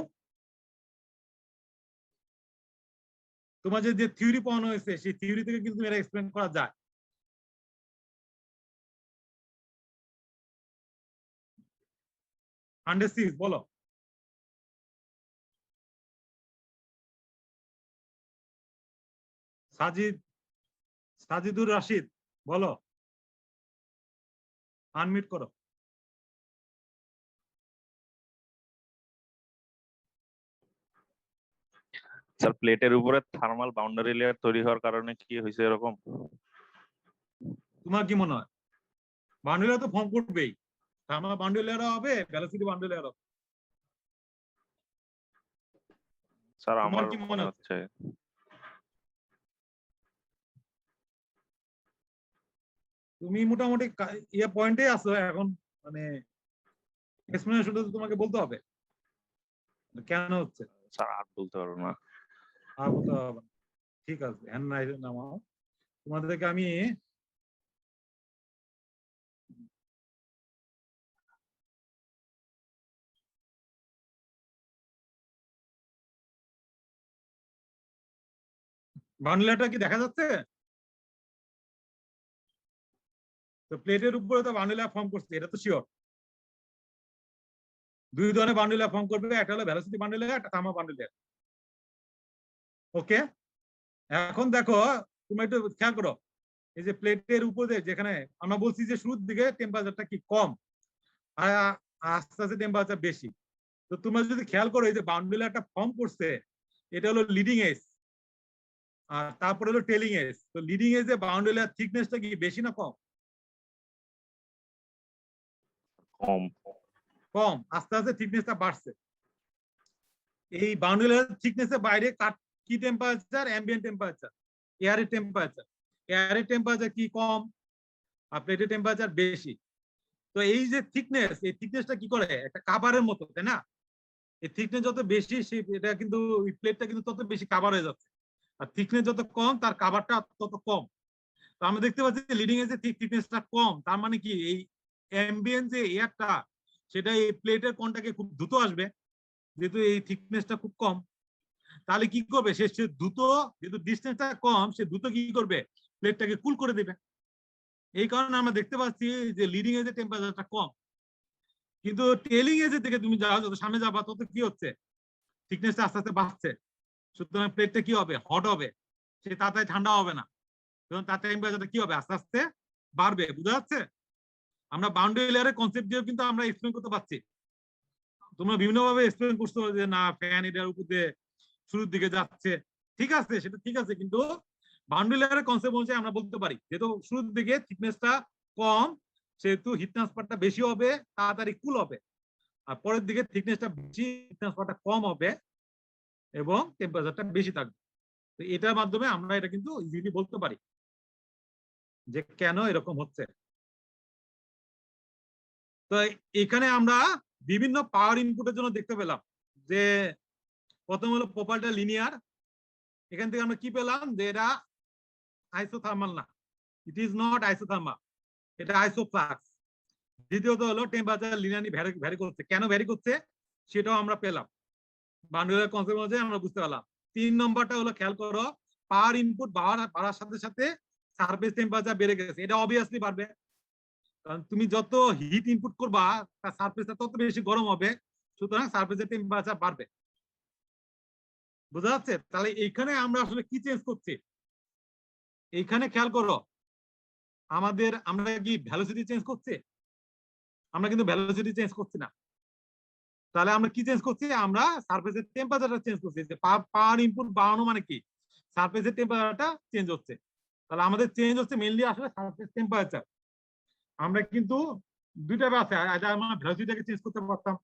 তোমার যে থিওরি পড়ানো হয়েছে সেই থিওরি থেকে কিন্তু এটা এক্সপ্লেন করা যায়। আন্ডারস্ট্যান্ড বলো। সাজিদুর রাশিদ বলো, আনমিউট করো। স্যার প্লেটের উপরে থার্মাল বাউন্ডারি লেয়ার তৈরি হওয়ার কারণে কি হয়েছে এরকম? তোমার কি মনে হয়? বাউন্ডারি লেয়ার তো ফর্ম করবেই, থার্মাল বাউন্ডারি লেয়ার হবে, ভেলোসিটি বাউন্ডারি লেয়ার হবে। স্যার তোমার আমার কি মনে মনে হচ্ছে? হচ্ছে তুমি মোটামুটি ইয়ে পয়েন্টে আছো এখন, মানে এক্সপ্লেনেশনটা তো তোমাকে বলতে হবে কেন হচ্ছে। স্যার আর বলতে পারবো না। আর বলতে হবে না। ঠিক আছে, হ্যান্ড নামাও। তোমাদেরকে আমি বান্ডেলটা কি দেখা যাচ্ছে? তো প্লেটের উপরে তো বান্ডেল ফর্ম করছে, এটা তো শিওর। দুই ধরনের বান্ডেল ফর্ম করবে, একটা হলো ভেলোসিটি বান্ডেল, একটা থার্মাল বান্ডেল। ওকে, এখন দেখো তুমি একটু খেয়াল করো, এই যে প্লেটের উপরে যেখানে আমরা বলছি যে শুরুর দিকে টেম্পারেচারটা কি কম আর আস্তে আস্তে টেম্পারেচার বেশি। তো তোমরা যদি খেয়াল করো এই যে বাউন্ডারি একটা ফর্ম করছে, এটা হলো লিডিং এজ আর তারপরে হলো টেলিং এজ। তো লিডিং এজে বাউন্ডারি থিকনেসটা কি বেশি না কম? কম। কম, আস্তে আস্তে থিকনেসটা বাড়ছে। এই বাউন্ডারি থিকনেসের বাইরে কি টেম্পারেচার? অ্যাম্বিয়েন্ট টেম্পারেচার, এয়ারের টেম্পারেচার। এয়ারের টেম্পারেচার কি কম আর প্লেটের টেম্পারেচার বেশি। তো এই যে থিকনেস, এই থিকনেসটা কি করে একটা কাভারের মতো, তাই না? এই থিকনেস যত বেশি এটা কিন্তু ওই প্লেটটা কিন্তু তত বেশি কাভার হয়ে যাচ্ছে, আর থিকনেস যত কম তার কাভারটা তত কম। তো আমরা দেখতে পাচ্ছি লিডিং এর যে থিকনেসটা কম, তার মানে কি এই অ্যাম্বিয়েন্ট যে এয়ারটা সেটা এই প্লেটের কন্টাক্টে খুব দ্রুত আসবে, যেহেতু এই থিকনেসটা খুব কম। তাহলে কি করবে সে দ্রুত, যেহেতু ডিস্টেন্সটা কম, সে দ্রুত কি করবে প্লেটটাকে কুল করে দেবে। এই কারণে আমরা দেখতে পাচ্ছি যে লিডিং এজে টেম্পারেচারটা কম, কিন্তু টেলিং এজের দিকে তুমি যাও, যত সামনে যাবা তত কি হচ্ছে থিকনেসটা আস্তে আস্তে বাড়ছে। সুতরাং প্লেটটা কি হবে? হট হবে, সে তাড়াতাড়ি ঠান্ডা হবে না। সুতরাং তার টেম্পারেচারটা কি হবে? আস্তে আস্তে বাড়বে। বুঝা যাচ্ছে? আমরা বাউন্ডারি লেয়ারের কনসেপ্ট দিয়ে কিন্তু আমরা এক্সপ্লেন করতে পারছি। তোমরা বিভিন্ন ভাবে এক্সপ্লেন করছো যে না ফ্যান এটার উপর দিয়ে শুরুর দিকে যাচ্ছে, ঠিক আছে, সেটা ঠিক আছে, কিন্তু বাউন্ডারি লেয়ারের কনসেপ্ট অনুযায়ী আমরা বলতে পারি যেহেতু শুরুর দিকে থিকনেসটা কম সেহেতু হিট ট্রান্সফারটা বেশি হবে, তাড়াতাড়ি কুল হবে। আর পরের দিকে থিকনেসটা বেশি, হিট ট্রান্সফারটা কম হবে এবং টেম্পারেচারটা বেশি থাকবে। তো এটার মাধ্যমে আমরা এটা কিন্তু ইজিলি বলতে পারি যে কেন এরকম হচ্ছে। তো এখানে আমরা বিভিন্ন পাওয়ার ইনপুটের জন্য দেখতে পেলাম যে প্রথম হলো প্রোপালটা লিনিয়ার। এখান থেকে আমরা কি পেলাম যে এটা আইসোথার্মাল না, ইট ইজ নট আইসোথার্মাল, এটা আইসোফ্লাক্স। দ্বিতীয়ত হলো টেম্পারেচার লিনিয়ারলি ভ্যারি করছে, কেন ভ্যারি করছে সেটাও আমরা পেলাম, বাউন্ডারি কনসেপ্ট অনুযায়ী আমরা বুঝতে পারলাম। 3 নম্বরটা হলো খেয়াল করো, পাওয়ার ইনপুট বাড়ার সাথে সাথে সারফেস টেম্পারেচার বেড়ে গেছে। এটা অবভিয়াসলি বাড়বে, কারণ তুমি যত হিট ইনপুট করবা তার সারফেসটা তত বেশি গরম হবে, সুতরাং সারফেসের টেম্পারেচার বাড়বে। বোঝা যাচ্ছে? তাহলে এইখানে আমরা আসলে কি চেঞ্জ করছি? এইখানে খেয়াল করো, আমরা কি ভেলোসিটি চেঞ্জ করছি? আমরা কিন্তু ভেলোসিটি চেঞ্জ করছি না। তাহলে আমরা কি চেঞ্জ করছি? আমরা সারফেসের টেম্পারেচারটা চেঞ্জ করছি। যে পাওয়ার ইনপুট বাড়ানো মানে কি সারফেসের টেম্পারেচারটা চেঞ্জ হচ্ছে। তাহলে আমাদের চেঞ্জ হচ্ছে মেইনলি আসলে সারফেস টেম্পারেচার। আমরা কিন্তু দুইটা আছে, আমরা ভেলোসিটিটাকে চেঞ্জ করতে পারতাম,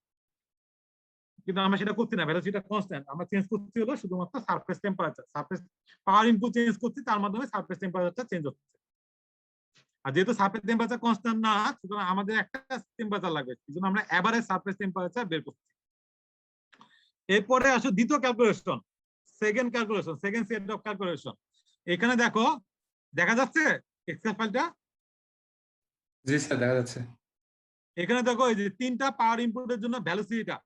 কিন্তু আমরা সেটা করছি না, ভেলোসিটিটা কনস্ট্যান্ট। আমরা চেঞ্জ করছি হলো শুধুমাত্র সারফেস টেম্পারেচার, সারফেস পাওয়ার ইনপুট চেঞ্জ করছি, তার মাধ্যমে সারফেস টেম্পারেচারটা চেঞ্জ হচ্ছে। আর যেহেতু সারফেস টেম্পারেচার কনস্ট্যান্ট না, সুতরাং আমাদের একটা টেম্পারেচার লাগবে, এই জন্য আমরা এভারেজ সারফেস টেম্পারেচার বের করছি। এরপরে আসো দ্বিতীয় calculation, second calculation, second set of calculation. এখানে দেখো, দেখা যাচ্ছে এক্সেল ফাইলটা? জি স্যার দেখা যাচ্ছে। এখানে দেখো এই যে তিনটা পাওয়ার ইনপুটের জন্য ভ্যালোসিটিটা,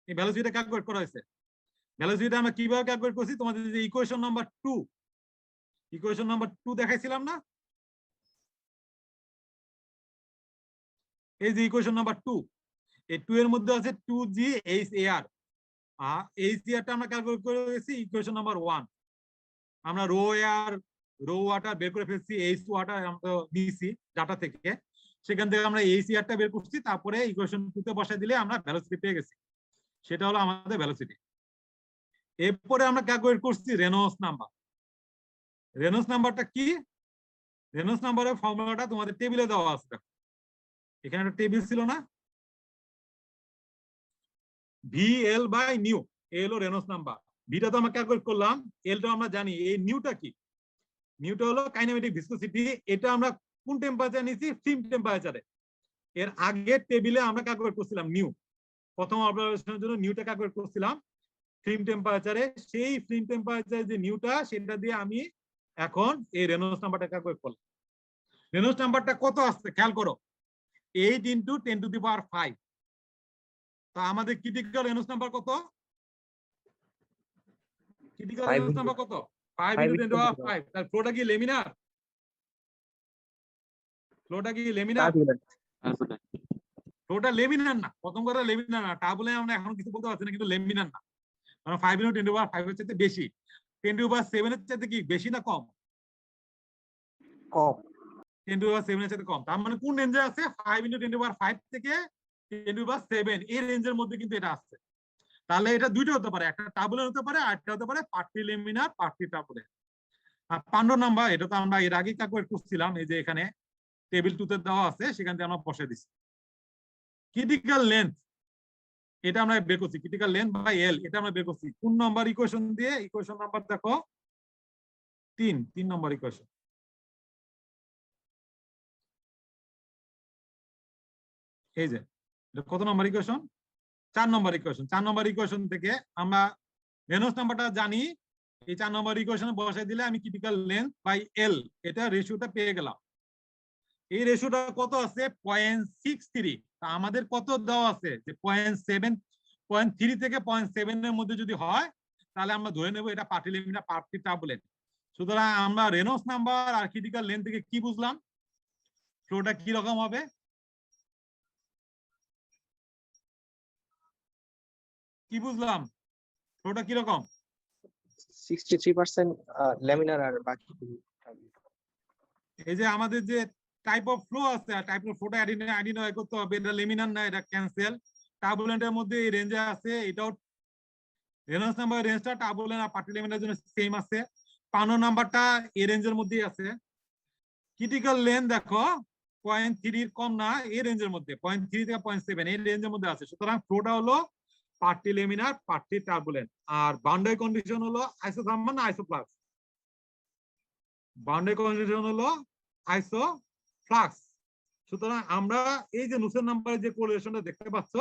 এই ভ্যালোসিটিটা ক্যালকুলেট করা হয়েছে। ভ্যালোসিটিটা আমরা কিভাবে ক্যালকুলেট করছি, তোমাদের যে ইকুয়েশন নাম্বার 2, ইকুয়েশন নাম্বার 2 দেখাইছিলাম না, এই যে ইকুয়েশন নাম্বার 2, এই 2 এর মধ্যে আছে 2GHAR, আর HAR টা আমরা ক্যালকুলেট করে গেছি ইকুয়েশন নাম্বার 1। আমরা রো এয়ার, রো ওয়াটার বের করে ফেলছি, এইচ ওয়াটার আমরা নিয়েছি ডাটা থেকে, সেখান থেকে আমরা HAR টা বের করছি, তারপরে ইকুয়েশন 2 তে বসায় দিলে আমরা ভ্যালোসিটি পেয়ে গেছি, সেটা হলো আমাদের ভ্যালোসিটি। এরপরে আমরা ক্যালকুলেট করছি রেনল্ডস নাম্বার। রেনল্ডস নাম্বারটা কি? রেনল্ডস নাম্বারের ফর্মুলাটা তোমাদের টেবিলে দেওয়া আছে, এখানে একটা টেবিল ছিল না, VL বাই নিউ, এ হলো রেনল্ডস নাম্বার। ভিটা তো আমরা ক্যালকুলেট করলাম, এলটা আমরা জানি। এই নিউটা কি? নিউটা হলো কাইনেমেটিক ভিসকোসিটি। এটা আমরা কোন টেম্পারেচার নিয়েছি? ফিল্ম টেম্পারেচারে। এর আগের টেবিলে আমরা ক্যালকুলেট করছিলাম নিউ, প্রথম অবজারভেশনের জন্য নিউটা ক্যালকুলেট করছিলাম ফিল্ম টেম্পারেচারে। সেই ফিল্ম টেম্পারেচার যে নিউটা, সেটা দিয়ে আমি এখন এই রেনল্ডস নাম্বারটা ক্যালকুলেট করলাম। রেনল্ডস নাম্বারটা কত আসছে খেয়াল করো, 8 × 10⁵। তা আমাদের ক্রিটিক্যাল রেনল্ডস নাম্বার কত? ক্রিটিক্যাল রেনল্ডস নাম্বার কত? 5 × 10⁵। তার ফ্লোটা কি লেমিনার? ফ্লোটা কি লেমিনার? ফ্লোটা লেমিনার না, প্রথম কথা লেমিনার না। টাবুলে আমরা এখন কিছু বলতে পারছি না, কিন্তু লেমিনার না, কারণ 5 × 10⁵ এর চাইতে বেশি। 10⁷ এর চাইতে কি বেশি না কম? কম। 10⁷ এর চাইতে কম। তার মানে কোন রেঞ্জে আছে? 5 × 10⁵ থেকে 10⁷, এই রেঞ্জের মধ্যে কিন্তু এটা আসছে। তাহলে এটা দুইটা হতে পারে, একটা টাবুলের হতে পারে, আর একটা হতে পারে পার্টি লেমিনার, পার্টি টাবুলের। আর 15 নাম্বার, এটা তো আমরা এর আগে ক্যালকুলেট করছিলাম, এই যে এখানে টেবিল 2 তে দেওয়া আছে, সেখান থেকে আমরা বসে দিচ্ছি। ক্রিটিক্যাল লেন্থ, এটা আমরা বের করছি, ক্রিটিক্যাল লেন্থ বাই এল, এটা আমরা বের করছি কোন নাম্বার ইকুয়েশন দিয়ে? ইকুয়েশন নাম্বার দেখো 3 নম্বর ইকুয়েশন। এই যে কত নম্বর ইকুয়েশন? 4 নম্বর ইকুয়েশন। 4 নম্বর ইকুয়েশন থেকে আমরা রেনল্ডস নাম্বারটা জানি, এই 4 নম্বর ইকুয়েশনে বসাই দিলে আমি ক্রিটিক্যাল লেন্থ বাই এল, এটা রেশিওটা পেয়ে গেলাম। এই রেশিওটা কত আছে? 0.63। তা আমাদের কত দেওয়া আছে? যে 0.3 থেকে 0.7 এর মধ্যে যদি হয়, তাহলে আমরা ধরে নেব এটা পার্টি লেমিনার, পার্টি টার্বুলেন্ট। সুতরাং আমরা রেনল্ডস নাম্বার আর ক্রিটিক্যাল লেন্থ থেকে কি বুঝলাম? ফ্লোটা কি রকম হবে? কি বুঝলাম? ফ্লোটা কি রকম? 63% ল্যামিনার আর বাকি। এই যে আমাদের যে টাইপ অফ ফ্লো আছে, টাইপ অফ ফ্লোটা আইডেন্টিফাই করতে হবে, এটা লেমিনার না, এটা ক্যান্সেল। টার্বুলেন্টের মধ্যে এই রেঞ্জে আছে, এটাও রেনল্ডস নাম্বার রেঞ্জটা টার্বুলেন্ট আর পার্টি লেমিনারের জন্য সেম আছে। 15 নাম্বারটা এই রেঞ্জের মধ্যেই আছে। ক্রিটিক্যাল লেন্থ দেখো 0.3 এর কম না, এই রেঞ্জের মধ্যে 0.3 থেকে 0.7 এই রেঞ্জের মধ্যে আছে। সুতরাং ফ্লোটা হলো পার্টি লেমিনার, পার্টি টার্বুলেন্ট। আর বাউন্ডারি কন্ডিশন হলো আইসোথার্মাল না আইসোফ্লাক্স? বাউন্ডারি কন্ডিশন হলো আইসোফ্লাক্স। সুতরাং আমরা এই যে নুসেন নাম্বারের যে কোরিলেশনটা দেখতে পাচ্ছ,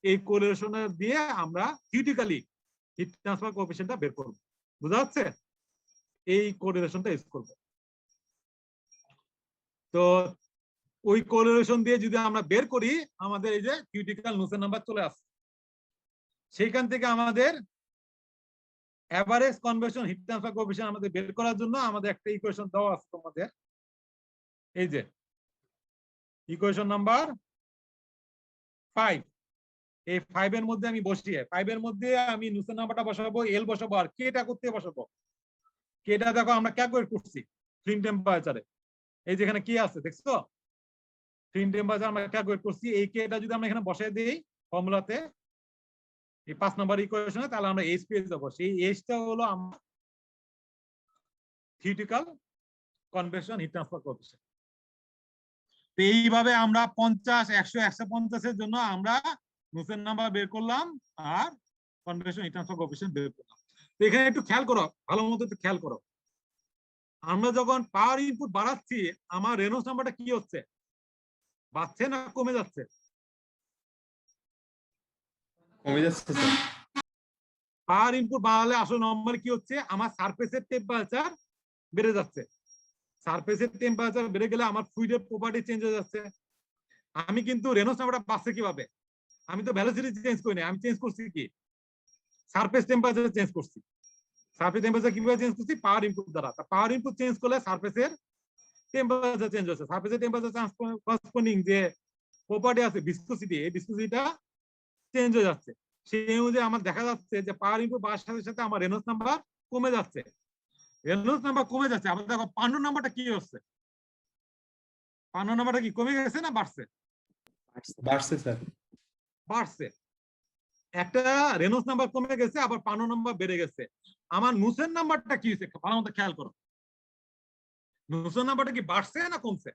এই কোরিলেশন দিয়ে আমরা থিওরিটিক্যালি হিট ট্রান্সফার কোএফিশিয়েন্টটা বের করব। বুঝা যাচ্ছে? এই কোরিলেশনটা ইউজ করব। তো ওই কোরিলেশন দিয়ে যদি আমরা বের করি, আমাদের এই যে থিওরিটিক্যাল নুসেন নাম্বার চলে আসছে। সেইখান থেকে আমাদের average convection heat transfer coefficient আমাদের বের করার জন্য আমাদের একটা ইকুয়েশন দেওয়া আছে তোমাদের, এই যে ইকুয়েশন নাম্বার 5। এই 5 এর মধ্যে আমি বসিয়ে, 5 এর মধ্যে আমি নুসেন নাম্বারটা বসাবো, এল বসাবো, আর কেটা করতে বসাবো। কেটা দেখো আমরা ক্যালকুলেট করছি ফিল্ম টেম্পারেচারে, এই যেখানে কি আছে দেখছো, ফিল্ম টেম্পারেচার আমরা ক্যালকুলেট করছি। এই কেটা যদি আমরা এখানে বসাই দিই ফর্মুলাতে, এই 5 নম্বর ইকুয়েশনে, তাহলে আমরা এইচ পেয়ে যাবো। সেই এইচটা হলো আমরা theoretical convection heat transfer coefficient. তো এইভাবে আমরা 50, 100, 150 এর জন্য আমরা নুসেন নাম্বার বের করলাম আর কনভেকশন হিট ট্রান্সফার কোএফিসিয়েন্ট বের করলাম। তো এখানে একটু খেয়াল করো, ভালো মতো একটু খেয়াল করো, আমরা যখন পাওয়ার ইনপুট বাড়াচ্ছি আমার রেনল্ডস নাম্বারটা কি হচ্ছে, বাড়ছে না কমে যাচ্ছে? কমে যাচ্ছে স্যার। পাওয়ার ইনপুট বাড়ালে আসলে নরমালি কি হচ্ছে, আমার সারফেসের টেম্পারেচার বেড়ে যাচ্ছে। সারফেসের টেম্পারেচার বেড়ে গেলে আমার ফ্লুইডের প্রপার্টি চেঞ্জ হয়ে যাচ্ছে। আমি কিন্তু রেনল্ডস নাম্বারটা বাড়ছে কিভাবে, আমি তো ভেলোসিটি চেঞ্জ করিনি, আমি চেঞ্জ করছি কি সারফেস টেম্পারেচার চেঞ্জ করছি। সারফেস টেম্পারেচার কিভাবে চেঞ্জ করছি, পাওয়ার ইনপুট দ্বারা। পাওয়ার ইনপুট চেঞ্জ করলে সারফেসের টেম্পারেচার চেঞ্জ হচ্ছে। সারফেসের টেম্পারেচার করেসপন্ডিং যে প্রপার্টি আছে ভিসকোসিটি, এই ভিসকোসিটিটা চেঞ্জ হয়ে যাচ্ছে। সেই অনুযায়ী আমার দেখা যাচ্ছে যে পাওয়ার ইনপুট বাড়ার সাথে সাথে আমার রেনল্ডস নাম্বার কমে যাচ্ছে। রেনল্ডস নাম্বার কমে যাচ্ছে, আবার দেখো পান্ডু নাম্বারটা কি হচ্ছে, পান্ডু নাম্বারটা কি কমে গেছে না বাড়ছে? বাড়ছে স্যার। বাড়ছে। একটা রেনল্ডস নাম্বার কমে গেছে, আবার পান্ডু নাম্বার বেড়ে গেছে। আমার নুসেন নাম্বারটা কি হয়েছে ভালো মতো খেয়াল করো, নুসেন নাম্বারটা কি বাড়ছে না কমছে?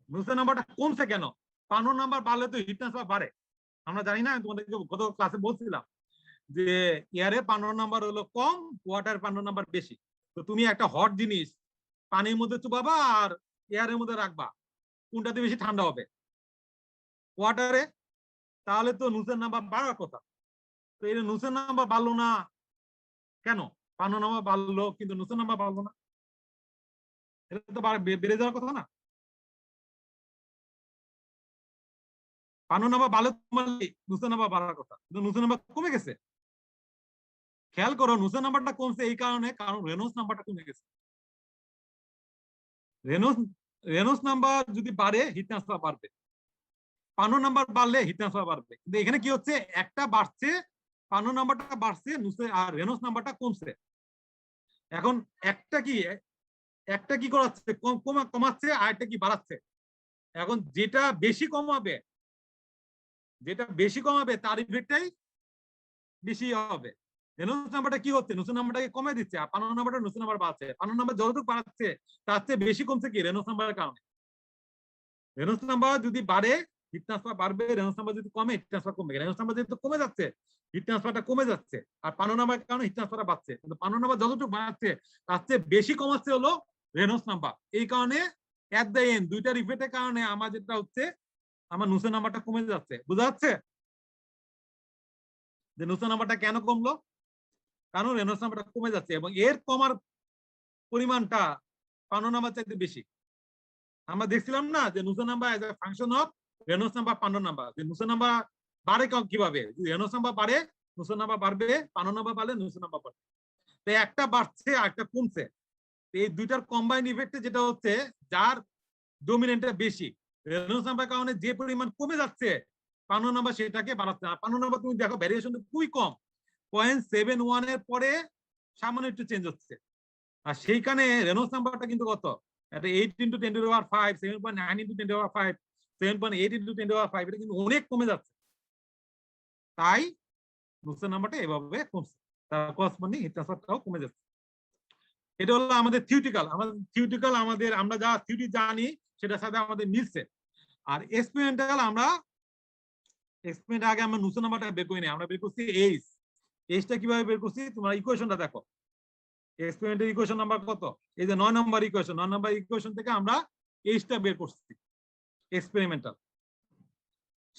নুসেন নাম্বারটা কমছে কেন? পান্ডু নাম্বার বাড়লে তো হিট ট্রান্সফার বাড়ে, আমরা জানি না? তোমাদেরকে গত ক্লাসে বলছিলাম যে এয়ারে পান্ডু নাম্বার হলো কম, ওয়াটার পান্ডু নাম্বার বেশি। তো তুমি একটা হট জিনিস পানির মধ্যে চুবাবা আর এয়ারের মধ্যে রাখবা, কোনটাতে বেশি ঠান্ডা হবে? ওয়াটারে। তাহলে তো নুসেন নাম্বার বাড়ার কথা। তো এই নুসেন নাম্বার বাড়লো না কেন? পান্ডু নাম্বার বাড়লো কিন্তু নুসেন নাম্বার বাড়লো না, এটা তো বেড়ে যাওয়ার কথা না? পান্ডু নাম্বার বাড়লে নুসেন নাম্বার বাড়ার কথা, কিন্তু নুসেন নাম্বার কমে গেছে। খেয়াল করো, নুসেন নাম্বারটা কমছে এই কারণে, কারণ রেনল্ডস নাম্বারটা কমে গেছে। রেনল্ডস নাম্বার যদি বাড়ে হিট ট্রান্সফার বাড়বে, পান্ডু নাম্বার বাড়লে হিট ট্রান্সফার বাড়বে। কিন্তু এখানে কি হচ্ছে, একটা বাড়ছে, পান্ডু নাম্বারটা বাড়ছে, আর রেনল্ডস নাম্বারটা কমছে। এখন একটা কি করাচ্ছে, কমাচ্ছে, আর একটা কি বাড়াচ্ছে। এখন যেটা বেশি কমাবে তার ইফেক্টটাই বেশি হবে। রেনল্ডস নাম্বারটা কি হচ্ছে, নুসেন নাম্বারটাকে কমে দিচ্ছে, আর পান্ডু নাম্বারটা নুসেন নাম্বার বাড়ছে। পান্ডু নাম্বার যতটুকু বাড়াচ্ছে তার চেয়ে বেশি কমছে কি রেনল্ডস নাম্বারের কারণে। রেনল্ডস নাম্বার যদি বাড়ে হিট ট্রান্সফার বাড়বে, রেনল্ডস নাম্বার যদি কমে হিট ট্রান্সফার কমবে। রেনল্ডস নাম্বার যেহেতু কমে যাচ্ছে হিট ট্রান্সফারটা কমে যাচ্ছে, আর পান্ডু নাম্বারের কারণে হিট ট্রান্সফারটা বাড়ছে। কিন্তু পান্ডু নাম্বার যতটুকু বাড়াচ্ছে তার চেয়ে বেশি কমাচ্ছে হলো রেনল্ডস নাম্বার। এই কারণে এট দ্য এন্ড দুইটার ইফেক্টের কারণে আমার যেটা হচ্ছে, আমার নুসেন নাম্বারটা কমে যাচ্ছে। বোঝা যাচ্ছে যে নুসেন নাম্বারটা কেন কমলো? কারণ রেনল্ডস নাম্বারটা কমে যাচ্ছে, এবং এর কমার পরিমাণটা পান্ডু নাম্বার চাইতে বেশি। আমরা দেখছিলাম না যে Nusselt number as a function of Reynolds number, Prandtl number. যে নুসেন নাম্বার বাড়ে কিভাবে, যদি রেনল্ডস নাম্বার বাড়ে নুসেন নাম্বার বাড়বে, পান্ডু নাম্বার বাড়লে নুসেন নাম্বার বাড়বে। তো একটা বাড়ছে আর একটা কমছে, এই দুইটার কম্বাইন্ড ইফেক্টে যেটা হচ্ছে, যার ডোমিনেন্টটা বেশি, রেনল্ডস নাম্বার কারণে যে পরিমাণ কমে যাচ্ছে পান্ডু নাম্বার সেটাকে বাড়াচ্ছে। আর পান্ডু নাম্বার তুমি দেখো ভ্যারিয়েশন খুবই কম, 0.71 এর পরে সামান্য একটু চেঞ্জ হচ্ছে। আর সেইখানে রেনল্ডস নাম্বারটা কিন্তু কত, এটা 8 × 10⁵, 7.9 × 10⁵, 7.8 × 10⁵, এটা কিন্তু অনেক কমে যাচ্ছে। তাই নুসেন নাম্বারটা এভাবে কমছে, তার করেসপন্ডিং হিট ট্রান্সফারটাও কমে যাচ্ছে। এটা হলো আমাদের থিওরিটিক্যাল, আমাদের আমরা যা থিওরি জানি সেটার সাথে আমাদের মিলছে। আর এক্সপেরিমেন্টাল আগে আমরা নুসেন নাম্বারটা বের করি না, আমরা বের করছি এইচটা কিভাবে বের করছি, তোমরা ইকুয়েশনটা দেখো। এক্সপেরিমেন্টাল ইকুয়েশন নাম্বার কত, এই যে 9 নম্বর ইকুয়েশন, 9 নম্বর ইকুয়েশন থেকে আমরা এইচটা বের করছি এক্সপেরিমেন্টাল।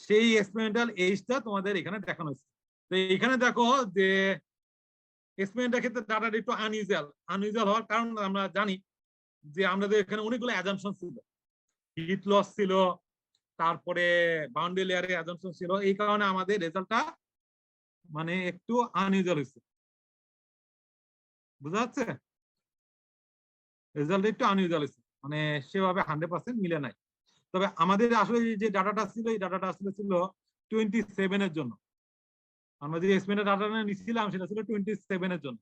সেই এক্সপেরিমেন্টাল এইচটা তোমাদের এখানে দেখানো হয়েছে। তো এখানে দেখো যে এক্সপেরিমেন্টের ক্ষেত্রে ডাটাটা একটু আনইউজুয়াল হওয়ার কারণ আমরা জানি যে আমাদের এখানে অনেকগুলো অ্যাজাম্পশন ছিল, হিট লস ছিল, তারপরে বাউন্ডারি লেয়ারে অ্যাজাম্পশন ছিল। এই কারণে আমাদের রেজাল্টটা মানে একটু আনইউজুয়াল হয়েছে। বুঝা যাচ্ছে? রেজাল্ট একটু আনইউজুয়াল হয়েছে, মানে সেভাবে 100% মিলে নাই। তবে আমাদের আসলে যে ডাটাটা ছিল, এই ডাটাটা আসলে ছিল 27 এর জন্য। আমরা যে এক্সপেরিমেন্টের ডাটাটা নিছিলাম সেটা ছিল 27 এর জন্য।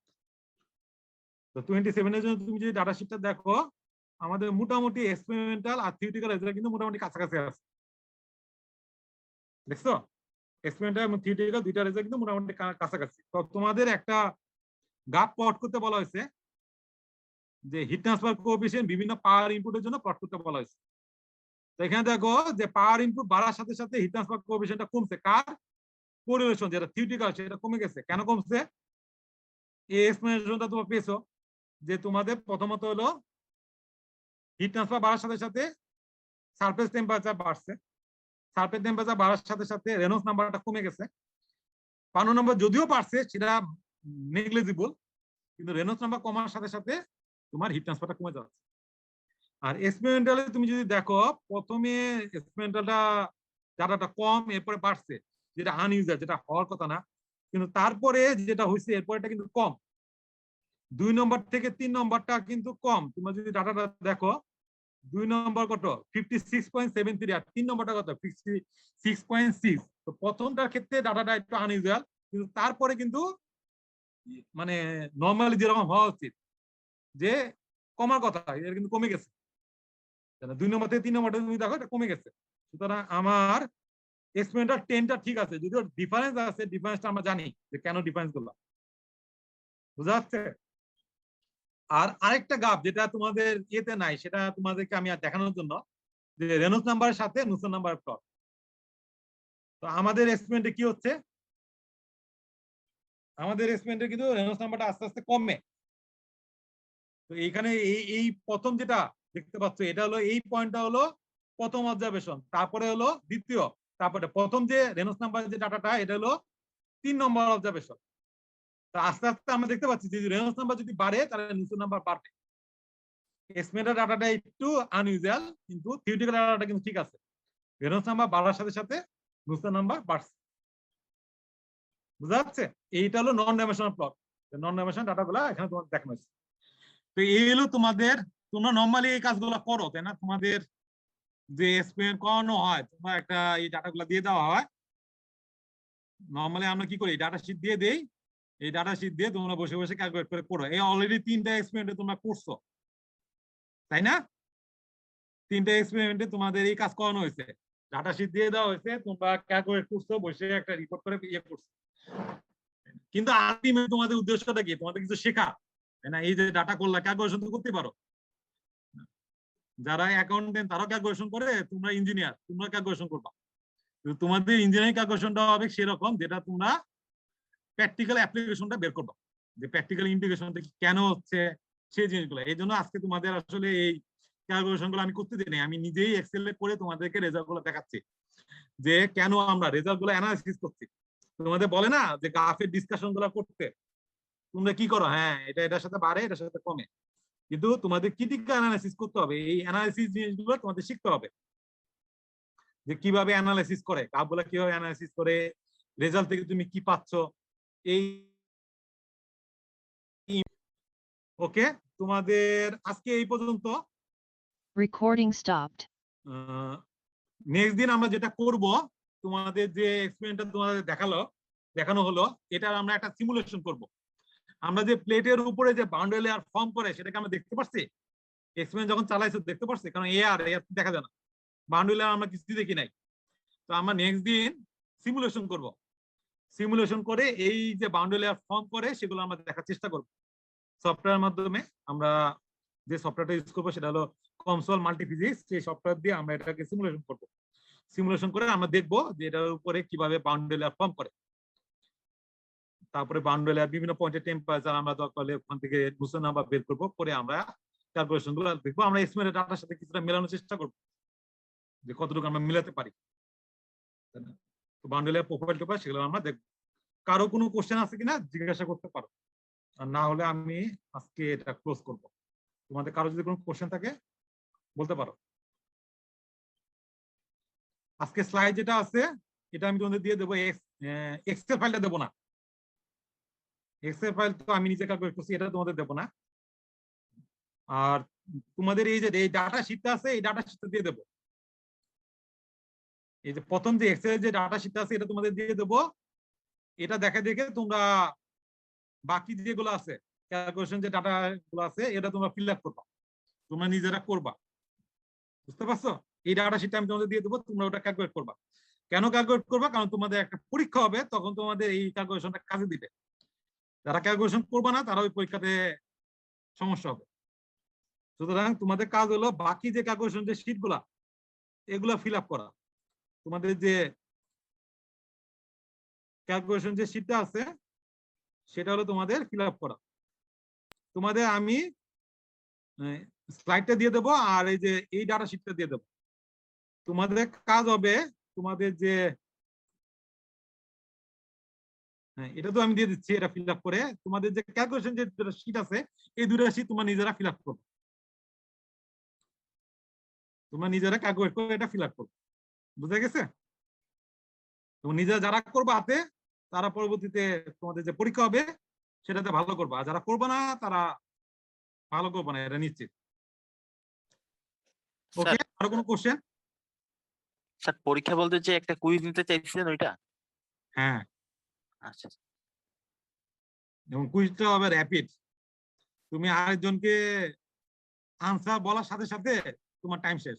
তো 27 এর জন্য তুমি যদি ডাটা শিটটা দেখো, আমাদের মোটামুটি এক্সপেরিমেন্টাল আর থিওরিটিক্যাল রেজাল্ট কিন্তু মোটামুটি কাছাকাছি আছে। দেখছো, এক্সপেরিমেন্টাল এবং থিওরিটিক্যাল দুইটা রেজাল্ট কিন্তু মোটামুটি কাছাকাছি। তো তোমাদের একটা গাপ প্লট করতে বলা হয়েছে, যে হিট ট্রান্সফার কোএফিসিয়েন্ট বিভিন্ন পাওয়ার ইনপুটের জন্য প্লট করতে বলা হয়েছে। তো এখানে দেখো যে পাওয়ার ইনপুট বাড়ার সাথে সাথে হিট ট্রান্সফার কোএফিসিয়েন্টটা কমছে, কার কোরিলেশন যেটা থিওরিটিক্যাল সেটা কমে গেছে। কেন কমছে? এই এক্সপ্লেনেশনটা তোমরা পেয়েছো যে তোমাদের প্রথমত হলো হিট ট্রান্সফার বাড়ার সাথে সাথে সারফেস টেম্পারেচার বাড়ছে, সারফেস টেম্পারেচার বাড়ার সাথে সাথে রেনল্ডস নাম্বারটা কমে গেছে। পানো নাম্বার যদিও বাড়ছে সেটা নেগলিজিবল, কিন্তু রেনল্ডস নাম্বার কমার সাথে সাথে তোমার হিট ট্রান্সফারটা কমে যাচ্ছে। আর এক্সপেরিমেন্টালে তুমি যদি দেখো প্রথমে এক্সপেরিমেন্টালটা ডাটাটা কম, এরপরে বাড়ছে, যেটা আনইউজার, যেটা হওয়ার কথা না, কিন্তু তারপরে যেটা হয়েছে এরপরে কিন্তু কম। 2 নম্বর থেকে 3 নম্বরটা কিন্তু কম। তোমরা যদি ডাটাটা দেখো 2 নম্বর কত 56.73 আর 3 নম্বরটা কত 56.6। তো প্রথমটার ক্ষেত্রে ডাটাটা একটু আনইউজুয়াল, কিন্তু তারপরে কিন্তু মানে নরমালি যেরকম হওয়া উচিত যে কমার কথা, এটা কিন্তু কমে গেছে। 2 নম্বর থেকে 3 নম্বরটা তুমি দেখো এটা কমে গেছে। সুতরাং আমার এক্সপেরিমেন্টাল 10টা ঠিক আছে, যদিও ডিফারেন্স আছে, ডিফারেন্সটা আমরা জানি যে কেন ডিফারেন্স গুলো, বুঝা যাচ্ছে? আর আরেকটা গাপ যেটা তোমাদের ইয়েতে নাই, সেটা তোমাদেরকে আমি আর দেখানোর জন্য, যে রেনল্ডস নাম্বারের সাথে নুসেন নাম্বার প্লট। তো আমাদের এক্সপেরিমেন্টে কি হচ্ছে, আমাদের এক্সপেরিমেন্টে কিন্তু রেনল্ডস নাম্বারটা আস্তে আস্তে কমে। তো এইখানে এই প্রথম যেটা দেখতে পাচ্ছ, এটা হলো এই পয়েন্টটা হলো প্রথম অবজারভেশন, তারপরে হলো দ্বিতীয়, তারপরে প্রথম যে রেনল্ডস নাম্বার যে ডাটাটা, এটা হলো 3 নম্বর অবজারভেশন। তো আস্তে আস্তে আমরা দেখতে পাচ্ছি যে রেনল্ডস নাম্বার যদি বাড়ে তাহলে নুসেন নাম্বার বাড়বে। এক্সপেরিমেন্টাল ডাটাটা একটু আনইউজুয়াল, কিন্তু থিওরিটিক্যাল ডাটাটা কিন্তু ঠিক আছে। রেনল্ডস নাম্বার বাড়ার সাথে সাথে নুসেন নাম্বার বাড়ছে, বুঝা যাচ্ছে? এইটা হলো নন ডাইমেনশনাল প্লট। নন ডাইমেনশনাল ডাটাগুলো এখানে তোমাদের দেখানো হয়েছে। তো এই হলো তোমাদের, তোমরা নরমালি এই কাজগুলো করো, তাই না? তোমাদের যে এক্সপেরিমেন্ট করানো হয়, তোমরা একটা এই ডাটাগুলো দিয়ে দেওয়া হয়। নরমালি আমরা কি করি, ডাটা শীট দিয়ে দেই, এই ডাটা শীট দিয়ে তোমরা বসে বসে ক্যালকুলেট করে করো। এই অলরেডি 3টা এক্সপেরিমেন্টে তোমরা করছো, তাই না? 3টা এক্সপেরিমেন্টে তোমাদের এই কাজ করানো হয়েছে, ডাটা শীট দিয়ে দেওয়া হয়েছে, তোমরা ক্যালকুলেট করছো, বসে একটা রিপোর্ট করে ইয়ে করছো। কিন্তু আলটিমেট তোমাদের উদ্দেশ্যটা কি? তোমাদের কিছু শেখা, তাই না? এই যে ডাটা করলা, ক্যালকুলেশন তো করতে পারো। যারা অ্যাকাউন্টেন্ট তারাও ক্যালকুলেশন করে, তোমরা ইঞ্জিনিয়ার, তোমরা ক্যালকুলেশন করবা। কিন্তু তোমাদের ইঞ্জিনিয়ারিং ক্যালকুলেশনটা হবে সেরকম, যেটা তোমরা প্র্যাকটিক্যাল অ্যাপ্লিকেশনটা বের করবা, যে প্র্যাকটিক্যাল ইন্টিগ্রেশনটা কি কেন হচ্ছে, সেই জিনিসগুলো। এই জন্য আজকে তোমাদের আসলে এই ক্যালকুলেশন গুলো আমি করতে দিই, আমি নিজেই এক্সেলে করে তোমাদেরকে রেজাল্ট গুলো দেখাচ্ছি, যে কেন আমরা রেজাল্ট গুলো অ্যানালাইসিস করছি। তোমাদের বলে না যে গ্রাফের ডিসকাশন গুলো করতে, তোমরা কি করো, হ্যাঁ এটা এটার সাথে বাড়ে, এটার সাথে কমে, কিন্তু তোমাদের ক্রিটিক্যাল অ্যানালাইসিস করতে হবে। এই অ্যানালাইসিস জিনিসগুলো তোমাদের শিখতে হবে, যে কিভাবে অ্যানালাইসিস করে, গ্রাফগুলো কিভাবে অ্যানালাইসিস করে, রেজাল্ট থেকে তুমি কি পাচ্ছ। এই ওকে, তোমাদের আজকে এই পর্যন্ত। Recording stopped. নেক্সট দিন আমরা যেটা করব, তোমাদের যে এক্সপেরিমেন্টটা তোমাদের দেখানো হলো, এটা আমরা একটা সিমুলেশন করব। আমরা যে প্লেটের উপরে যে বাউন্ডারি লেয়ার ফর্ম করে, সেটাকে আমরা দেখতে পাচ্ছি এক্সপেরিমেন্ট যখন চালাইছো, দেখতে পাচ্ছি, কারণ এআর দেখা যায় না, বাউন্ডারি লেয়ার আমরা কিছু দেখি নাই। তো আমরা নেক্সট দিন সিমুলেশন করব, সিমুলেশন করে এই যে বাউন্ডারি লেয়ার ফর্ম করে সেগুলো আমরা দেখার চেষ্টা করব সফটওয়্যারের মাধ্যমে। আমরা যে সফটওয়্যারটা ইউজ করবো সেটা হলো কমসোল মাল্টিফিজিক্স, সেই সফটওয়্যার দিয়ে আমরা এটাকে সিমুলেশন করব। সিমুলেশন করে আমরা দেখবো যে এটার উপরে কিভাবে বাউন্ডারি লেয়ার ফর্ম করে, তারপরে বাউন্ডারি লেয়ার বিভিন্ন পয়েন্টের টেম্পারেচার আমরা দরকার হলে ওখান থেকে নুসেন নাম্বার বের করবো, করে আমরা ক্যালকুলেশন গুলো দেখবো। আমরা এক্সপেরিমেন্টের ডাটার সাথে কিছুটা মেলানোর চেষ্টা করবো, যে কতটুকু আমরা মিলাতে পারি। তো বাউন্ডারি লেয়ার প্রোফাইল টোফাইল সেগুলো আমরা দেখবো। কারো কোনো কোশ্চেন আছে কিনা জিজ্ঞাসা করতে পারো, আর না হলে আমি আজকে এটা ক্লোজ করব। তোমাদের কারো যদি কোনো কোশ্চেন থাকে বলতে পারো। আজকে স্লাইড যেটা আছে এটা আমি তোমাদের দিয়ে দেবো, এক্সেল ফাইলটা দেবো না, এক্সেল ফাইল তো আমি নিজে ক্যালকুলেট করছি, এটা তোমাদের দেবো না। আর তোমাদের এই যে এই ডাটা শিটটা আছে, এই ডাটা শিটটা দিয়ে দেবো। এই যে প্রথম যে এক্সেল যে ডাটা শিটটা আছে, এটা তোমাদের দিয়ে দেবো। এটা দেখে দেখে তোমরা বাকি যেগুলো আছে ক্যালকুলেশন যে ডাটা গুলো আছে, এটা তোমরা ফিল আপ করবা, তোমরা নিজেরা করবা, বুঝতে পারছো? এই ডাটা শিটটা আমি তোমাদের দিয়ে দেবো, তোমরা ওটা ক্যালকুলেট করবা। কেন ক্যালকুলেট করবা? কারণ তোমাদের একটা পরীক্ষা হবে, তখন তোমাদের এই ক্যালকুলেশনটা কাজে দিবে। যারা ক্যালকুলেশন করবে না তারা ওই পরীক্ষাতে সমস্যা হবে। সুতরাং তোমাদের কাজ হলো বাকি যে ক্যালকুলেশন যে শীটগুলা এগুলা ফিল আপ করা। তোমাদের যে ক্যালকুলেশন যে শীটটা আছে সেটা হলো তোমাদের ফিল আপ করা। তোমাদের আমি স্লাইডটা দিয়ে দেবো আর এই যে এই ডাটা শিটটা দিয়ে দেবো। তোমাদের কাজ হবে তোমাদের যে এটা তো আমি দিয়ে দিচ্ছি, এটা ফিল আপ করে তোমাদের যে ক্যালকুলেশন যে দুটো শিট আছে এই দুটো শিট তোমরা নিজেরা ফিল আপ করবে। তোমরা নিজেরা ক্যালকুলেট করে এটা ফিল আপ করবে। বুঝা গেছে? তো নিজেরা যারা করবে হাতে তারা পরবর্তীতে তোমাদের যে পরীক্ষা হবে সেটাতে ভালো করবে, আর যারা করবে না তারা ভালো করবে না, এটা নিশ্চিত। ওকে, আরো কোনো কোশ্চেন? স্যার পরীক্ষা বলতে যে একটা কুইজ নিতে চাইছিলেন ওইটা? হ্যাঁ, আচ্ছা এবং কুইজটা হবে র্যাপিড। তুমি আরেকজনকে আনসার বলার সাথে সাথে তোমার টাইম শেষ।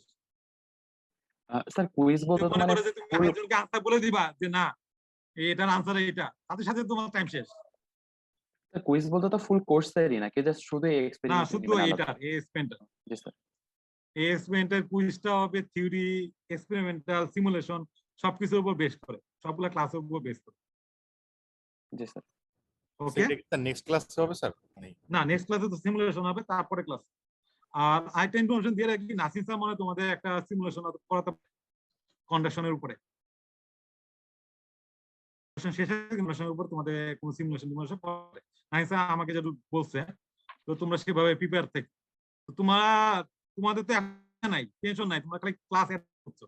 স্যার কুইজ বলতে তো মনে মানে করো যে তুমি আরেকজনকে আনসার বলে দিবা যে না এটার আনসার এটা, সাথে সাথে তোমার টাইম শেষ। কুইজ বলতে তো ফুল কোর্সেরই নাকি জাস্ট শুধু না, এক্সপেরিমেন্ট শুধু এটা এক্সপেরিমেন্টাল। জি স্যার। এক্সপেরিমেন্টাল কুইজটা হবে থিওরি, এক্সপেরিমেন্টাল, সিমুলেশন সবকিছুর উপর বেস করে, সবগুলা ক্লাসের উপর বেস করে। জি স্যার। ওকে, নেক্সট ক্লাসে হবে স্যার? না নেক্সট ক্লাসে তো সিমুলেশন হবে, তারপরে ক্লাস। আর আইটা ইনফরমেশন দিয়ে রাখি, নাসিম স্যার মানে তোমাদের একটা সিমুলেশন করাতে কন্ডাকশনের উপরে শেষে সিমুলেশনের উপর তোমাদের কোন সিমুলেশন করে নাসিম স্যার আমাকে যেটা বলছে, তো তোমরা সেভাবে প্রিপেয়ার থেকে। তো তোমাদের তো নাই টেনশন নাই, তোমরা খালি ক্লাস অ্যাটেন্ড করছো।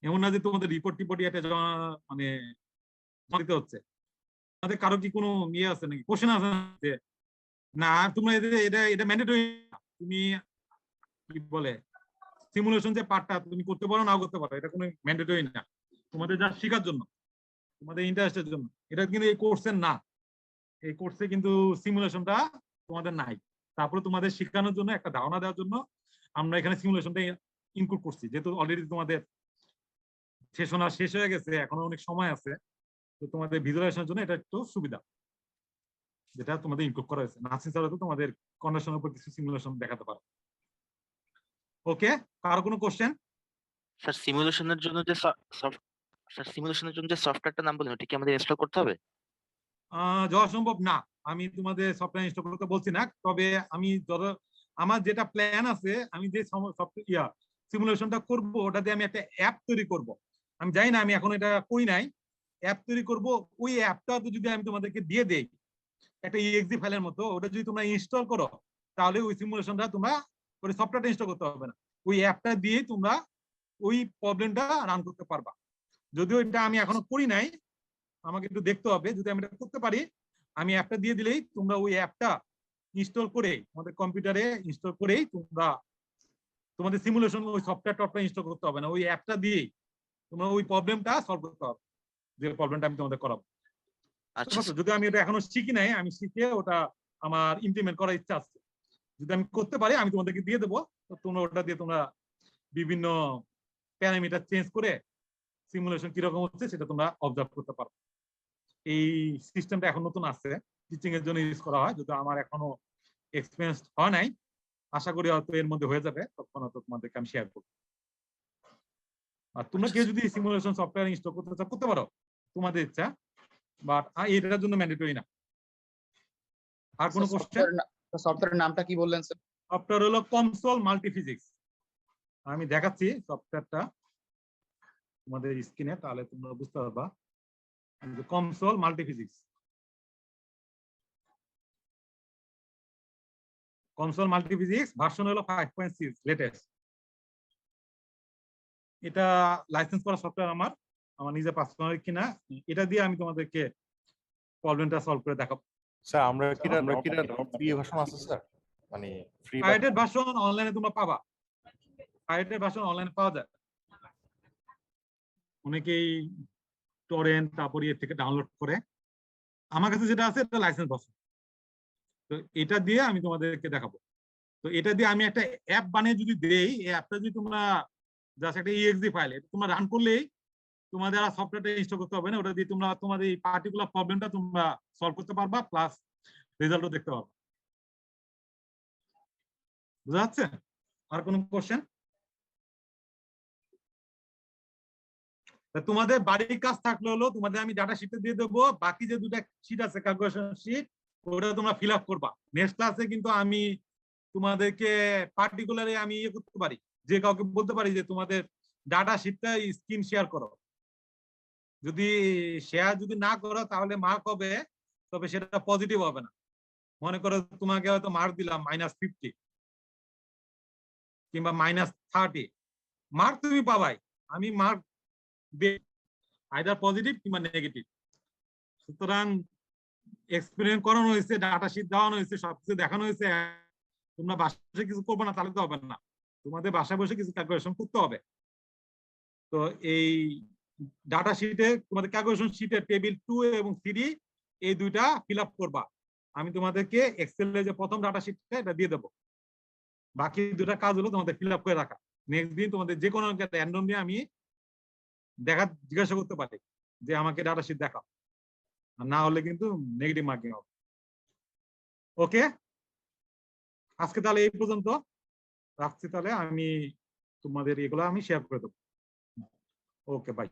এমন না যে তোমাদের রিপোর্ট এটা মানে দিতে হচ্ছে। তোমাদের কারো কি কোনো ইয়ে আছে নাকি, কোশ্চেন আছে যে না তোমরা এটা ম্যান্ডেটরি, তুমি কি বলে সিমুলেশন যে পার্টটা তুমি করতে পারো নাও করতে পারো, এটা কোনো ম্যান্ডেটরি না। তোমাদের যা শেখার জন্য, তোমাদের ইন্টারেস্টের জন্য, এটা কিন্তু এই কোর্সের না। এই কোর্সে কিন্তু সিমুলেশনটা তোমাদের নাই। তারপরে তোমাদের শেখানোর জন্য একটা ধারণা দেওয়ার জন্য আমরা এখানে সিমুলেশনটা ইনক্লুড করছি, যেহেতু অলরেডি তোমাদের সেশন শেষ হয়ে গেছে, এখনো অনেক সময় আছে। তো তোমাদের ভিজুয়ালাইজেশনের জন্য এটা একটু সুবিধা, যেটা তোমাদের ইনক্লুড করা হয়েছে। নাসিম স্যার তো তোমাদের কন্ডিশনের উপর কিছু সিমুলেশন দেখাতে পারে। ওকে, কারো কোনো কোশ্চেন? স্যার সিমুলেশনের জন্য যে সফটওয়্যারটার নাম বলেন ওটা কি আমাদের ইনস্টল করতে হবে? যাওয়া সম্ভব না, আমি তোমাদের সফটওয়্যার ইনস্টল করতে বলছি না। তবে আমি আমার যেটা প্ল্যান আছে, আমি যে সফটওয়্যার সিমুলেশনটা করব ওটা দিয়ে আমি একটা অ্যাপ তৈরি করব। আমি জানি না, আমি এখন এটা করি নাই। অ্যাপ তৈরি করব, ওই অ্যাপটা তো যদি আমি তোমাদেরকে দিয়ে দেই একটা exe ফাইলের মতো, ওটা যদি তোমরা ইনস্টল করো তাহলে ওই সিমুলেশনটা তোমরা ওই সফটওয়্যারটা ইনস্টল করতে হবে না, ওই অ্যাপটা দিয়ে তোমরা ওই প্রবলেমটা রান করতে পারবা। যদিও এটা আমি এখনো করি নাই, আমাকে একটু দেখতে হবে। যদি আমি এটা করতে পারি, আমি অ্যাপটা দিয়ে দিলেই তোমরা ওই অ্যাপটা ইনস্টল করে তোমাদের কম্পিউটারে ইনস্টল করেই তোমরা তোমাদের সিমুলেশন ওই সফটওয়্যারটা ইনস্টল করতে হবে না, ওই অ্যাপটা দিয়েই তোমরা ওই প্রবলেমটা সলভ করতে হবে, যে প্রবলেমটা আমি তোমাদের করাবো। আচ্ছা যদি আমি এটা এখনো শিখি নাই, আমি শিখে ওটা আমার ইমপ্লিমেন্ট করার ইচ্ছা আছে। যদি আমি করতে পারি আমি তোমাদেরকে দিয়ে দেবো, তো তোমরা ওটা দিয়ে তোমরা বিভিন্ন প্যারামিটার চেঞ্জ করে সিমুলেশন কিরকম হচ্ছে সেটা তোমরা অবজার্ভ করতে পারো। এই সিস্টেমটা এখন নতুন আসছে, টিচিং এর জন্য ইউজ করা হয়। যদি আমার এখনো এক্সপিরিয়েন্স হয় নাই, আশা করি হয়তো এর মধ্যে হয়ে যাবে, তখন হয়তো তোমাদেরকে আমি শেয়ার করবো। আর তোমরা কেউ যদি সিমুলেশন সফটওয়্যার ইনস্টল করতে চাও করতে পারো, তোমাদের ইচ্ছা, বাট এটার জন্য ম্যান্ডেটরি না। আর কোনো কোশ্চেন? সফটওয়্যারের নামটা কি বললেন স্যার? সফটওয়্যার হলো কমসল মাল্টিফিজিক্স। আমি দেখাচ্ছি সফটওয়্যারটা তোমাদের স্ক্রিনে, তাহলে তোমরা বুঝতে পারবা। কমসল মাল্টিফিজিক্স, কমসল মাল্টিফিজিক্স ভার্সন হলো 5.6 লেটেস্ট। এটা লাইসেন্স করা সফটওয়্যার, আমার নিজে পার্সোনাল কিনা। এটা দিয়ে আমি তোমাদেরকে প্রবলেমটা সলভ করে দেখাবো। স্যার আমরা কি ফ্রি ভার্সন আছে স্যার? মানে ফ্রি পাইরেটেড ভার্সন অনলাইনে তোমরা পাবা, পাইরেটেড ভার্সন অনলাইনে পাওয়া যায়। অনেকেই টরেন্ট তারপরে এর থেকে ডাউনলোড করে। আমার কাছে যেটা আছে এটা লাইসেন্স ভার্সন। তো এটা দিয়ে আমি তোমাদেরকে দেখাবো। তো এটা দিয়ে আমি একটা অ্যাপ বানিয়ে যদি দেই, এই অ্যাপটা যদি তোমরা জাস্ট একটা exe ফাইল তোমরা রান করলেই তোমাদের আর সফটওয়্যারটা ইনস্টল করতে হবে না, ওটা দিয়ে তোমরা তোমাদের এই পার্টিকুলার প্রবলেমটা তোমরা সলভ করতে পারবা, প্লাস রেজাল্টও দেখতে পারবা। বুঝা যাচ্ছে? আর কোনো কোশ্চেন? তোমাদের বাড়ির কাজ থাকলে হলো তোমাদের আমি ডাটা শিটে দিয়ে দেবো, বাকি যে দুটা শিট আছে ক্যালকুলেশন শিট ওটা তোমরা ফিল আপ করবা। নেক্সট ক্লাসে কিন্তু আমি তোমাদেরকে পার্টিকুলারে আমি ইয়ে করতে পারি, যে কাউকে বলতে পারি যে তোমাদের ডাটা শিটটা স্ক্রিন শেয়ার করো। যদি শেয়ার যদি না করো তাহলে মার্ক হবে, তবে সেটা পজিটিভ হবে না। মনে করো তোমাকে হয়তো মার্ক দিলাম -50 কিংবা -30, মার্ক তুমি পাবাই, আমি মার্ক আইদার পজিটিভ কিংবা নেগেটিভ। সুতরাং এক্সপেরিমেন্ট করানো হয়েছে, ডাটা শিট দেওয়ানো হয়েছে, সবকিছু দেখানো হয়েছে, তোমরা বাসায় কিছু করবে না তাহলে তো হবে না, তোমাদের বাসায় বসে কিছু ক্যালকুলেশন করতে হবে। তো এই ডাটা শিটে তোমাদের ক্যালকুলেশন শিটে টেবিল 2 এবং 3 এই দুইটা ফিল আপ করবা। আমি তোমাদেরকে এক্সেলে যে প্রথম ডাটা শিটটা এটা দিয়ে দেবো, বাকি দুটা কাজ হলো তোমাদের ফিল আপ করে রাখা। নেক্সট দিন তোমাদের যে কোনো র্যান্ডম দিয়ে আমি জিজ্ঞাসা করতে পারি যে আমাকে ডাটা শিট দেখাও, আর না হলে কিন্তু নেগেটিভ মার্কিং হবে। ওকে, আজকে তাহলে এই পর্যন্ত রাখছি, তাহলে আমি তোমাদের এগুলো আমি শেয়ার করে দেবো। ওকে, বাই।